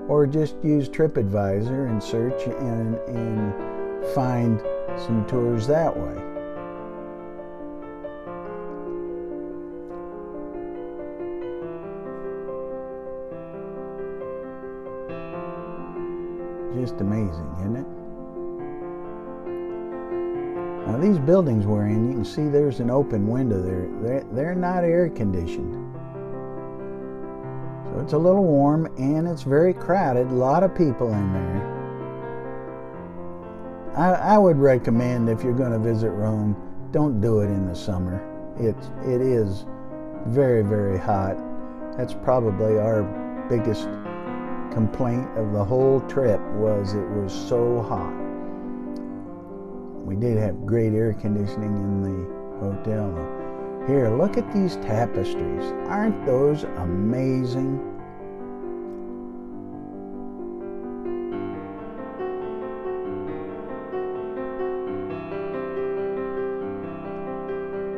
or just use TripAdvisor and search and find some tours that way. Just amazing, isn't it? Now these buildings we're in, you can see there's an open window there. They're not air conditioned. So it's a little warm and it's very crowded, a lot of people in there. I would recommend, if you're going to visit Rome, don't do it in the summer. It is very, very hot. That's probably our biggest complaint of the whole trip, was it was so hot. We did have great air conditioning in the hotel though. Here, look at these tapestries. Aren't those amazing?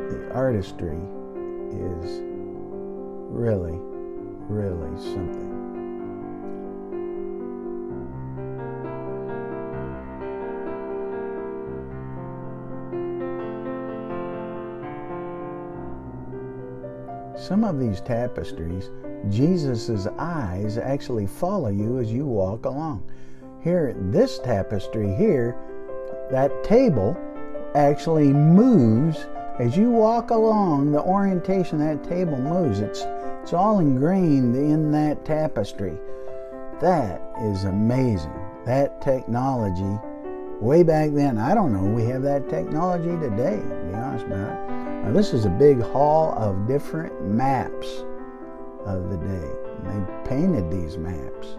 The artistry is really, really something. Some of these tapestries, Jesus' eyes actually follow you as you walk along. Here, this tapestry here, that table actually moves as you walk along. The orientation of that table moves. It's all ingrained in that tapestry. That is amazing. That technology, way back then, I don't know we have that technology today, to be honest about it. Now this is a big hall of different maps of the day. And they painted these maps.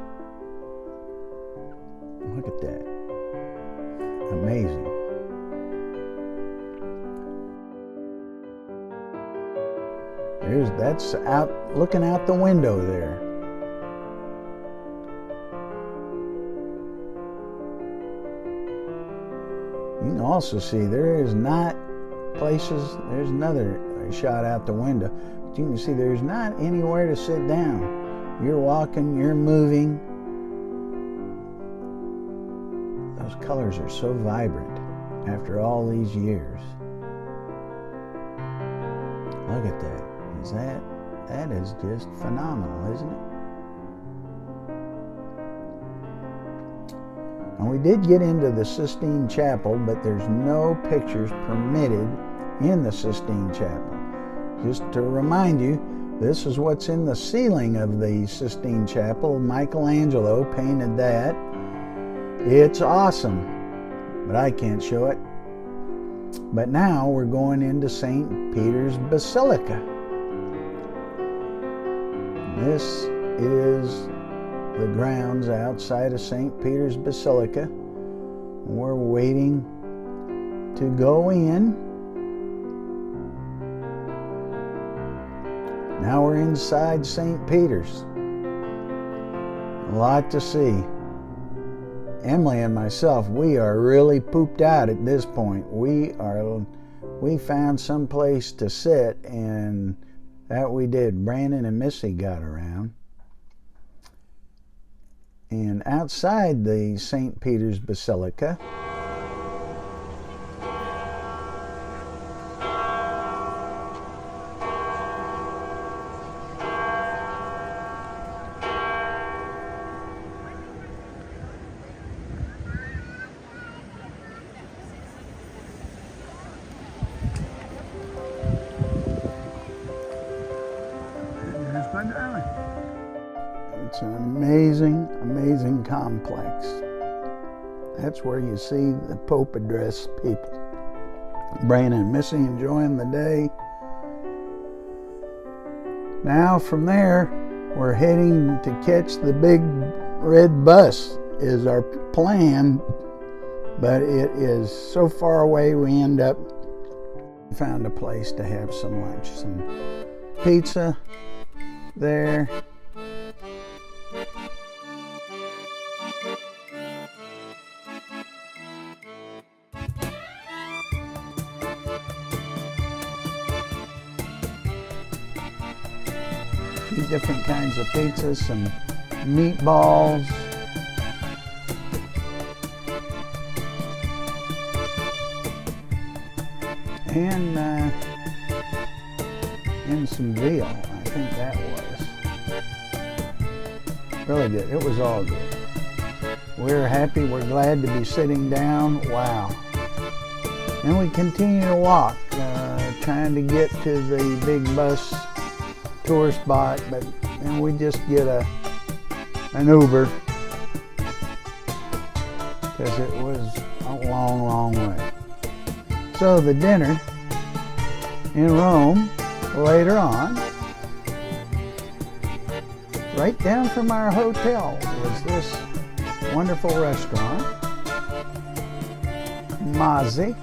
Look at that. Amazing. That's out, looking out the window there. You can also see there is not places, there's another shot out the window, but you can see there's not anywhere to sit down. You're walking, you're moving. Those colors are so vibrant after all these years. Look at that. That is just phenomenal, isn't it? And we did get into the Sistine Chapel, but there's no pictures permitted in the Sistine Chapel. Just to remind you, this is what's in the ceiling of the Sistine Chapel. Michelangelo painted that. It's awesome, but I can't show it. But now we're going into St. Peter's Basilica. This is the grounds outside of St. Peter's Basilica. We're waiting to go in. Now we're inside St. Peter's. A lot to see. Emily and myself, we are really pooped out at this point. We found some place to sit, and that we did. Brandon and Missy got around. And outside the St. Peter's Basilica, it's an amazing, amazing complex. That's where you see the Pope address people. Brandon and Missy enjoying the day. Now from there, we're heading to catch the big red bus is our plan, but it is so far away we end up found a place to have some lunch. Some pizza there. Different kinds of pizzas, some meatballs, and some veal. I think that was really good. It was all good. We're happy. We're glad to be sitting down. Wow. And we continue to walk, trying to get to the big bus tour spot, but then we just get an Uber because it was a long, long way. So the dinner in Rome later on, right down from our hotel, was this wonderful restaurant, Missy.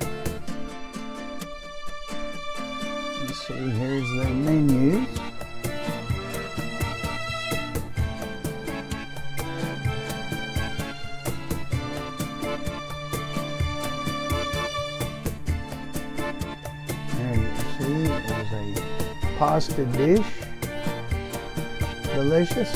Let's see, here's the menus. There you see, there's a pasta dish, delicious.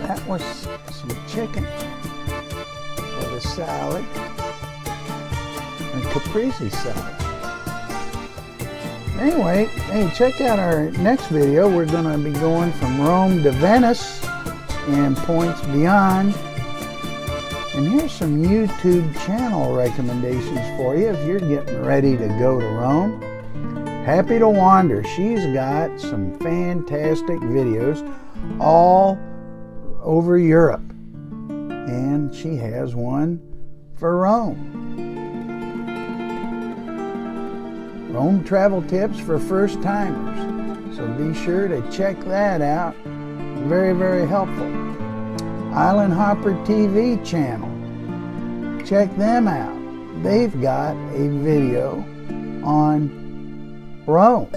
That was some chicken with a salad, and caprese salad. Anyway, hey, check out our next video. We're going to be going from Rome to Venice and points beyond. And here's some YouTube channel recommendations for you if you're getting ready to go to Rome. Happy to Wander. She's got some fantastic videos all over Europe, and she has one for Rome. Rome travel tips for first timers, so be sure to check that out. Very, very helpful. Island Hopper TV channel, check them out. They've got a video on Rome,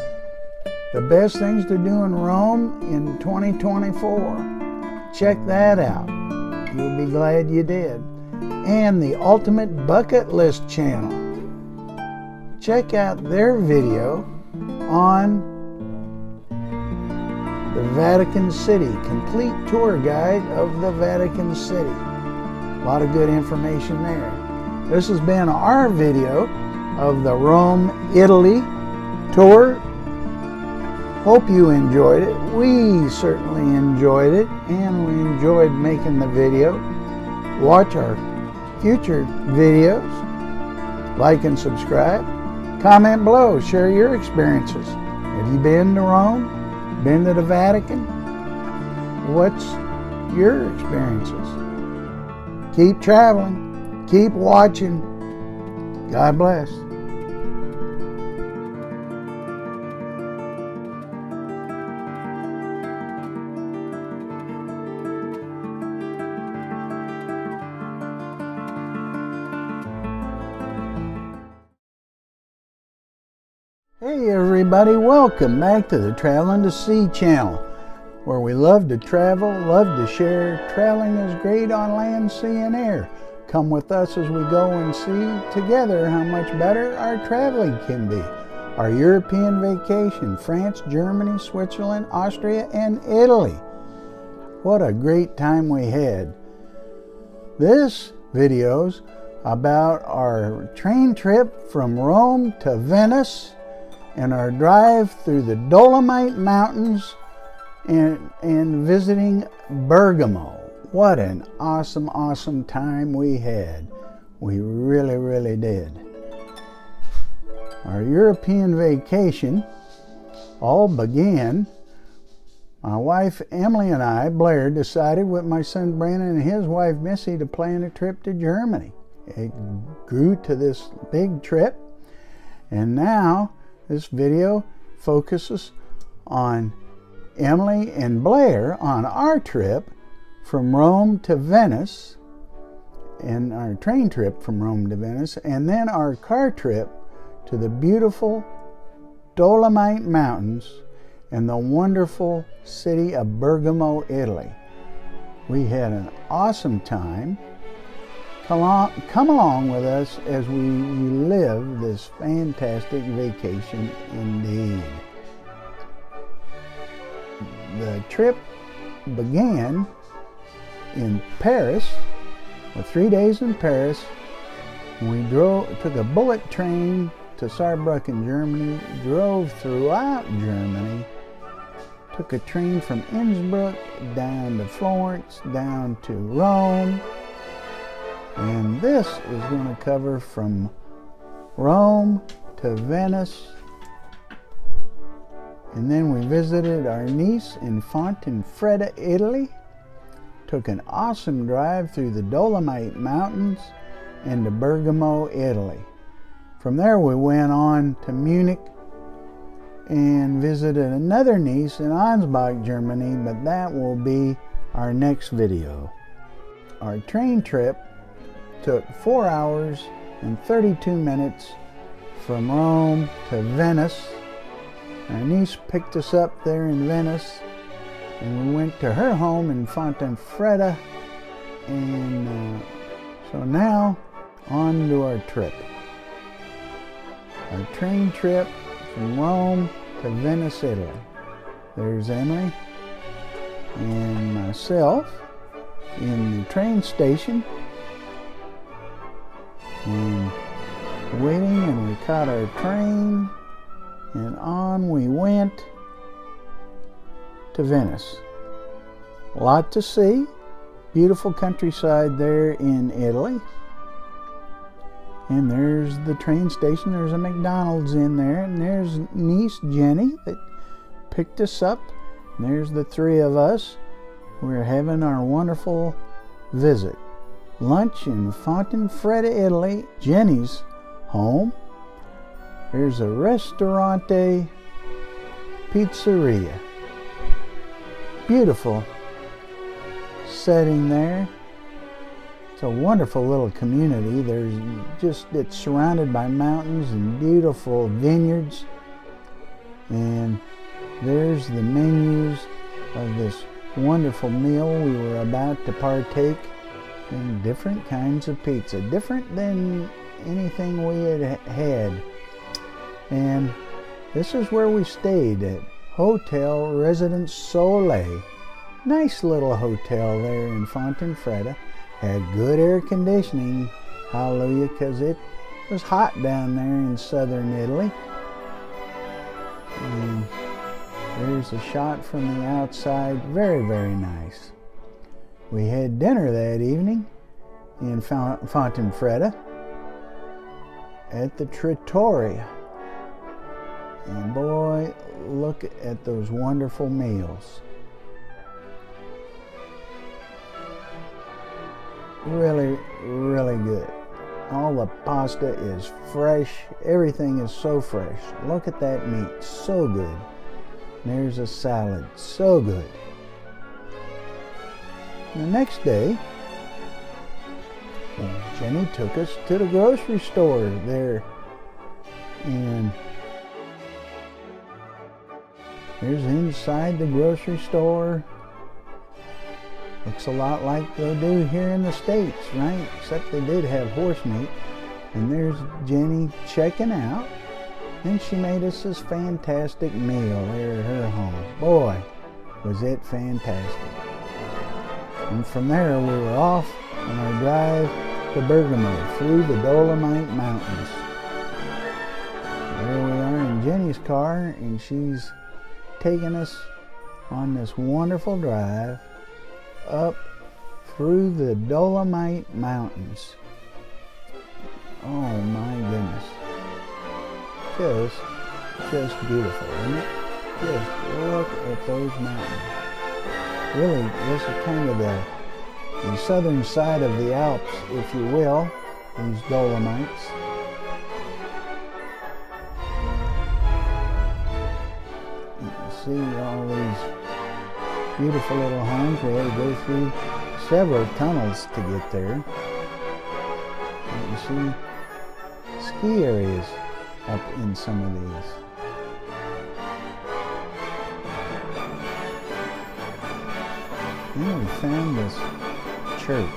the best things to do in Rome in 2024. Check that out. You'll be glad you did. And the Ultimate Bucket List channel. Check out their video on the Vatican City, complete tour guide of the Vatican City. A lot of good information there. This has been our video of the Rome, Italy tour. Hope you enjoyed it. We certainly enjoyed it, and we enjoyed making the video. Watch our future videos. Like and subscribe. Comment below. Share your experiences. Have you been to Rome? Been to the Vatican? What's your experiences? Keep traveling. Keep watching. God bless. Hey everybody, welcome back to the Traveling to See channel, where we love to travel, love to share. Traveling is great on land, sea, and air. Come with us as we go and see together how much better our traveling can be. Our European vacation, France, Germany, Switzerland, Austria, and Italy. What a great time we had. This video's about our train trip from Rome to Venice, and our drive through the Dolomite Mountains and visiting Bergamo. What an awesome, awesome time we had. We really, really did. Our European vacation all began. My wife Emily and I, Blair, decided with my son Brandon and his wife Missy to plan a trip to Germany. It grew to this big trip, and now this video focuses on Emily and Blair on our trip from Rome to Venice, and our train trip from Rome to Venice, and then our car trip to the beautiful Dolomite Mountains and the wonderful city of Bergamo, Italy. We had an awesome time. Come along with us as we relive this fantastic vacation indeed. the trip began in Paris, with 3 days in Paris. We took a bullet train to Saarbrucken, Germany, drove throughout Germany, took a train from Innsbruck down to Florence, down to Rome, and this is going to cover from Rome to Venice. And then we visited our niece in Fontenfretta, Italy, took an awesome drive through the Dolomite Mountains and to Bergamo, Italy. From there we went on to Munich and visited another niece in Ansbach, Germany, but that will be our next video. Our train trip took 4 hours and 32 minutes from Rome to Venice. Our niece picked us up there in Venice, and we went to her home in Fontenfretta, and so now on to our trip. Our train trip from Rome to Venice, Italy. There's Emily and myself in the train station and waiting, and we caught our train and on we went to Venice. A lot to see. Beautiful countryside there in Italy. And there's the train station. There's a McDonald's in there. And there's niece Jenny that picked us up. And there's the three of us. We're having our wonderful visit. Lunch in Fontenfretta, Italy, Jenny's home. There's a Ristorante Pizzeria. Beautiful setting there. It's a wonderful little community. It's surrounded by mountains and beautiful vineyards. And there's the menus of this wonderful meal we were about to partake in. Different kinds of pizza, different than anything we had had. And this is where we stayed at Hotel Residence Soleil. Nice little hotel there in Fontenfretta. Had good air conditioning, hallelujah, because it was hot down there in southern Italy. And there's a shot from the outside, very, very nice. We had dinner that evening in Fontenfretta at the Trattoria. And boy, look at those wonderful meals. Really, really good. All the pasta is fresh. Everything is so fresh. Look at that meat, so good. There's a salad, so good. The next day, Jenny took us to the grocery store there. And here's inside the grocery store. Looks a lot like they do here in the States, right? Except they did have horse meat. And there's Jenny checking out. Then she made us this fantastic meal there at her home. Boy, was it fantastic. And from there we were off on our drive to Bergamo through the Dolomite Mountains. There we are in Jenny's car, and she's taking us on this wonderful drive up through the Dolomite Mountains. Oh my goodness. Just beautiful, isn't it? Just look at those mountains. Really, this is kind of the southern side of the Alps, if you will, these Dolomites. You can see all these beautiful little homes. We had to go through several tunnels to get there. You can see ski areas up in some of these. Then we found this church.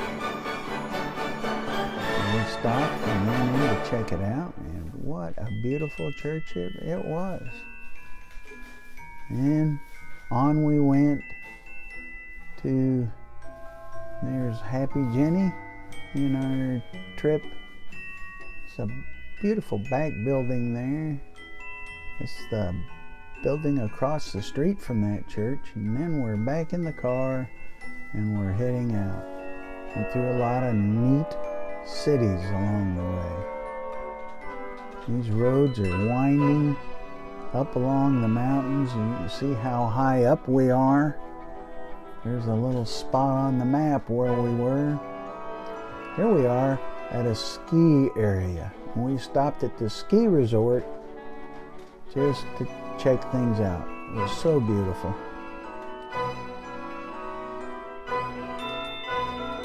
And we stopped and went in to check it out, and what a beautiful church it was. And On we went to, there's Happy Jenny in our trip. It's a beautiful back building there. It's the building across the street from that church, and then we're back in the car and we're heading out. Went through a lot of neat cities along the way. These roads are winding up along the mountains, and you can see how high up we are. There's a little spot on the map where we were. Here we are at a ski area. We stopped at the ski resort just to check things out. It was so beautiful.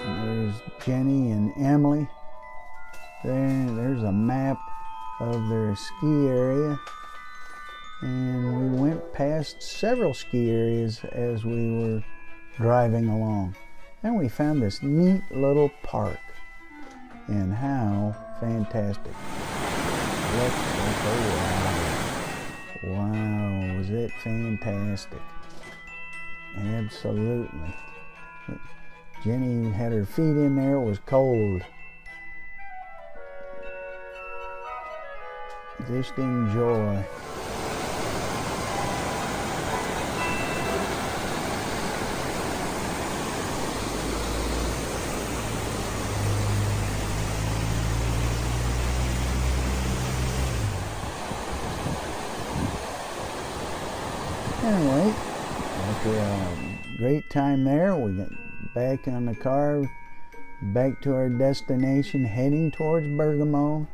And there's Jenny and Emily. There's a map of their ski area. And we went past several ski areas as we were driving along. Then we found this neat little park. And how fantastic. Look at the wow. Wow, was it fantastic. Absolutely. Jenny had her feet in there, it was cold. Just enjoy. Anyway, after a great time there, we got back on the car, back to our destination, heading towards Bergamo.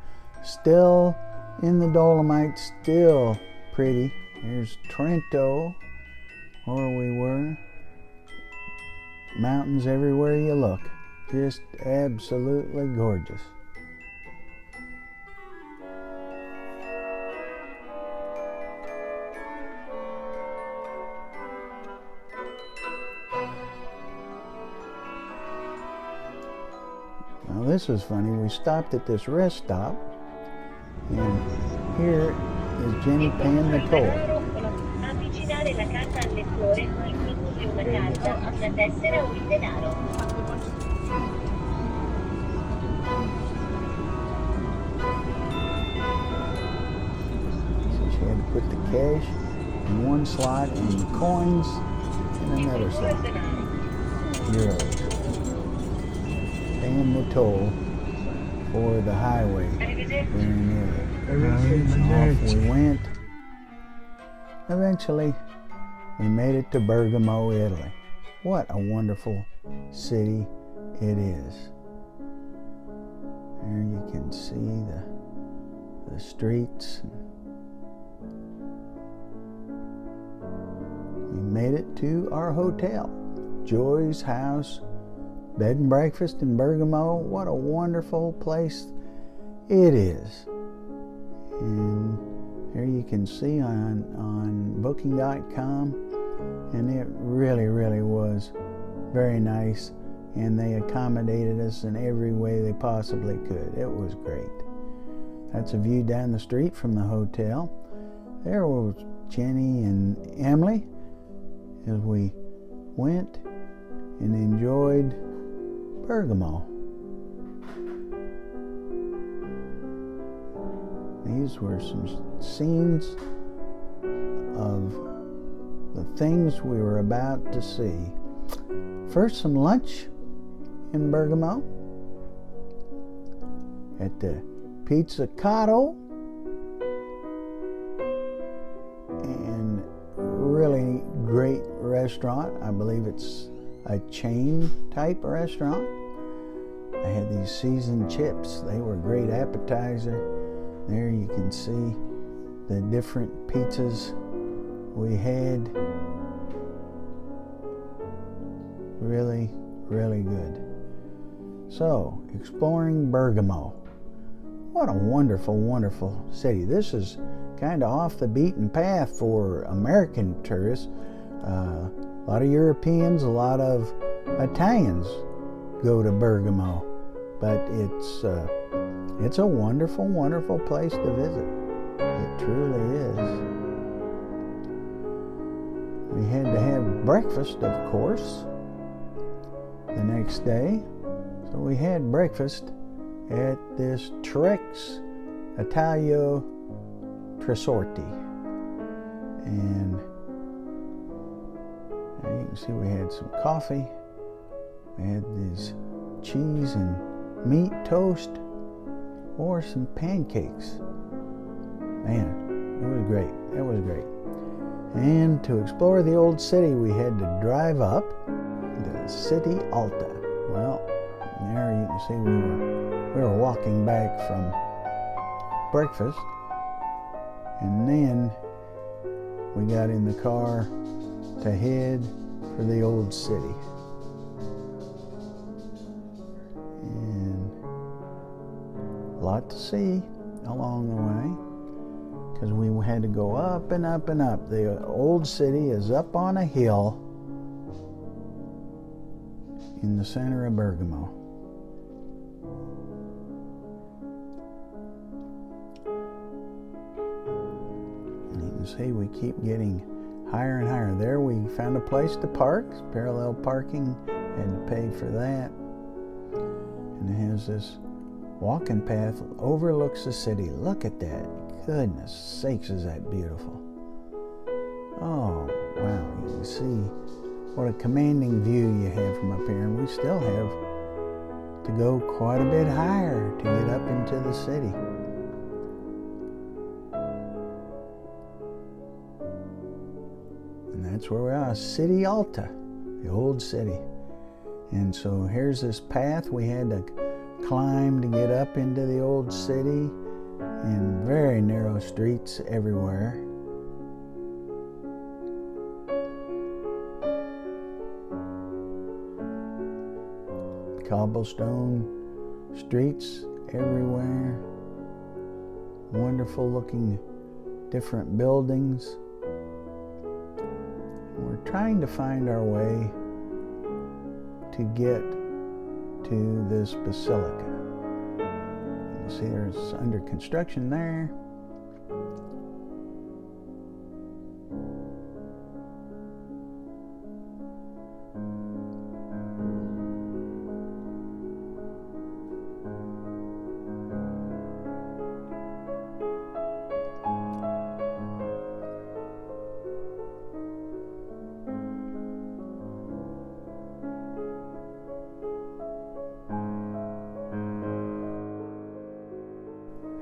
Still in the Dolomites, still pretty. There's Trento, where we were. Mountains everywhere you look. Just absolutely gorgeous. Now this was funny. We stopped at this rest stop, and here is Jenny paying the toll. Avvicinare la carta al lettore, inclusi una carta, una tessera o il denaro. So she had to put the cash in one slot and the coins in another slot. Euros. Paying the toll for the highway. Very nearly. Off we went. Eventually, we made it to Bergamo, Italy. What a wonderful city it is. There you can see the streets. We made it to our hotel, Joy's House, bed and breakfast in Bergamo. What a wonderful place it is. And here you can see on booking.com, and it really was very nice, and they accommodated us in every way they possibly could. It was great. That's a view down the street from the hotel. There was Jenny and Emily as we went and enjoyed Bergamo. These were some scenes of the things we were about to see. First, some lunch in Bergamo at the Pizzicato, and really great restaurant. I believe it's a chain type restaurant. They had these seasoned chips. They were a great appetizer. There you can see the different pizzas we had. Really good. So, exploring Bergamo. What a wonderful city. This is kind of off the beaten path for American tourists. A lot of Europeans, a lot of Italians go to Bergamo, but it's a wonderful place to visit. It truly is. We had to have breakfast, of course, the next day. So we had breakfast at this Trex Italia Tresorti. And you can see we had some coffee. We had this cheese and meat toast or some pancakes. Man, it was great. It was great. And to explore the old city, we had to drive up the City Alta. Well, there you can see we were walking back from breakfast, and then we got in the car to head for the old city. And a lot to see along the way, because we had to go up and up and up. The old city is up on a hill in the center of Bergamo. And you can see we keep getting higher and higher. There we found a place to park, parallel parking, had to pay for that. And it has this walking path, overlooks the city. Look at that. Goodness sakes, is that beautiful. Oh, wow, you can see what a commanding view you have from up here. And we still have to go quite a bit higher to get up into the city. And that's where we are, City Alta, the old city. And so here's this path we had to climb to get up into the old city, and very narrow streets everywhere. Cobblestone streets everywhere. Wonderful looking different buildings. We're trying to find our way to get to this basilica. You see there's under construction there.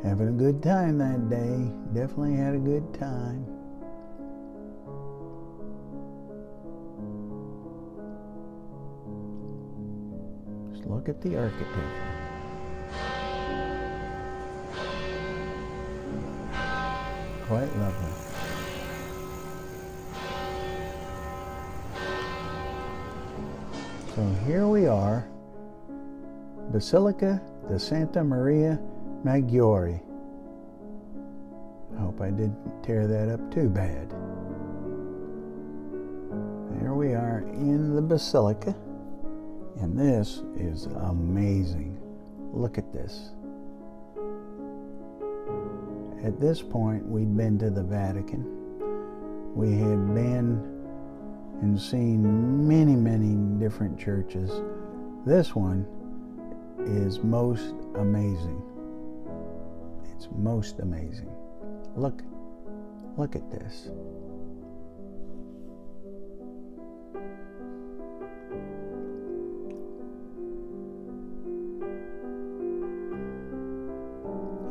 Having a good time that day. Definitely had a good time. Just look at the architecture. Quite lovely. So here we are, Basilica di Santa Maria Maggiore. I hope I didn't tear that up too bad. There we are in the basilica, and this is amazing. Look at this. At this point, we'd been to the Vatican. We had been and seen many, many different churches. This one is most amazing. It's most amazing. Look at this.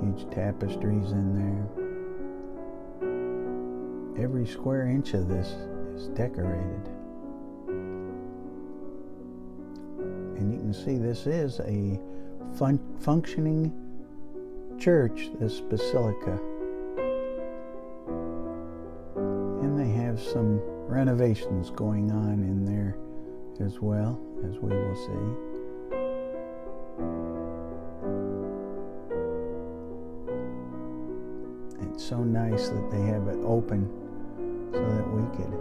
Huge tapestries in there. Every square inch of this is decorated. And you can see this is a functioning church, this basilica. And they have some renovations going on in there as well, as we will see. It's so nice that they have it open so that we could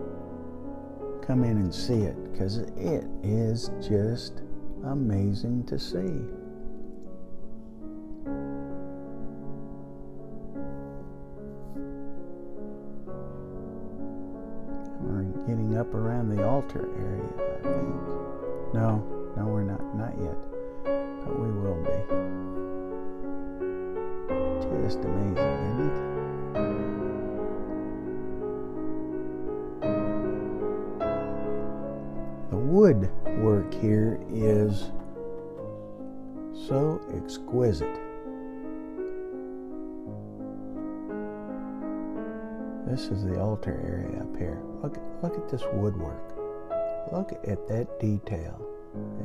come in and see it, because it is just amazing to see. We're getting heading up around the altar area, I think. No, we're not yet, but we will be. Just amazing, isn't it? The woodwork here is so exquisite. This is the altar area up here. Look at this woodwork. Look at that detail.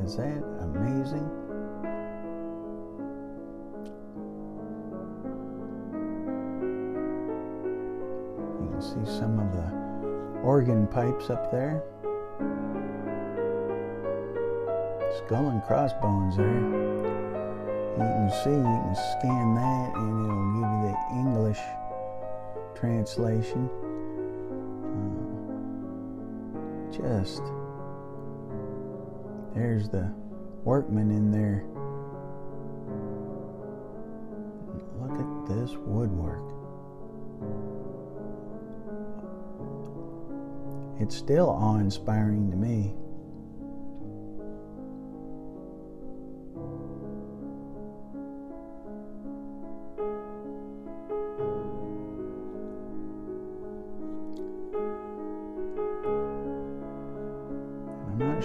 Is that amazing? You can see some of the organ pipes up there. Skull and crossbones there. You can scan that and it'll give you the English translation. There's the workmen in there. Look at this woodwork. It's still awe-inspiring to me.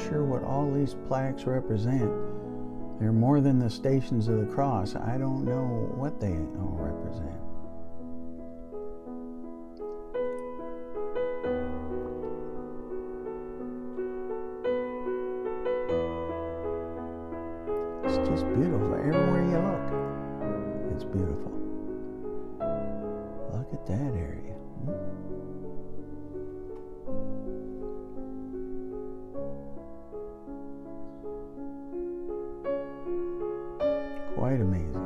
Sure what all these plaques represent. They're more than the Stations of the Cross. I don't know what they all represent. It's just beautiful. Everywhere you look, it's beautiful. Look at that area. Quite amazing.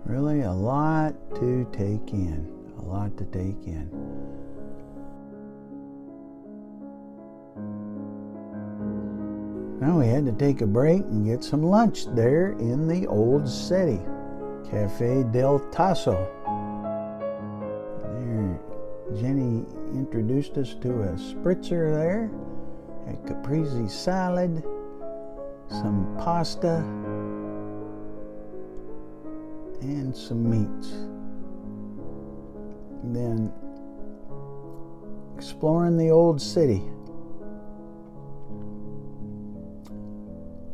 Really a lot to take in. A lot to take in. Now we had to take a break and get some lunch there in the old city. Cafe del Tasso. There, Jenny introduced us to a spritzer there, a caprese salad, some pasta, and some meats. And then exploring the old city.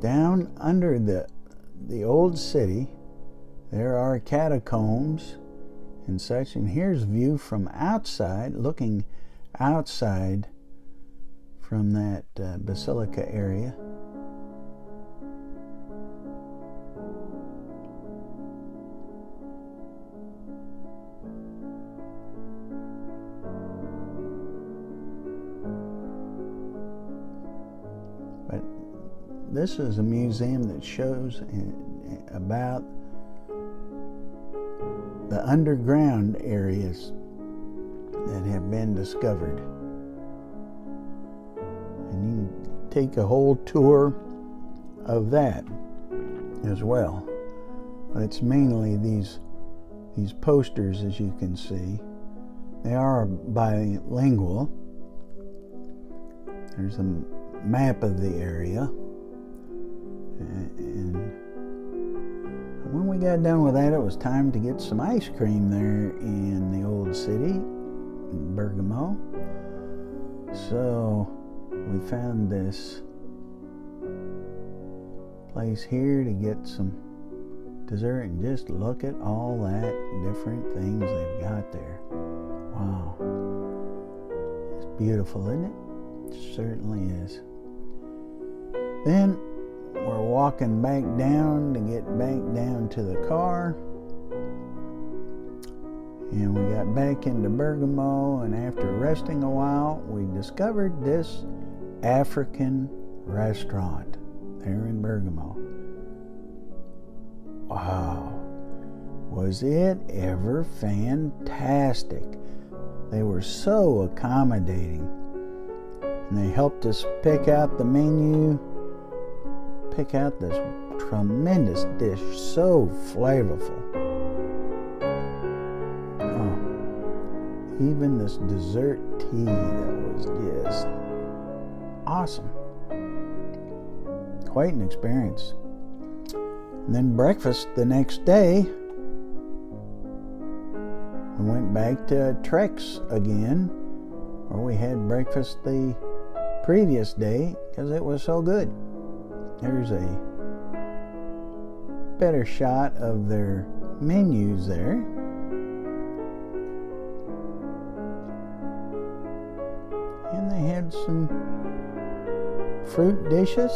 Down under the old city, there are catacombs and such, and here's a view from outside, looking outside from that basilica area. This is a museum that shows about the underground areas that have been discovered. And you can take a whole tour of that as well. But it's mainly these posters, as you can see. They are bilingual. There's a map of the area. And when we got done with that, it was time to get some ice cream there in the old city, in Bergamo. So we found this place here to get some dessert, and just look at all that different things they've got there. Wow. It's beautiful, isn't it? It certainly is. Then we're walking back down to get back down to the car. And we got back into Bergamo, and after resting a while, we discovered this African restaurant there in Bergamo. Wow, was it ever fantastic. They were so accommodating, and they helped us pick out the menu, pick out this tremendous dish, so flavorful. Oh, even this dessert tea that was just awesome. Quite an experience. And then breakfast the next day, we went back to Trex again, where we had breakfast the previous day because it was so good. There's a better shot of their menus there. And they had some fruit dishes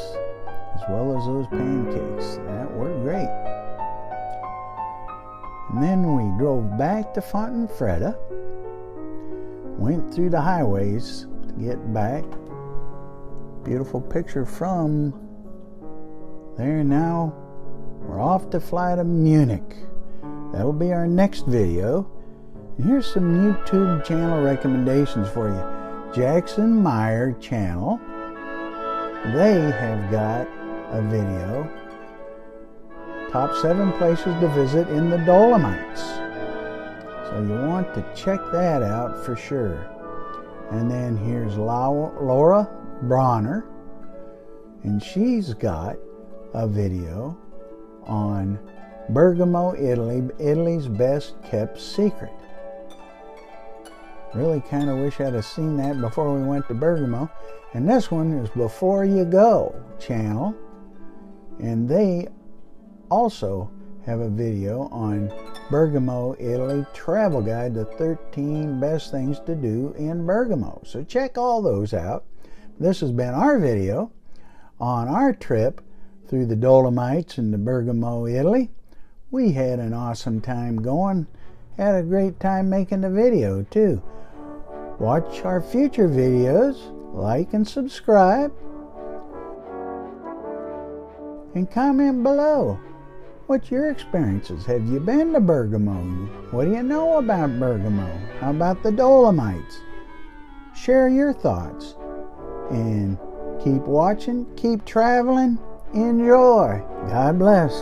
as well as those pancakes that were great. And then we drove back to Fontenfreda, went through the highways to get back. Beautiful picture from there. Now we're off to fly to Munich. That'll be our next video. And here's some YouTube channel recommendations for you. Jackson Meyer channel. They have got a video, top 7 places to visit in the Dolomites. So you want to check that out for sure. And then here's Laura Bronner, and she's got a video on Bergamo, Italy, Italy's best kept secret. Really kind of wish I'd have seen that before we went to Bergamo. And this one is Before You Go channel. And they also have a video on Bergamo, Italy travel guide, the 13 best things to do in Bergamo. So check all those out. This has been our video on our trip through the Dolomites into Bergamo, Italy. We had an awesome time going. Had a great time making the video too. Watch our future videos, like and subscribe, and comment below. What's your experiences? Have you been to Bergamo? What do you know about Bergamo? How about the Dolomites? Share your thoughts. And keep watching, keep traveling, enjoy. God bless.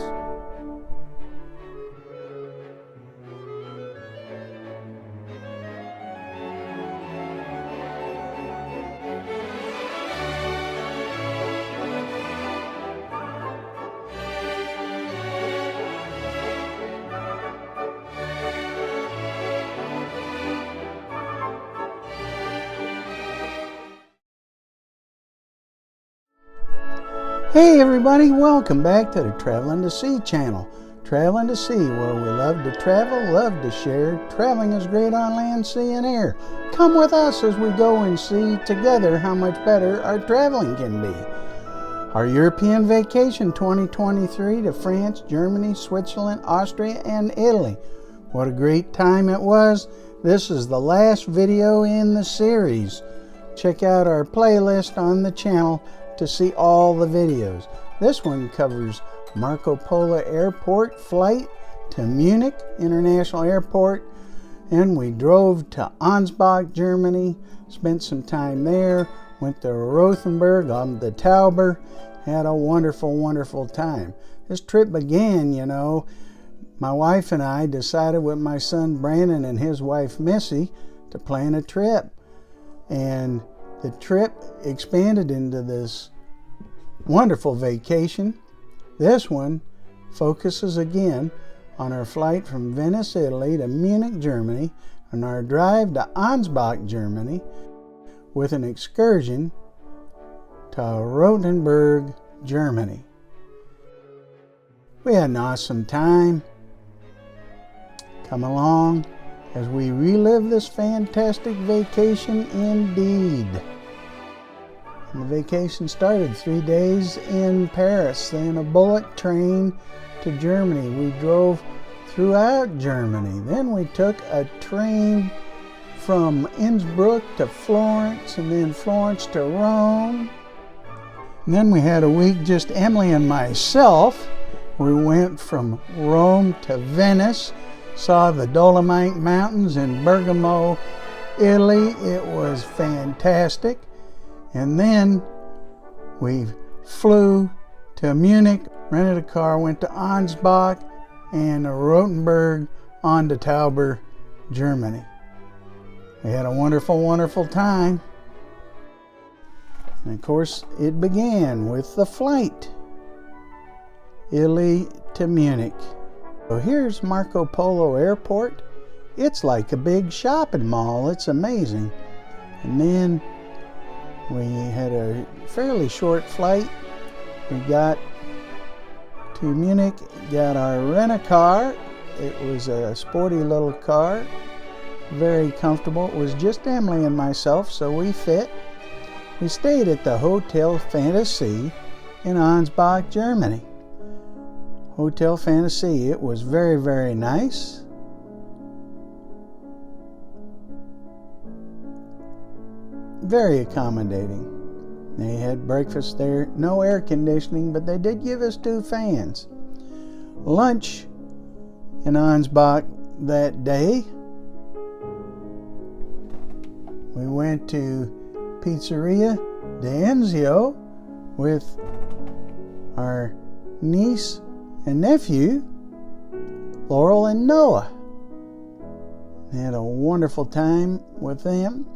Hey everybody, welcome back to the Traveling to Sea channel. Traveling to Sea, where we love to travel, love to share. Traveling is great on land, sea, and air. Come with us as we go and see together how much better our traveling can be. Our European vacation 2023 to France, Germany, Switzerland, Austria, and Italy. What a great time it was. This is the last video in the series. Check out our playlist on the channel to see all the videos. This one covers Marco Polo Airport flight to Munich International Airport, and we drove to Ansbach, Germany, spent some time there, went to Rothenburg on the Tauber, had a wonderful time. This trip began, my wife and I decided with my son Brandon and his wife Missy to plan a trip, and the trip expanded into this wonderful vacation. This one focuses again on our flight from Venice, Italy to Munich, Germany, and our drive to Ansbach, Germany, with an excursion to Rothenburg, Germany. We had an awesome time. Come along as we relive this fantastic vacation indeed. And the vacation started 3 days in Paris, then a bullet train to Germany. We drove throughout Germany. Then we took a train from Innsbruck to Florence, and then Florence to Rome. And then we had a week, just Emily and myself. We went from Rome to Venice, saw the Dolomite Mountains in Bergamo, Italy. It was fantastic. And then we flew to Munich, rented a car, went to Ansbach and Rothenburg, on to Tauber, Germany. We had a wonderful, wonderful time. And of course, it began with the flight, Italy to Munich. So here's Marco Polo Airport. It's like a big shopping mall. It's amazing. And then we had a fairly short flight. We got to Munich, got our rent-a-car. It was a sporty little car, very comfortable. It was just Emily and myself, so we fit. We stayed at the Hotel Fantasy in Ansbach, Germany. Hotel Fantasy, it was very, very nice. Very accommodating. They had breakfast there. No air conditioning, but they did give us 2 fans. Lunch in Ansbach that day. We went to Pizzeria D'Enzio with our niece and nephew, Laurel and Noah. We had a wonderful time with them.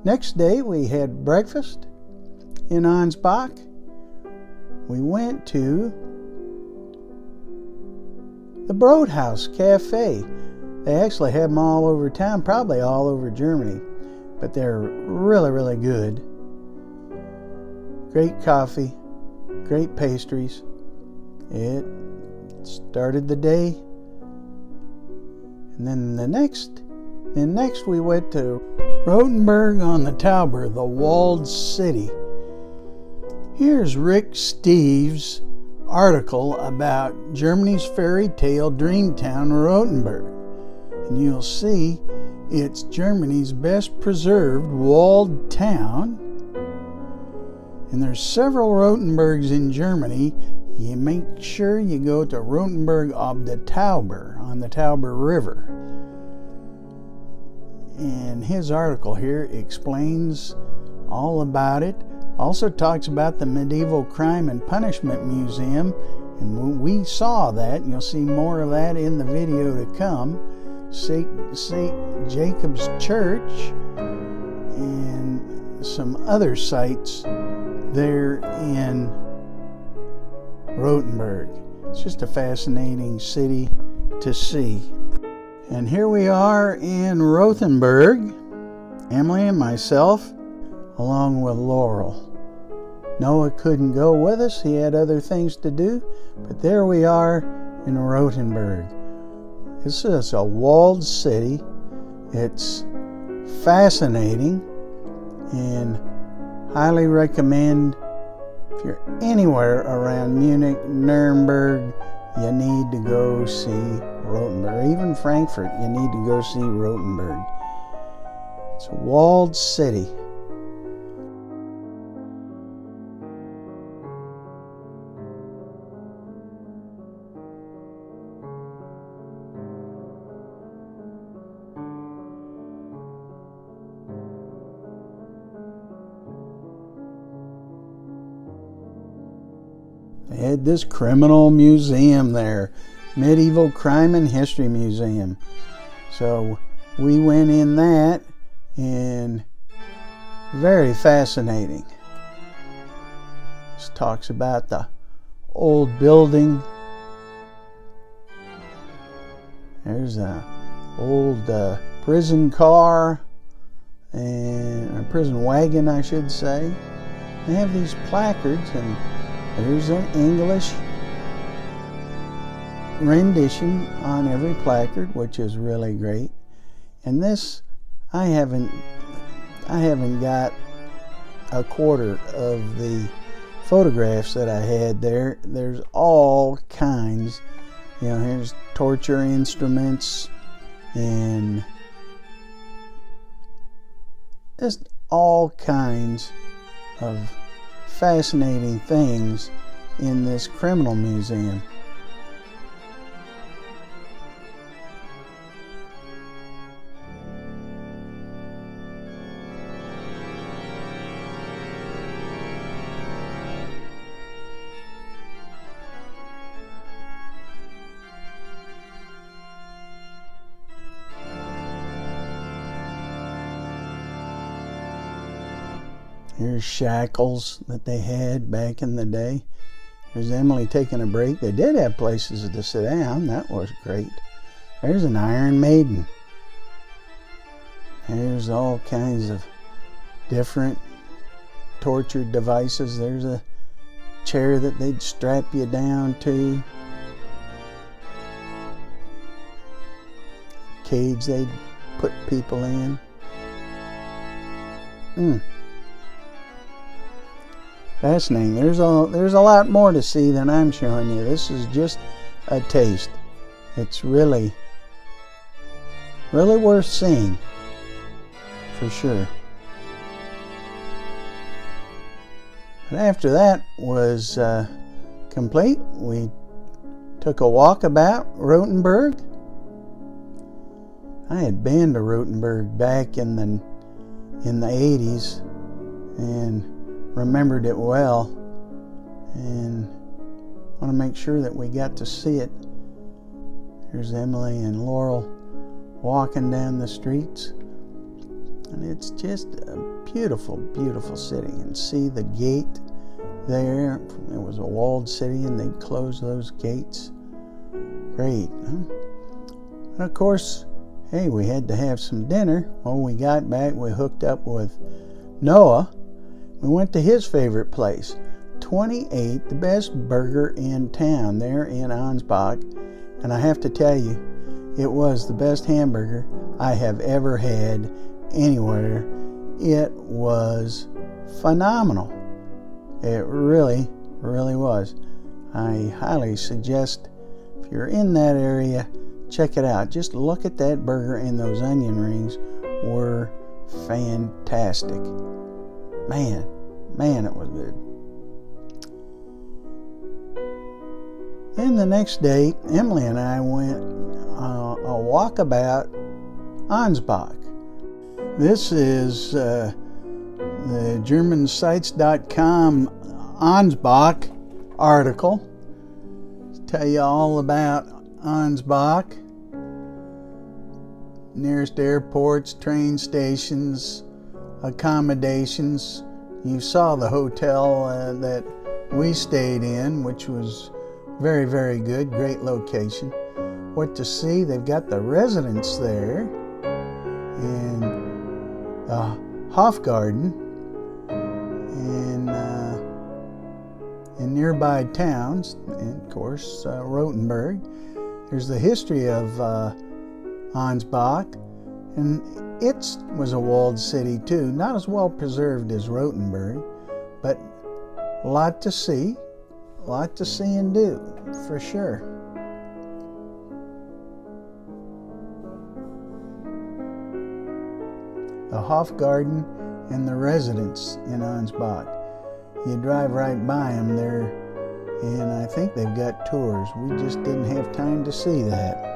Next day we had breakfast in Ansbach. We went to the Brothaus Cafe. They actually have them all over town, probably all over Germany, but they're really, really good. Great coffee, great pastries. It started the day. And then next we went to Rothenburg on the Tauber, the walled city. Here's Rick Steves' article about Germany's fairy tale dream town, Rothenburg. And you'll see it's Germany's best preserved walled town. And there's several Rothenburgs in Germany. You make sure you go to Rothenburg ob the Tauber on the Tauber River. And his article here explains all about it. Also talks about the Medieval Crime and Punishment Museum, and we saw that, and you'll see more of that in the video to come. St. Jacob's Church and some other sites there in Rothenburg. It's just a fascinating city to see. And here we are in Rothenburg, Emily and myself, along with Laurel. Noah couldn't go with us. He had other things to do, but there we are in Rothenburg. This is a walled city. It's fascinating and highly recommend if you're anywhere around Munich, Nuremberg, you need to go see Rothenburg. Even Frankfurt, you need to go see Rothenburg. It's a walled city. They had this criminal museum there, Medieval Crime and History Museum. So we went in that, and very fascinating. This talks about the old building. There's a old prison car, and a prison wagon, I should say. They have these placards, and there's an English rendition on every placard, which is really great. And this, I haven't got a quarter of the photographs that I had there. There's all kinds You know, here's torture instruments and just all kinds of fascinating things in this criminal museum. Here's shackles that they had back in the day. There's Emily taking a break. They did have places to sit down. That was great. There's an Iron Maiden. There's all kinds of different torture devices. There's a chair that they'd strap you down to. Cage they'd put people in. Fascinating. There's a lot more to see than I'm showing you. This is just a taste. It's really worth seeing, for sure. But after that was complete, we took a walk about Rothenburg. I had been to Rothenburg back in the 80s and remembered it well, and want to make sure that we got to see it. Here's Emily and Laurel walking down the streets, and it's just a beautiful, beautiful city. And see the gate there. It was a walled city, and they'd close those gates. Great. And of course, hey, we had to have some dinner. When we got back, we hooked up with Noah. We went to his favorite place, 28, the best burger in town, there in Ansbach. And I have to tell you, it was the best hamburger I have ever had anywhere. It was phenomenal. It really, really was. I highly suggest, if you're in that area, check it out. Just look at that burger, and those onion rings were fantastic. Man, it was good. Then the next day, Emily and I went a walkabout Ansbach. This is the GermanSites.com Ansbach article. Tell you all about Ansbach. Nearest airports, train stations, accommodations. You saw the hotel that we stayed in, which was very, very good. Great location. What to see? They've got the residence there, and the Hofgarten, in nearby towns, and of course Rothenburg. There's the history of Ansbach, and it was a walled city too, not as well preserved as Rothenburg, but a lot to see and do, for sure. The Hofgarten and the residence in Ansbach. You drive right by them there, and I think they've got tours. We just didn't have time to see that.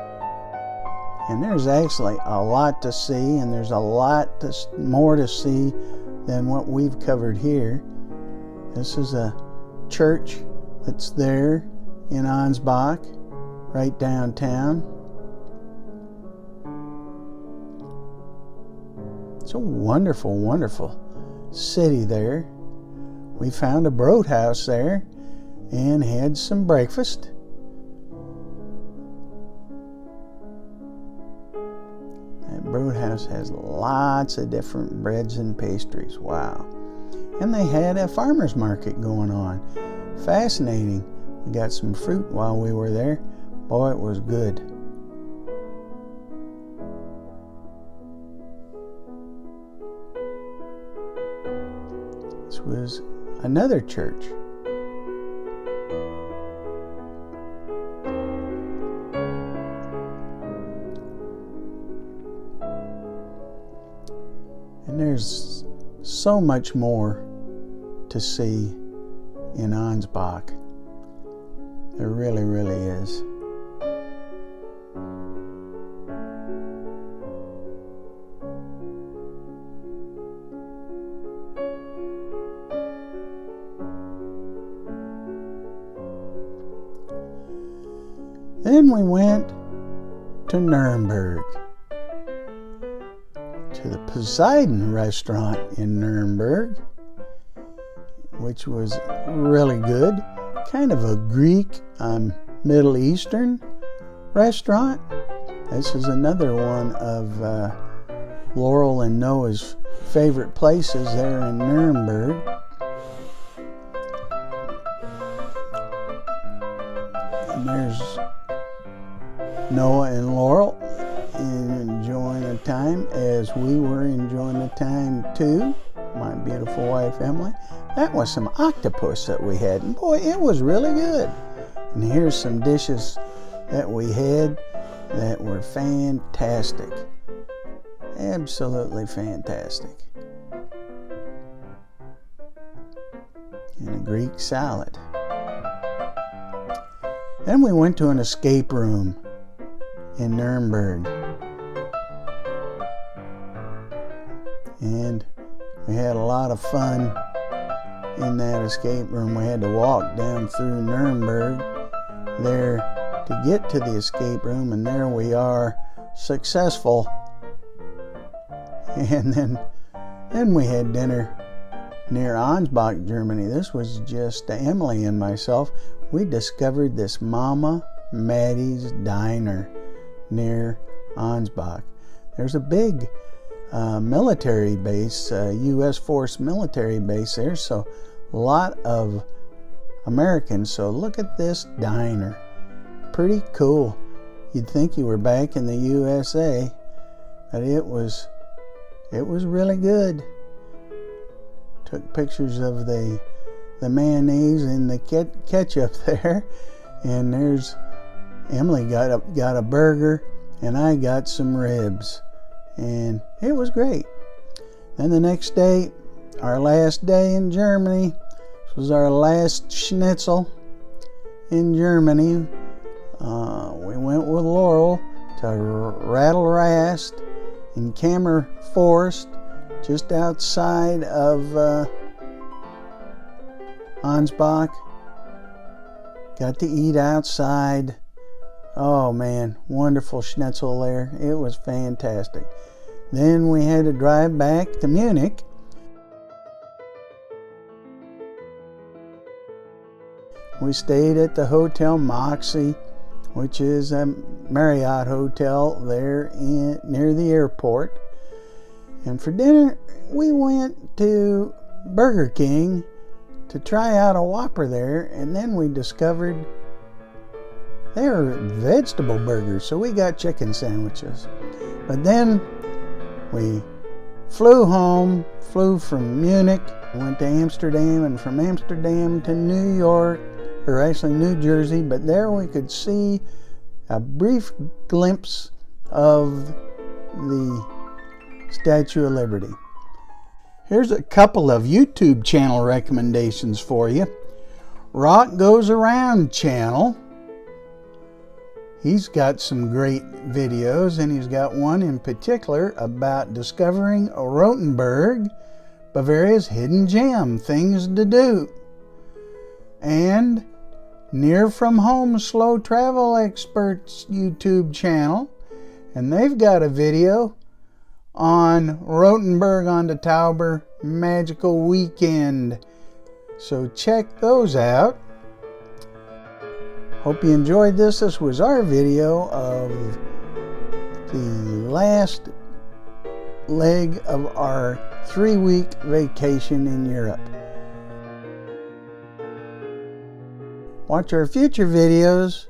And there's actually a lot to see, and there's a lot more to see than what we've covered here. This is a church that's there in Ansbach, right downtown. It's a wonderful, wonderful city there. We found a broad house there and had some breakfast. That broad house has lots of different breads and pastries. Wow. And they had a farmer's market going on. Fascinating. We got some fruit while we were there. Boy, it was good. This was another church. And there's so much more to see in Ansbach. There really, really is. Then we went to Nuremberg, to the Poseidon restaurant in Nuremberg, which was really good. Kind of a Greek, Middle Eastern restaurant. This is another one of Laurel and Noah's favorite places there in Nuremberg. And there's Noah and Laurel enjoying a time as we were enjoying a time too. My beautiful wife Emily. That was some octopus that we had, and boy, it was really good. And here's some dishes that we had that were fantastic. Absolutely fantastic. And a Greek salad. Then we went to an escape room in Nuremberg. And we had a lot of fun in that escape room. We had to walk down through Nuremberg there to get to the escape room, and there we are, successful. And then we had dinner near Ansbach, Germany. This was just Emily and myself. We discovered this Mama Maddie's Diner near Ansbach. There's a big military base, U.S. Force military base there, so a lot of Americans. So look at this diner. Pretty cool. You'd think you were back in the USA, but it was really good. Took pictures of the mayonnaise and the ketchup there, and there's Emily got a burger, and I got some ribs, and it was great. Then the next day, our last day in Germany, this was our last schnitzel in Germany. We went with Laurel to Rattle-Rast in Kammer Forest, just outside of Ansbach. Got to eat outside. Oh man, wonderful schnitzel there. It was fantastic. Then we had to drive back to Munich. We stayed at the Hotel Moxie, which is a Marriott hotel there near the airport. And for dinner, we went to Burger King to try out a Whopper there, and then we discovered they were vegetable burgers, so we got chicken sandwiches. But then we flew from Munich, went to Amsterdam, and from Amsterdam to New York, or actually New Jersey, but there we could see a brief glimpse of the Statue of Liberty. Here's a couple of YouTube channel recommendations for you. Rock Goes Around channel. He's got some great videos, and he's got one in particular about discovering Rothenburg, Bavaria's hidden gem, things to do. And Near From Home Slow Travel Experts YouTube channel, and they've got a video on Rothenburg on the Tauber Magical Weekend. So check those out. Hope you enjoyed this. This was our video of the last leg of our 3-week vacation in Europe. Watch our future videos.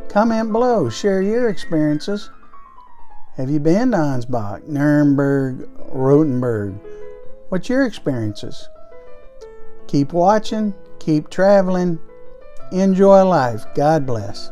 Comment below. Share your experiences. Have you been to Ansbach, Nuremberg, Rothenburg? What's your experiences? Keep watching. Keep traveling. Enjoy life. God bless.